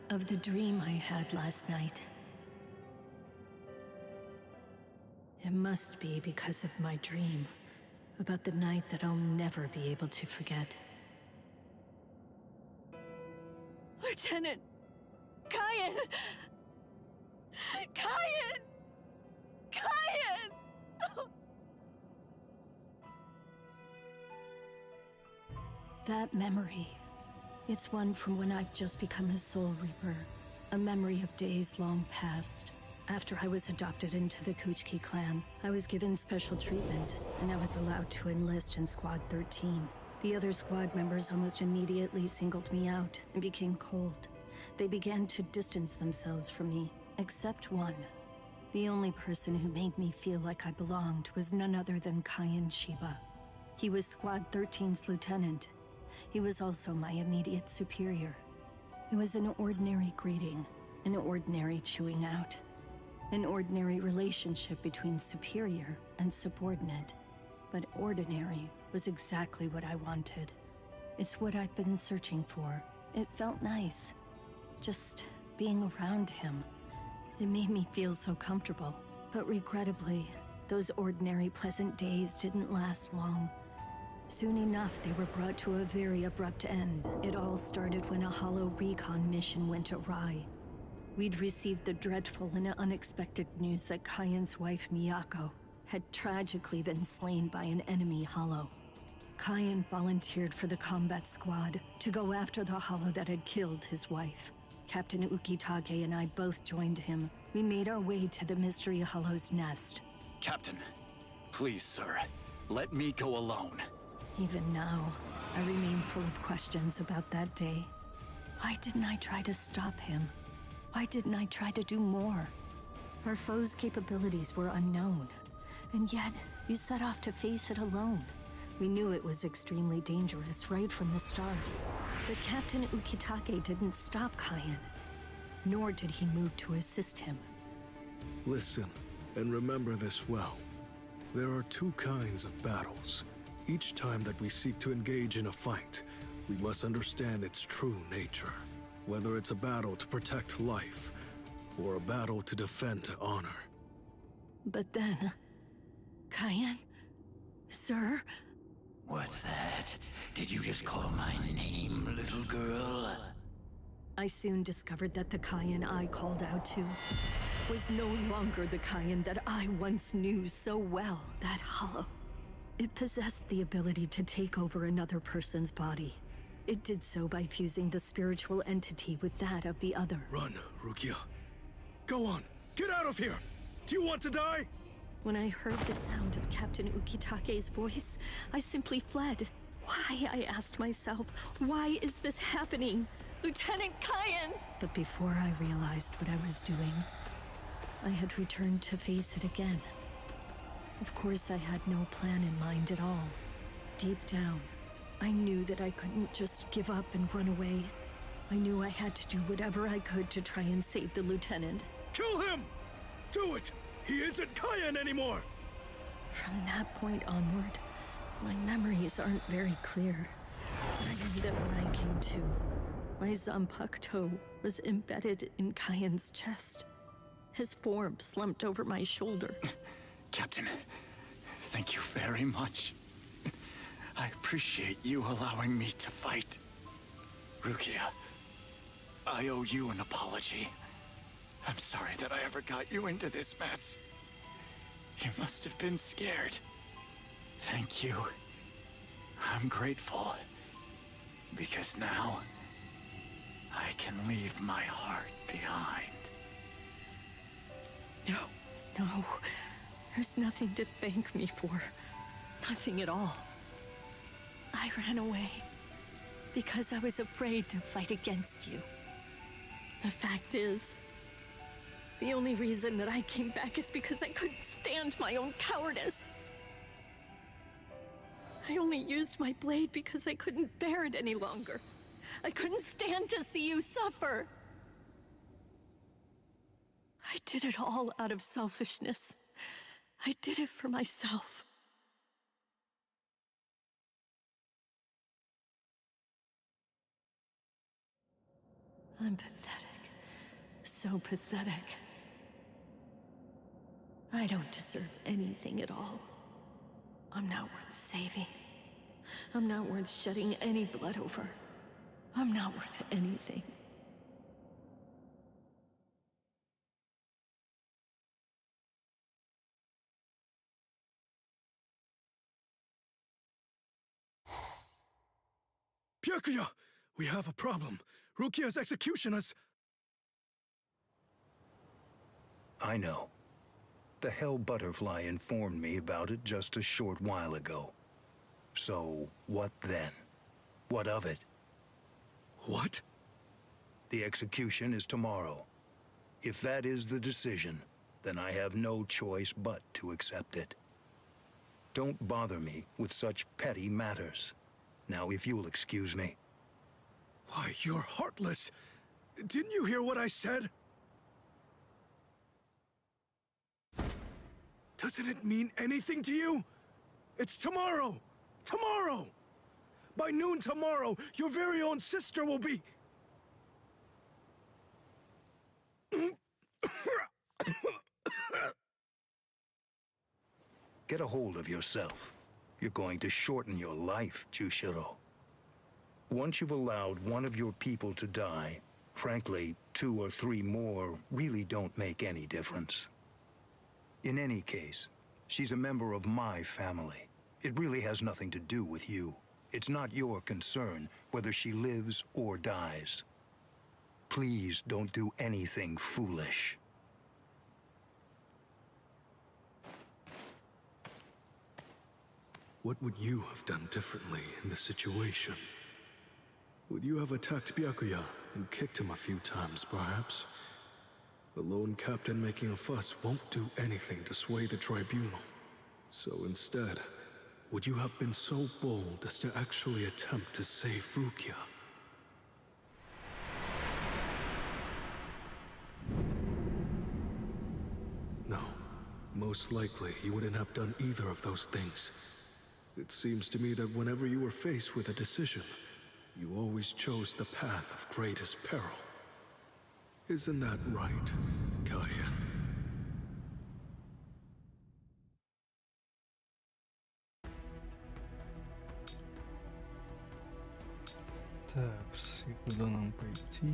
of the dream I had last night. It must be because of my dream about the night that I'll never be able to forget. Lieutenant! Kyan! Kyan! Kyan! That memory, it's one from when I've just become a Soul Reaper. A memory of days long past. After I was adopted into the Kuchiki clan, I was given special treatment, and I was allowed to enlist in Squad 13. The other squad members almost immediately singled me out and became cold. They began to distance themselves from me, except one. The only person who made me feel like I belonged was none other than Kyan Shiba. He was Squad 13's lieutenant. He was also my immediate superior. It was an ordinary greeting, an ordinary chewing out, an ordinary relationship between superior and subordinate. But ordinary was exactly what I wanted. It's what I'd been searching for. It felt nice. Just being around him. It made me feel so comfortable. But regrettably, those ordinary pleasant days didn't last long. Soon enough, they were brought to a very abrupt end. It all started when a hollow recon mission went awry. We'd received the dreadful and unexpected news that Kyan's wife, Miyako, had tragically been slain by an enemy hollow. Kyan volunteered for the combat squad to go after the hollow that had killed his wife. Captain Ukitage and I both joined him. We made our way to the mystery hollow's nest. Captain, please, sir, let me go alone. Even now, I remain full of questions about that day. Why didn't I try to stop him? Why didn't I try to do more? Our foe's capabilities were unknown, and yet you set off to face it alone. We knew it was extremely dangerous right from the start. But Captain Ukitage didn't stop Kyan, nor did he move to assist him. Listen, and remember this well. There are two kinds of battles. Each time that we seek to engage in a fight, we must understand its true nature. Whether it's a battle to protect life, or a battle to defend honor. But then... Kyan? Sir? What's that? Did you just call my name, little girl? I soon discovered that the Kyan I called out to was no longer the Kyan that I once knew so well. That hollow. It possessed the ability to take over another person's body. It did so by fusing the spiritual entity with that of the other. Run, Rukia. Go on, get out of here! Do you want to die? When I heard the sound of Captain Ukitage's voice, I simply fled. Why, I asked myself, why is this happening? Lieutenant Kyan! But before I realized what I was doing, I had returned to face it again. Of course, I had no plan in mind at all. Deep down, I knew that I couldn't just give up and run away. I knew I had to do whatever I could to try and save the lieutenant. Kill him! do it! He isn't Kayan anymore! From that point onward, my memories aren't very clear. I know that when I came to, my Zanpak toe was embedded in Kayan's chest. His form slumped over my shoulder. Captain, thank you very much. I appreciate you allowing me to fight. Rukia, I owe you an apology. I'm sorry that I ever got you into this mess. You must have been scared. Thank you. I'm grateful. Because now, I can leave my heart behind. No. There's nothing to thank me for. Nothing at all. I ran away because I was afraid to fight against you. The fact is, the only reason that I came back is because I couldn't stand my own cowardice. I only used my blade because I couldn't bear it any longer. I couldn't stand to see you suffer. I did it all out of selfishness. I did it for myself. I'm pathetic. So pathetic. I don't deserve anything at all. I'm not worth saving. I'm not worth shedding any blood over. I'm not worth anything. Byakuya! We have a problem. Rukia's execution has... I know. The Hell Butterfly informed me about it just a short while ago. So, what then? What of it? What? The execution is tomorrow. If that is the decision, then I have no choice but to accept it. Don't bother me with such petty matters. Now, if you'll excuse me. Why, you're heartless. Didn't you hear what I said? Doesn't it mean anything to you? It's tomorrow! Tomorrow! By noon tomorrow, your very own sister will be... Get a hold of yourself. You're going to shorten your life, Jushiro. Once you've allowed one of your people to die, frankly, 2 or 3 more really don't make any difference. In any case, she's a member of my family. It really has nothing to do with you. It's not your concern whether she lives or dies. Please don't do anything foolish. What would you have done differently in this situation? Would you have attacked Byakuya and kicked him a few times, perhaps? The lone captain making a fuss won't do anything to sway the tribunal. So instead, would you have been so bold as to actually attempt to save Rukia? No. Most likely, you wouldn't have done either of those things. It seems to me that whenever you were faced with a decision, you always chose the path of greatest peril. Isn't that right, Kayan? Так, и куда нам пойти?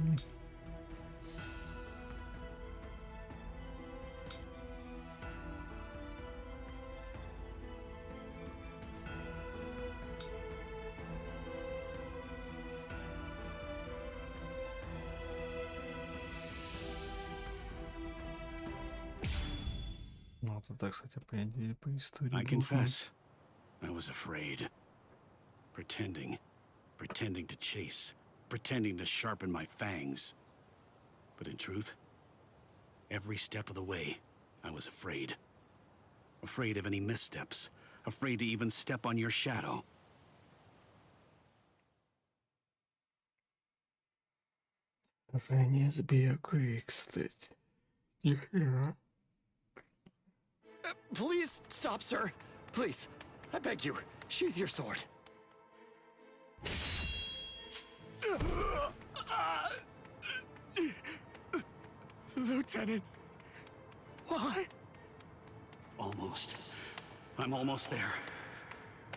Ну, это так, кстати, по идее, по истории. I confess, I was afraid. Pretending to chase, pretending to sharpen my fangs. But in truth, every step of the way, I was afraid. Afraid of any missteps, afraid to even step on your shadow. Сражение с Бьякуей, кстати. Нихера. Please stop, sir. Please, I beg you, sheath your sword. Lieutenant, why? Almost. I'm almost there.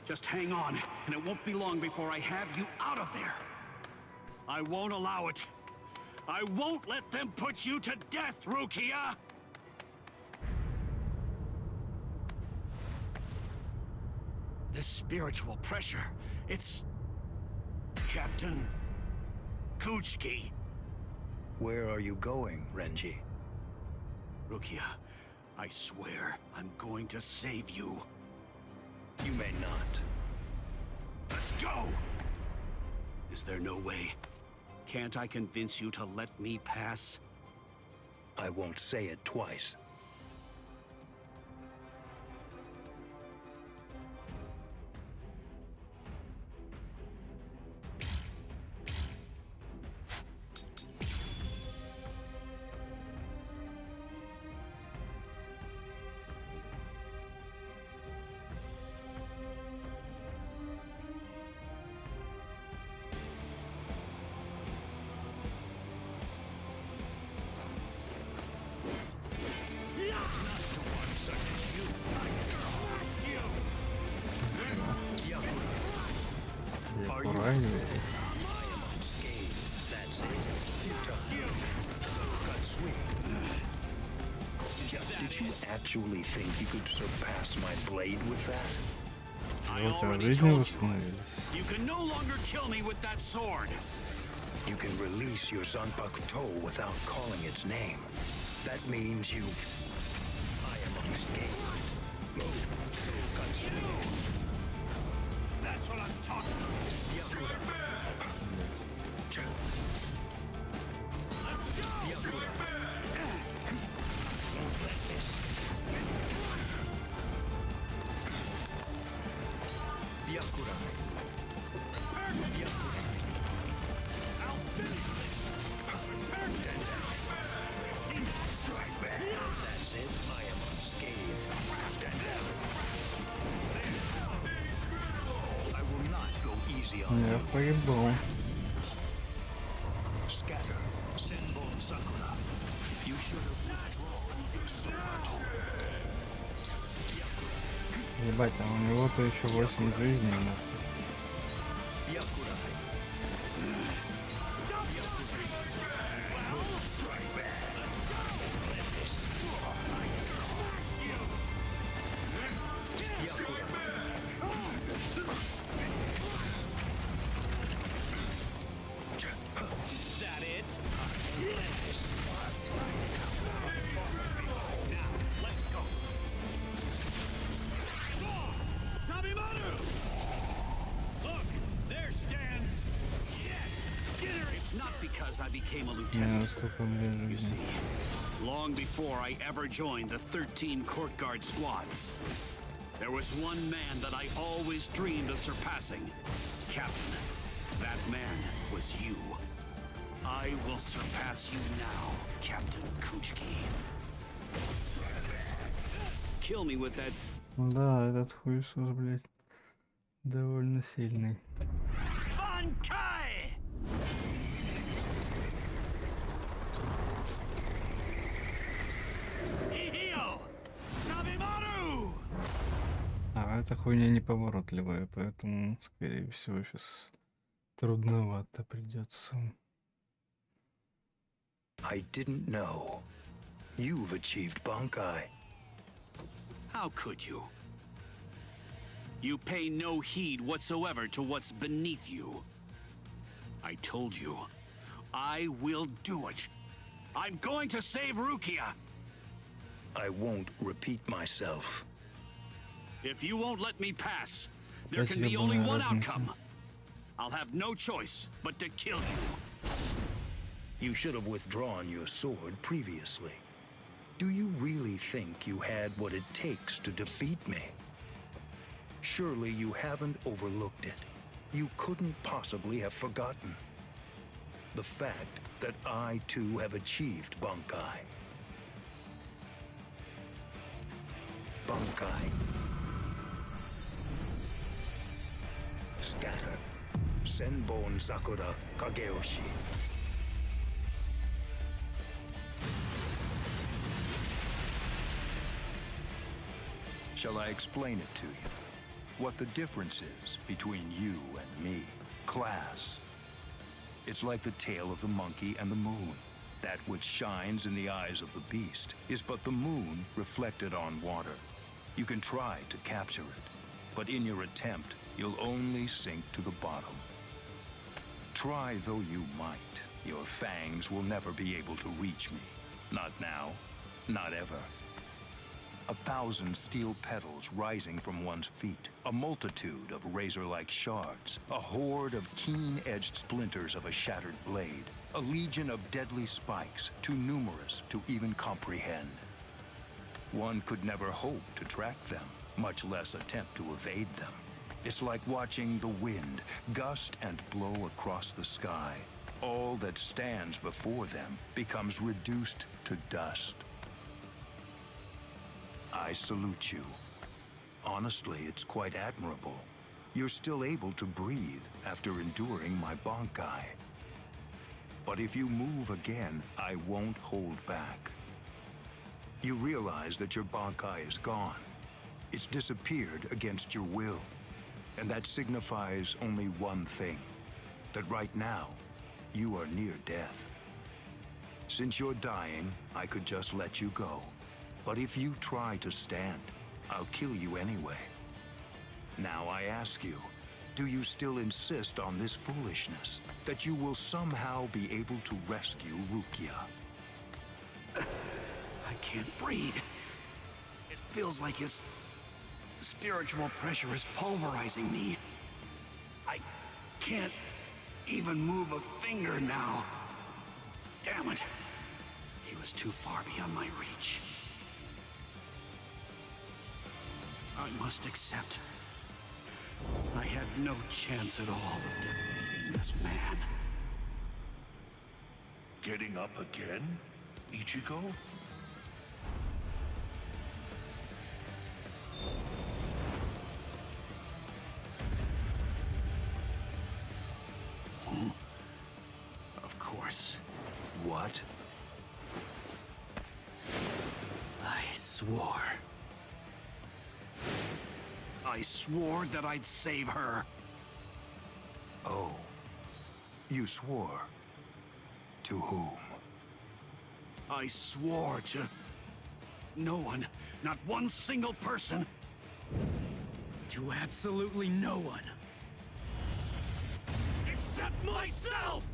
Just hang on, and it won't be long before I have you out of there. I won't allow it. I won't let them put you to death, Rukia! The spiritual pressure, it's... Captain Kuchki. Where are you going, Renji? Rukia, I swear I'm going to save you. You may not. Let's go! Is there no way? Can't I convince you to let me pass? I won't say it twice. Did you actually think you could surpass my blade with that? I already told you. You can no longer kill me with that sword. You can release your Zanpakuto without calling its name. That means you... I am unscathed. That's what I'm talking about. Let's go! Don't let this... I'll finish this! Strike back. That's it. I am unscathed. Stand down. I will not go easy on you. Поебал. Scatter. Senbon Sakura. You should have withdrawn your sword. Ебать, а у него-то еще 8 жизней. You see, long before I ever joined the 13 court guard squads, there was one man that I always dreamed of surpassing. Captain, that man was you. I will surpass you now, Captain Kuchki. Kill me with that... Да, этот хуесос, блядь, довольно сильный. Bankai! А эта хуйня неповоротливая, поэтому, скорее всего, сейчас трудновато придется. I didn't know. You've achieved Bankai. How could you? You pay no heed whatsoever to what's beneath you. I told you, I will do it. I'm going to save Rukia. I won't repeat myself. If you won't let me pass, there can be only one outcome. I'll have no choice but to kill you. You should have withdrawn your sword previously. Do you really think you had what it takes to defeat me? Surely you haven't overlooked it. You couldn't possibly have forgotten the fact that I too have achieved Bankai. Bankai. Scatter. Senbon Sakura Kageoshi. Shall I explain it to you? What the difference is between you and me? Class. It's like the tail of the monkey and the moon. That which shines in the eyes of the beast is but the moon reflected on water. You can try to capture it, but in your attempt, you'll only sink to the bottom. Try though you might, your fangs will never be able to reach me. Not now, not ever. 1,000 steel petals rising from one's feet, a multitude of razor-like shards, a horde of keen-edged splinters of a shattered blade, a legion of deadly spikes, too numerous to even comprehend. One could never hope to track them, much less attempt to evade them. It's like watching the wind gust and blow across the sky. All that stands before them becomes reduced to dust. I salute you. Honestly, it's quite admirable. You're still able to breathe after enduring my Bankai. But if you move again, I won't hold back. You realize that your Bankai is gone. It's disappeared against your will. And that signifies only one thing, that right now, you are near death. Since you're dying, I could just let you go. But if you try to stand, I'll kill you anyway. Now I ask you, do you still insist on this foolishness? That you will somehow be able to rescue Rukia? I can't breathe. It feels like his spiritual pressure is pulverizing me. I can't even move a finger now. Damn it. He was too far beyond my reach. I must accept. I had no chance at all of defeating this man. Getting up again, Ichigo? Of course. What? I swore. I swore that I'd save her. Oh. You swore? To whom? I swore to no one, not one single person. To absolutely no one. Except myself!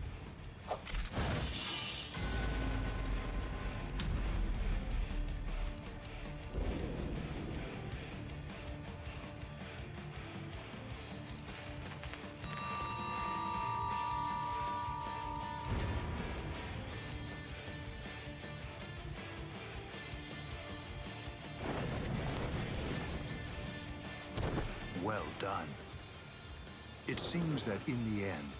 Well done. It seems that in the end,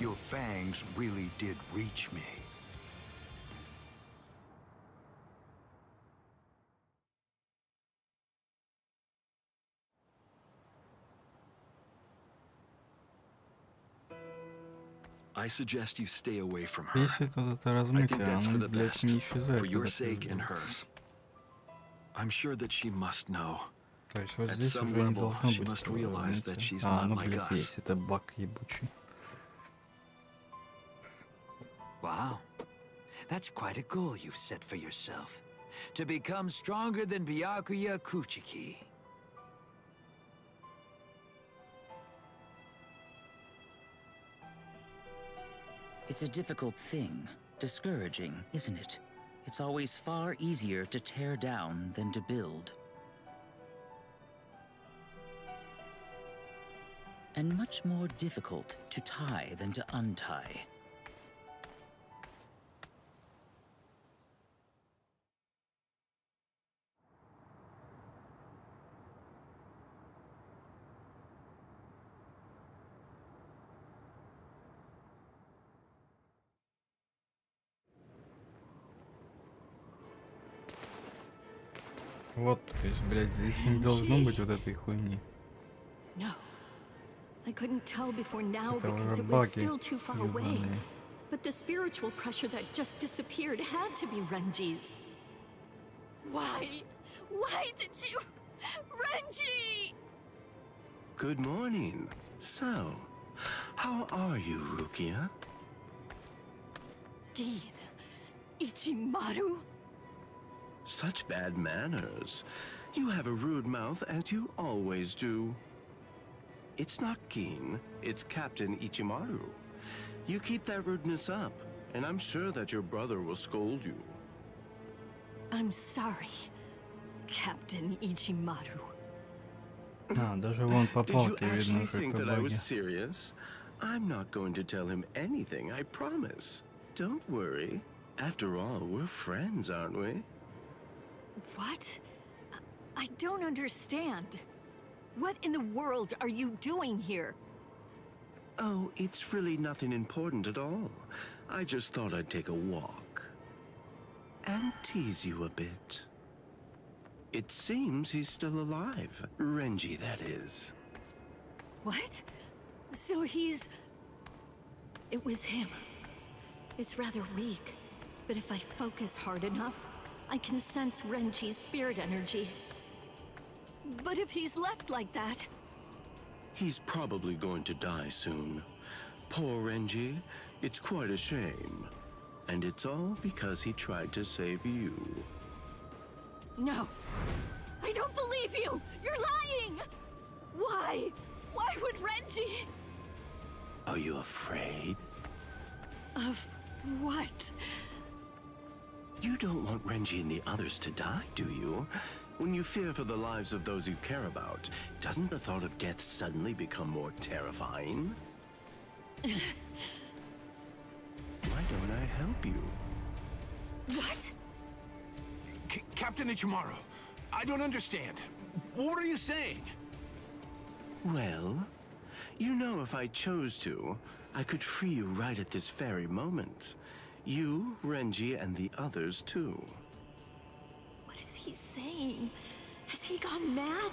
your fangs really did reach me. I suggest you stay away from her. Бесит вот это I think размытие, that's for оно, the блядь, best, не исчезает, for your когда ты sake and влюбился. hers. I'm sure that she must know. То есть вот At здесь some уже не level, должно she быть must такого realize that размытия. she's А, not ну, like блядь, us. есть, это баг ебучий. Wow. That's quite a goal you've set for yourself. To become stronger than Byakuya Kuchiki. It's a difficult thing. Discouraging, isn't it? It's always far easier to tear down than to build. And much more difficult to tie than to untie. Вот, то есть, блядь, здесь не должно быть вот этой хуйни. No. I couldn't tell before now Это because уже it was баги still too far away. ебаные. But the spiritual pressure that just disappeared had to be Renji's. Why? Why did you... Renji! Good morning. So, how are you, Rukia? Gin. Ichimaru? Such bad manners. You have a rude mouth, as you always do. It's not Gin, it's Captain Ichimaru. You keep that rudeness up, and I'm sure that your brother will scold you. I'm sorry, Captain Ichimaru. А, даже вон по Did you палке видно, actually что think это that I was баги. serious? I'm not going to tell him anything, I promise. Don't worry. After all, we're friends, aren't we? What? I don't understand. What in the world are you doing here? Oh, it's really nothing important at all. I just thought I'd take a walk. And tease you a bit. It seems he's still alive. Renji, that is. What? So he's... It was him. It's rather weak, but if I focus hard enough, I can sense Renji's spirit energy. But if he's left like that... He's probably going to die soon. Poor Renji, it's quite a shame. And it's all because he tried to save you. No. I don't believe you! You're lying! Why? Why would Renji... Are you afraid? Of what? You don't want Renji and the others to die, do you? When you fear for the lives of those you care about, doesn't the thought of death suddenly become more terrifying? Why don't I help you? What? Captain Ichimaru, I don't understand. What are you saying? Well, you know if I chose to, I could free you right at this very moment. You, Renji, and the others too. What is he saying? Has he gone mad?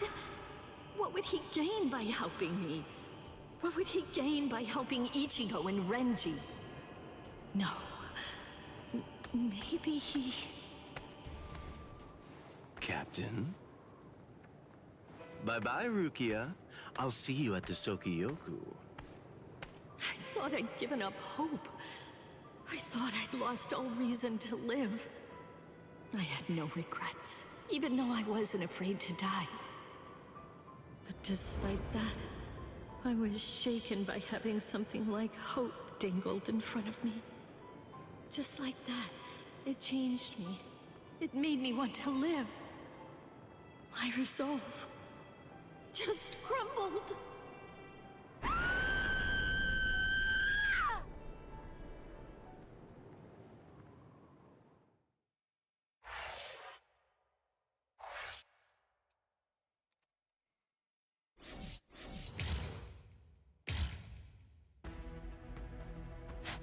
What would he gain by helping me? What would he gain by helping Ichigo and Renji? No. Maybe he... Captain? Bye-bye, Rukia. I'll see you at the Sokiyoku. I thought I'd given up hope. I thought I'd lost all reason to live. I had no regrets, even though I wasn't afraid to die. But despite that, I was shaken by having something like hope dangled in front of me. Just like that, it changed me. It made me want to live. My resolve just crumbled.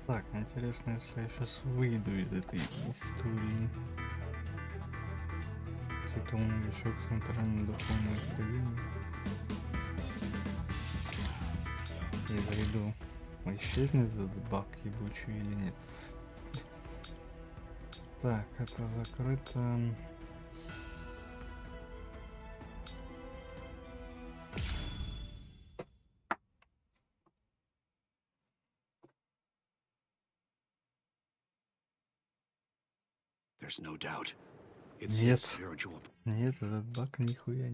Так, интересно, если я сейчас выйду из этой истории. Титул новичок с центральным духовным строением. И зайду. Исчезнет этот баг ебучий или нет? Так, это закрыто. There's no doubt. Нет, нет, этот баг нихуя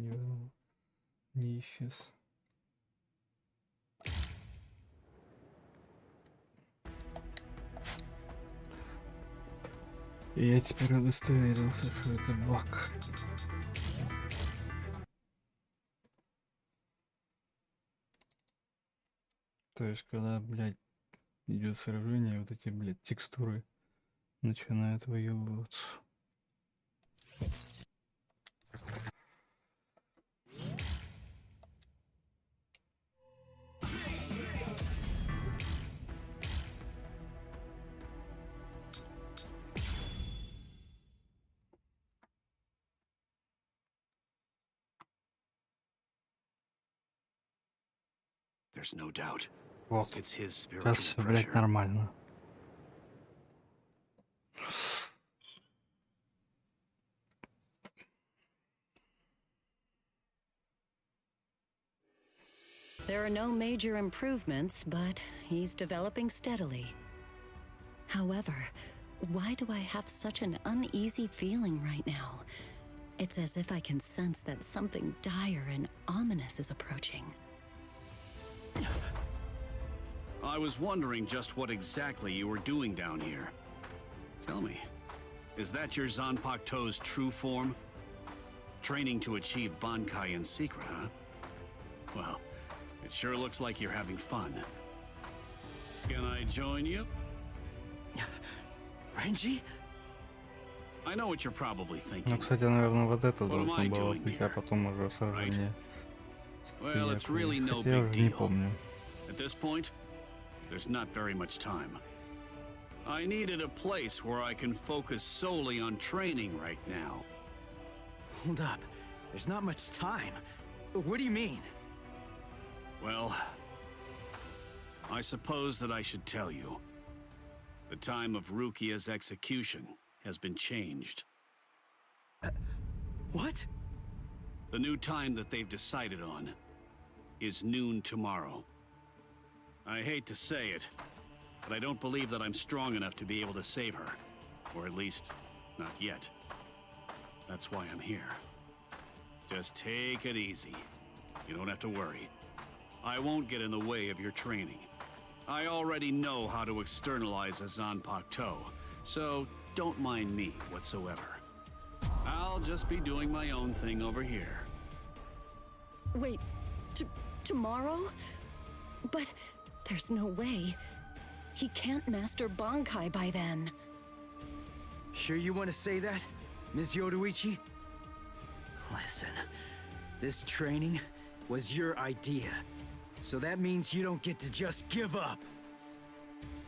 не исчез. И я теперь удостоверился, что это баг. То есть, когда, блядь, идет сражение, вот эти, блядь, текстуры начинают выебываться. There's no doubt. Вот. It's his Сейчас spiritual все, блядь, pressure. нормально. There are no major improvements, but he's developing steadily. However, why do I have such an uneasy feeling right now? It's as if I can sense that something dire and ominous is approaching. I was wondering just what exactly you were doing down here. Tell me, is that your Zanpakuto's true form? Training to achieve Bankai in secret, huh? Well, it sure looks like you're having fun. Can I join you? Renji? I know what you're probably thinking. Ну, кстати, наверное, вот это What am должно I было doing быть, а потом уже сражение. Well, it's really no Хотя я big уже не deal. помню. At this point, there's not very much time. I needed a place where I can focus solely on training right now. Hold up. There's not much time. What do you mean? Well, I suppose that I should tell you. The time of Rukia's execution has been changed. What? The new time that they've decided on is noon tomorrow. I hate to say it, but I don't believe that I'm strong enough to be able to save her. Or at least, not yet. That's why I'm here. Just take it easy. You don't have to worry. I won't get in the way of your training. I already know how to externalize a Zanpakuto, so don't mind me whatsoever. I'll just be doing my own thing over here. Wait, tomorrow? But there's no way. He can't master Bankai by then. Sure you want to say that, Ms. Yoruichi? Listen, this training was your idea. So that means you don't get to just give up.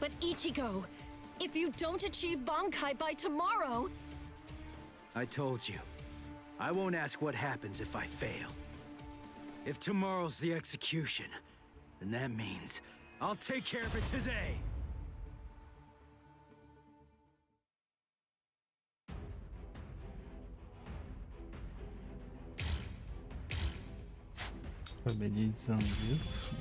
But Ichigo, if you don't achieve Bankai by tomorrow... I told you, I won't ask what happens if I fail. If tomorrow's the execution, then that means I'll take care of it today. Победить зомбицу.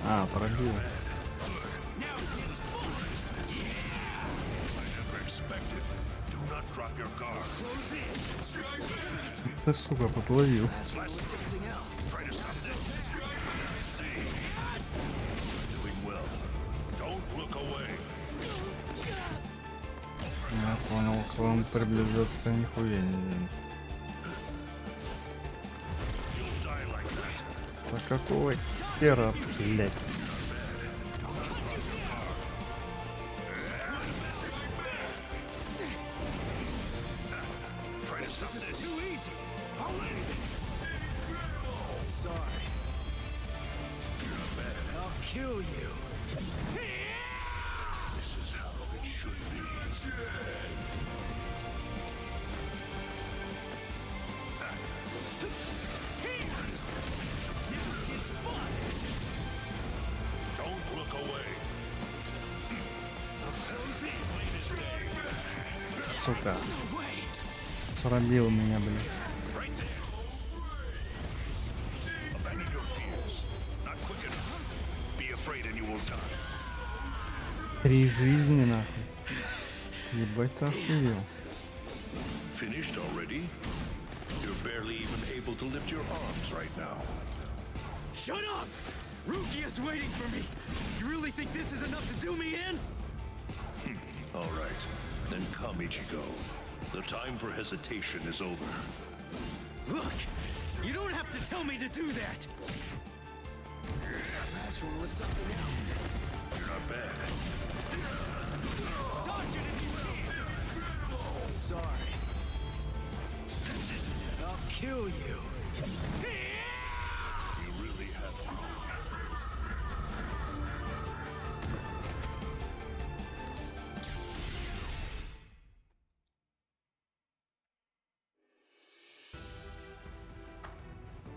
А, пробил. Ты, сука, подловил. Я понял, к вам приближаться нихуя не видно. Да какого хера, блядь? Kill you. This is how it should be. Don't look away. Сука. Пробил меня, блядь. Три жизни, нахуй. Ебать, ты охуел. Finished already? You're barely even able to lift your arms right now. Shut up! Rukia's waiting for me! You really think this is enough to do me in? All right. Then come, Ichigo. The time for hesitation is over. Look! You don't have to tell me to do that! Last one was something else. You're not bad. Dodge it if you will! Sorry. I'll kill you. You really have to.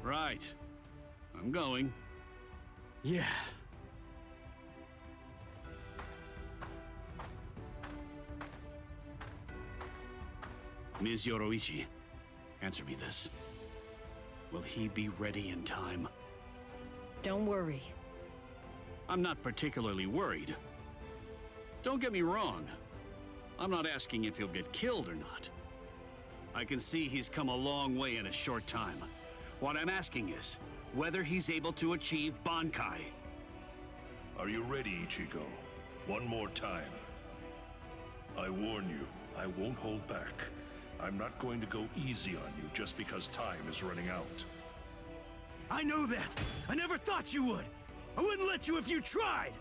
Right. I'm going. Yeah. Ms. Yoroichi, answer me this. Will he be ready in time? Don't worry. I'm not particularly worried. Don't get me wrong. I'm not asking if he'll get killed or not. I can see he's come a long way in a short time. What I'm asking is whether he's able to achieve Bankai. Are you ready, Ichigo? One more time. I warn you, I won't hold back. I'm not going to go easy on you just because time is running out. I know that! I never thought you would! I wouldn't let you if you tried!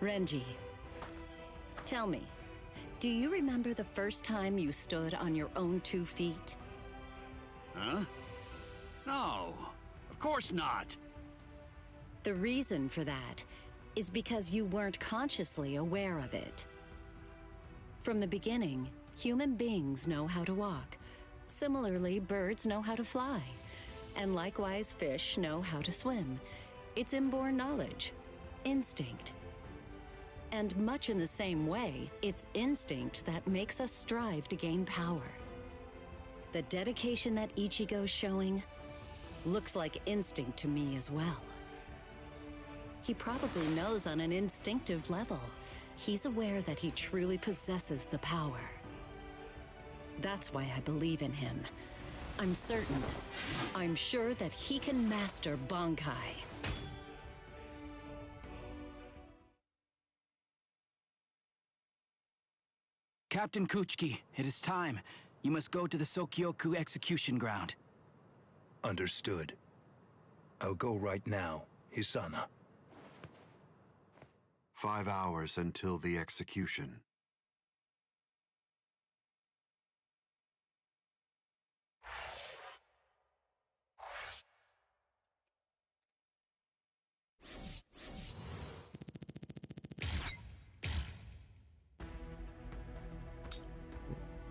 Renji, tell me, do you remember the first time you stood on your own 2 feet? Huh? No, of course not. The reason for that is because you weren't consciously aware of it. From the beginning, human beings know how to walk. Similarly, birds know how to fly. And likewise, fish know how to swim. It's inborn knowledge, instinct. And much in the same way, it's instinct that makes us strive to gain power. The dedication that Ichigo's showing looks like instinct to me as well. He probably knows on an instinctive level. He's aware that he truly possesses the power. That's why I believe in him. I'm certain. I'm sure that he can master Bankai. Captain Kuchiki, it is time. You must go to the Sokyoku execution ground. Understood. I'll go right now, Hisana. 5 hours until the execution.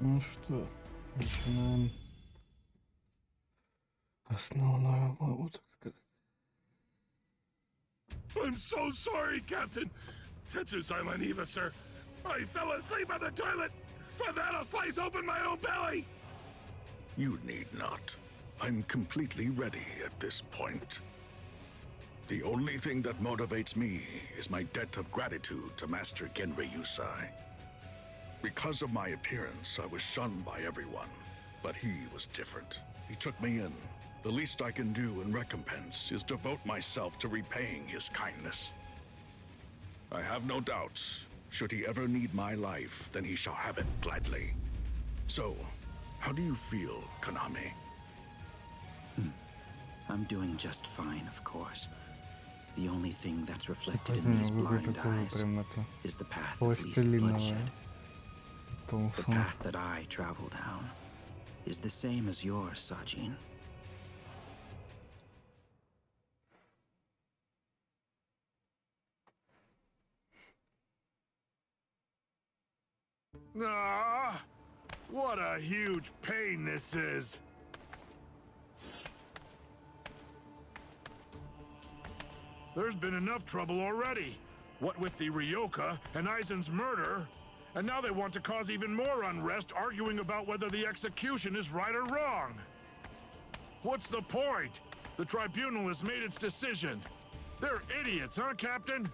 Ну что, начинаем основную главу, так сказать. I'm so sorry, Captain. Tetsu-sama Niva, sir. I fell asleep on the toilet. For that, I'll slice open my own belly. You need not. I'm completely ready at this point. The only thing that motivates me is my debt of gratitude to Master Genri Yusai. Because of my appearance, I was shunned by everyone, but he was different. He took me in. The least I can do in recompense is devote myself to repaying his kindness. I have no doubts. Should he ever need my life, then he shall have it gladly. So, how do you feel, Konami? I'm doing just fine, of course. The only thing that's reflected in these blind eyes is the path of least bloodshed. The path that I travel down is the same as yours, Sajin. Ah, what a huge pain this is. There's been enough trouble already. What with the Ryoka and Aizen's murder, and now they want to cause even more unrest, arguing about whether the execution is right or wrong. What's the point? The tribunal has made its decision. They're idiots, huh, Captain?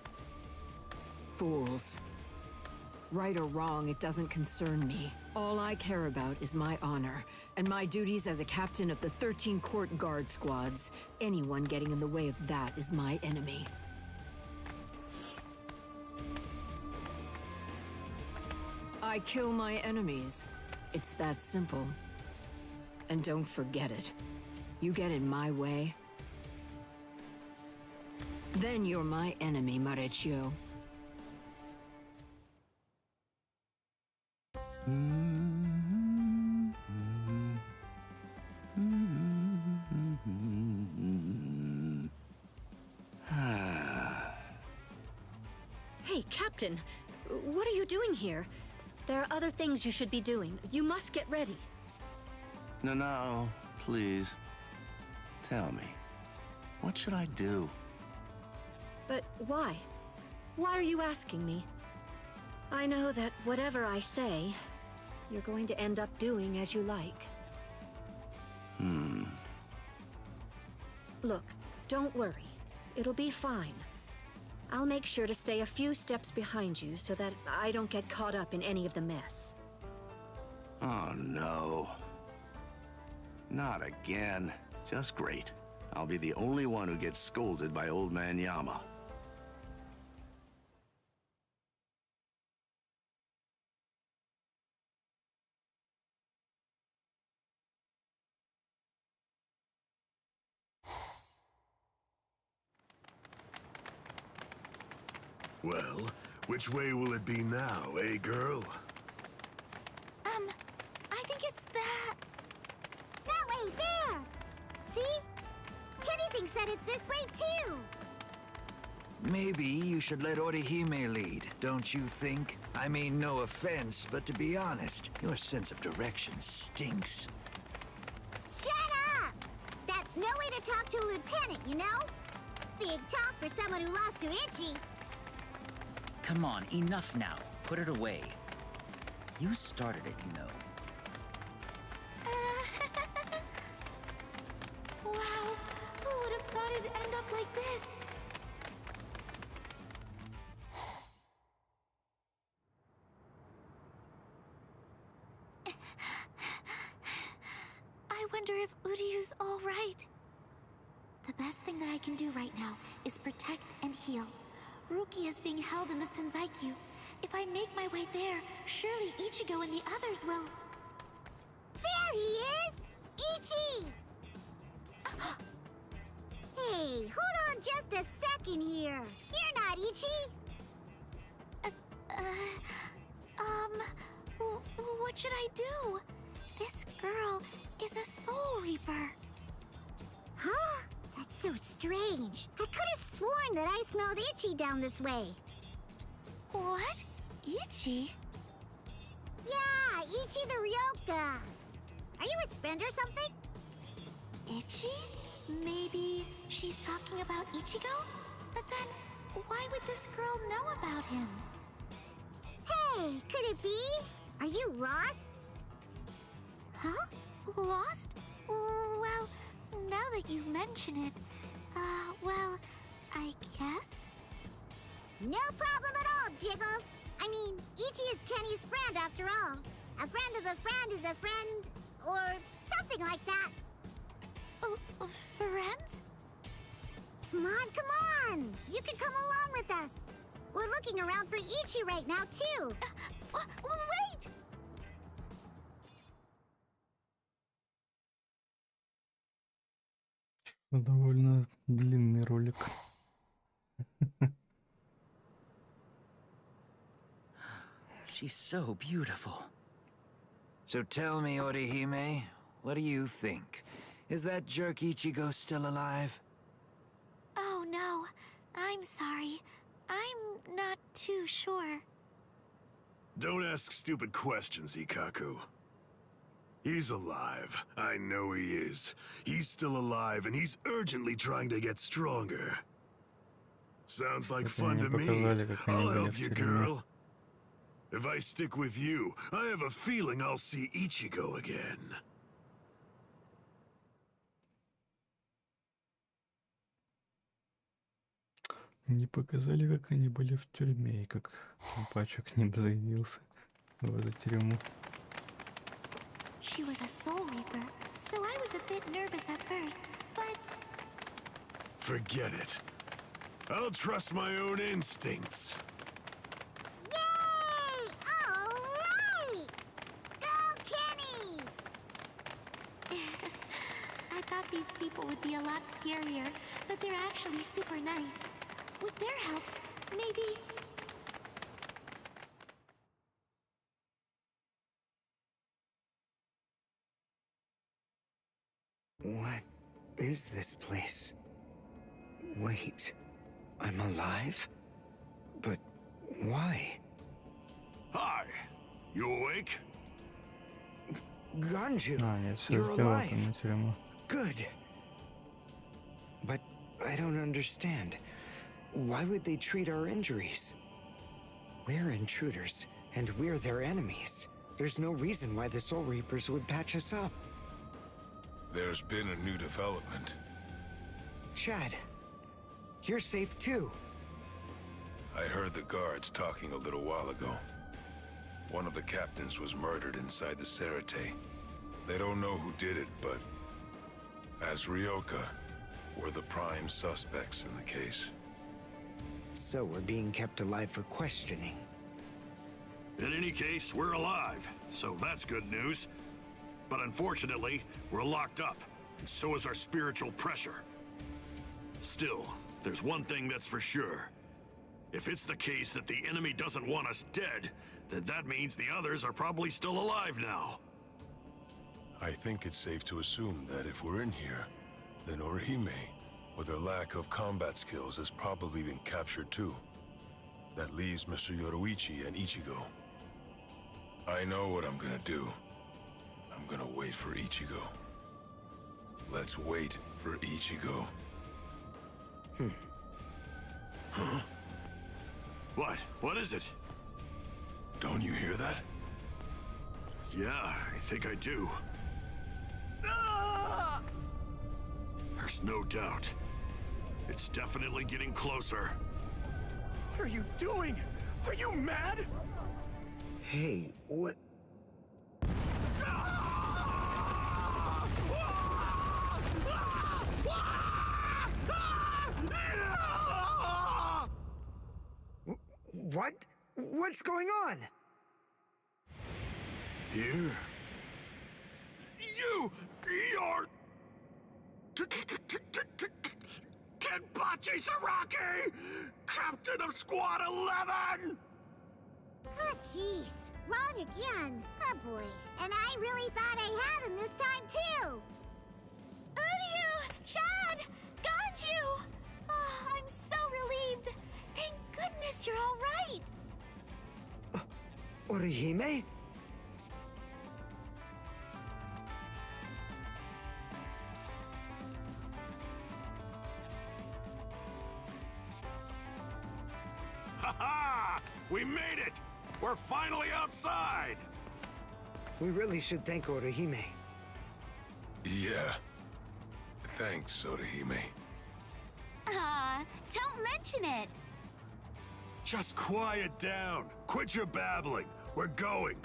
Fools. Right or wrong, it doesn't concern me. All I care about is my honor, and my duties as a captain of the 13 court guard squads. Anyone getting in the way of that is my enemy. I kill my enemies. It's that simple. And don't forget it. You get in my way, then you're my enemy, Marecchio. Hey, Captain. What are you doing here? There are other things you should be doing. You must get ready. No, please. Tell me, what should I do? But why? Why are you asking me? I know that whatever I say, you're going to end up doing as you like. Look, don't worry. It'll be fine. I'll make sure to stay a few steps behind you so that I don't get caught up in any of the mess. Oh no. Not again. Just great. I'll be the only one who gets scolded by old man Yama. Well, which way will it be now, eh, girl? I think it's that way, there! See? Kenny thinks that it's this way, too! Maybe you should let Orihime lead, don't you think? I mean, no offense, but to be honest, your sense of direction stinks. Shut up! That's no way to talk to a lieutenant, you know? Big talk for someone who lost to Ichi. Come on, enough now. Put it away. You started it, you know. Wow, who would have thought it'd end up like this? I wonder if Uryu's all right. The best thing that I can do right now is protect and heal. Ruki is being held in the Senzaiku. If I make my way there, surely Ichigo and the others will... There he is! Ichi! Hey, hold on just a second here. You're not Ichi! What should I do? This girl is a Soul Reaper. Huh? That's so strange. I could have sworn that I smelled Ichi down this way. What? Ichi? Yeah, Ichi the Ryoka. Are you his friend or something? Ichi? Maybe she's talking about Ichigo? But then, why would this girl know about him? Hey, could it be? Are you lost? Huh? Lost? Well, now that you mention it, well, I guess? No problem at all, Jiggles. I mean, Ichi is Kenny's friend after all. A friend of a friend is a friend, or something like that. Friends? Come on! You can come along with us. We're looking around for Ichi right now, too. Wait! Довольно длинный ролик. She's so beautiful. So tell me, Orihime, what do you think? Is that jerk Ichigo still alive? Oh no, I'm sorry. I'm not too sure. Don't ask stupid questions, Ikaku. He's alive. I know he is. He's still alive, and he's urgently trying to get stronger. Sounds like fun to me. I'll help you, girl. If I stick with you, I have a feeling I'll see Ichigo again. Не показали, как они были в тюрьме, и как Пача к ним заявился в эту тюрьму. She was a Soul Reaper, so I was a bit nervous at first, but... Forget it. I'll trust my own instincts. Yay! All right! Go, Kenny! I thought these people would be a lot scarier, but they're actually super nice. With their help, maybe... What is this place? Wait, I'm alive? But why? Hi, you awake? Ganju, А, нет, все you're сделал alive. там на тюрьму. Good. But I don't understand. Why would they treat our injuries? We're intruders, and we're their enemies. There's no reason why the Soul Reapers would patch us up. There's been a new development. Chad, you're safe too. I heard the guards talking a little while ago. One of the captains was murdered inside the Serite. They don't know who did it, but as Ryoka, we're the prime suspects in the case. So we're being kept alive for questioning. In any case, we're alive, so that's good news. But unfortunately, we're locked up, and so is our spiritual pressure. Still, there's one thing that's for sure. If it's the case that the enemy doesn't want us dead, then that means the others are probably still alive now. I think it's safe to assume that if we're in here, then Orihime, with her lack of combat skills, has probably been captured too. That leaves Mr. Yoruichi and Ichigo. I know what I'm gonna do. I'm gonna wait for Ichigo. Let's wait for Ichigo. Huh? What? What is it? Don't you hear that? Yeah, I think I do. There's no doubt. It's definitely getting closer. What are you doing? Are you mad? Hey, what? What? What's going on? Here? You're... Kenpachi Saraki! Captain of Squad 11! Oh, jeez. Wrong again. Oh, boy. And I really thought I had him this time, too. Uryu! Chad! Ganju! Oh, I'm so relieved. Thank goodness you're all right. Orihime? Ha-ha! We made it! We're finally outside! We really should thank Orihime. Yeah. Thanks, Orihime. Don't mention it. Just quiet down. Quit your babbling. We're going.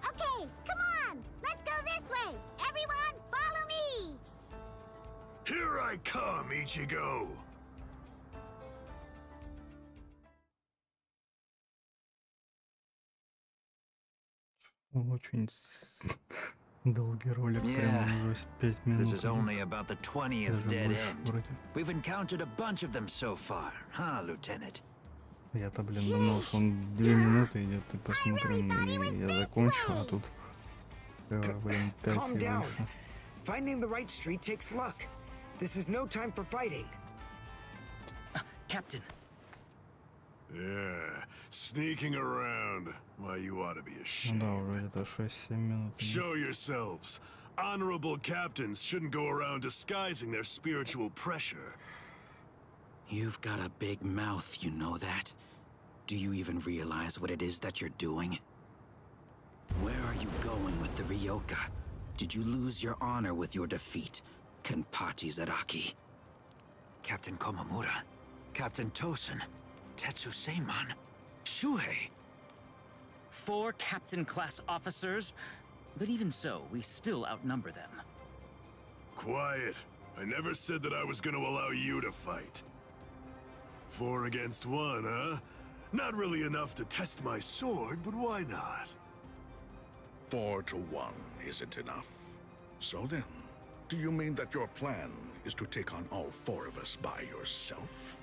Okay, come on. Let's go this way. Everyone, follow me. Here I come, Ichigo. Очень долгий ролик, прям уже 5 минут. This is only about the 20th dead end. Вроде. We've encountered a bunch of them so far, huh, Lieutenant? Я-то, блин, думал, что он 2 минуты идет, и посмотрим, и я закончил, а тут, блин, 5 Calm и down. больше. Finding the right street takes luck. This is no time for fighting. Captain. Yeah, sneaking around. Why, you ought to be ashamed. Да, уже где-то 6-7 минут. Show yourselves. Honorable captains shouldn't go around disguising their spiritual pressure. You've got a big mouth, you know that? Do you even realize what it is that you're doing? Where are you going with the Ryoka? Did you lose your honor with your defeat, Kenpachi Zaraki? Captain Komamura, Captain Tosen, Tetsu-Seiman, Shuhei. 4 captain-class officers? But even so, we still outnumber them. Quiet. I never said that I was going to allow you to fight. 4 against 1, huh? Not really enough to test my sword, but why not? 4 to 1 isn't enough. So then, do you mean that your plan is to take on all 4 of us by yourself?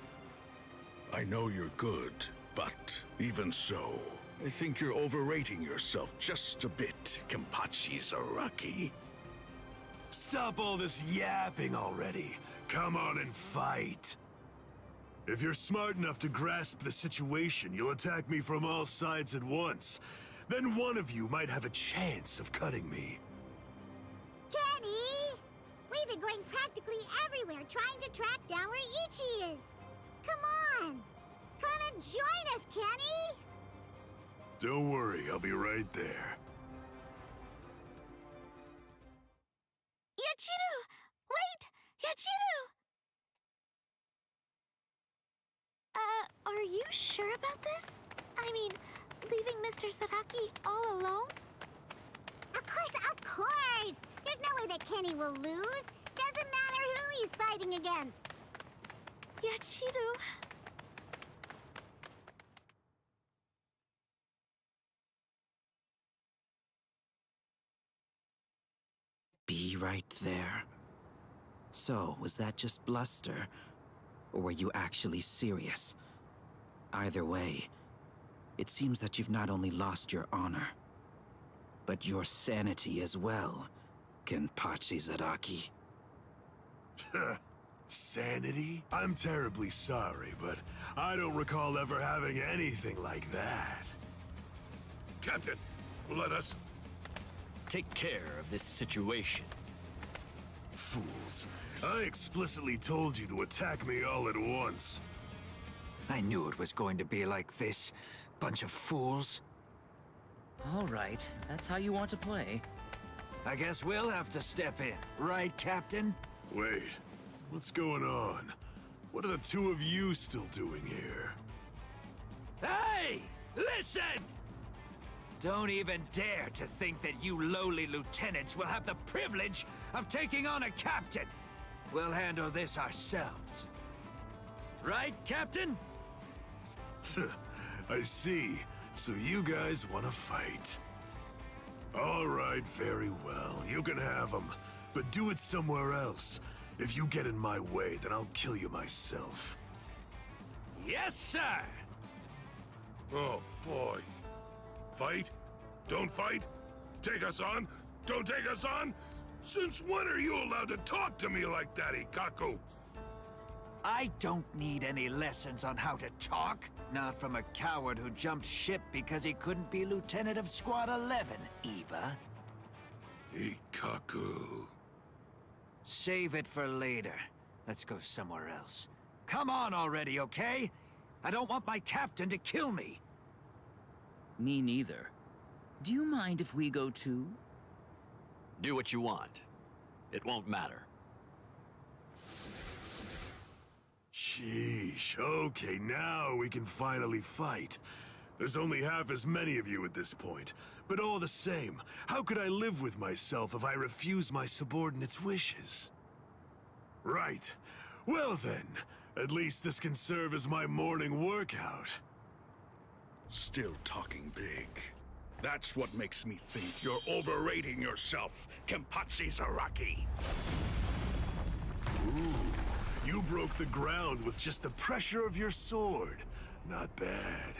I know you're good, but even so, I think you're overrating yourself just a bit, Kenpachi Zaraki. Stop all this yapping already. Come on and fight. If you're smart enough to grasp the situation, you'll attack me from all sides at once. Then one of you might have a chance of cutting me. Kenny! We've been going practically everywhere trying to track down where Ichi is. Come on! Come and join us, Kenny! Don't worry, I'll be right there. Yachiru! Wait! Yachiru! Are you sure about this? I mean, leaving Mr. Zaraki all alone? Of course! There's no way that Kenny will lose. Doesn't matter who he's fighting against. Yachiru... Be right there. So, was that just bluster? Or were you actually serious? Either way, it seems that you've not only lost your honor, but your sanity as well, Kenpachi Zaraki. Sanity? I'm terribly sorry, but I don't recall ever having anything like that. Captain, let us... take care of this situation. Fools. I explicitly told you to attack me all at once. I knew it was going to be like this. Bunch of fools. All right, if that's how you want to play. I guess we'll have to step in, right, Captain? Wait, what's going on? What are the two of you still doing here? Hey! Listen! Don't even dare to think that you lowly lieutenants will have the privilege of taking on a captain. We'll handle this ourselves. Right, Captain? I see. So you guys want to fight. All right, very well. You can have them. But do it somewhere else. If you get in my way, then I'll kill you myself. Yes, sir! Oh, boy. Fight? Don't fight? Take us on? Don't take us on? Since when are you allowed to talk to me like that, Ikaku? I don't need any lessons on how to talk. Not from a coward who jumped ship because he couldn't be lieutenant of Squad 11, Iba. Ikaku. Save it for later. Let's go somewhere else. Come on already, okay? I don't want my captain to kill me. Me neither. Do you mind if we go too? Do what you want. It won't matter. Sheesh, okay, now we can finally fight. There's only half as many of you at this point, but all the same, how could I live with myself if I refuse my subordinates' wishes? Right. Well then, at least this can serve as my morning workout. Still talking big. That's what makes me think you're overrating yourself, Kenpachi Zaraki. Ooh, you broke the ground with just the pressure of your sword. Not bad.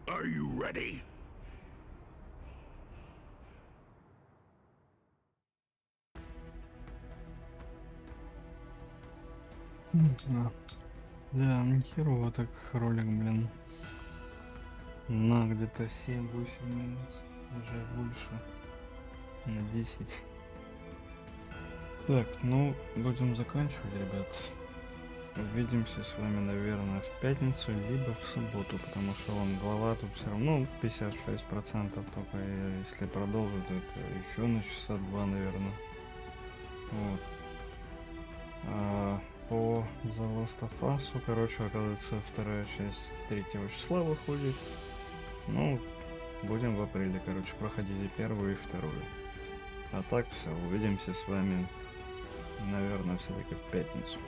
Are you ready? Да, херово так ролик, блин. На где-то 7-8 минут, даже больше, на 10. Так, ну, будем заканчивать, ребят. Увидимся с вами, наверное, в пятницу, либо в субботу, потому что вон глава тут все равно 56%, только если продолжить, то это еще на часа 2, наверное. Вот. По The Last of Us, короче, оказывается, вторая часть 3 числа выходит. Ну, Будем в апреле, короче, проходили первую и вторую. А так все, увидимся с вами, наверное, все-таки в пятницу.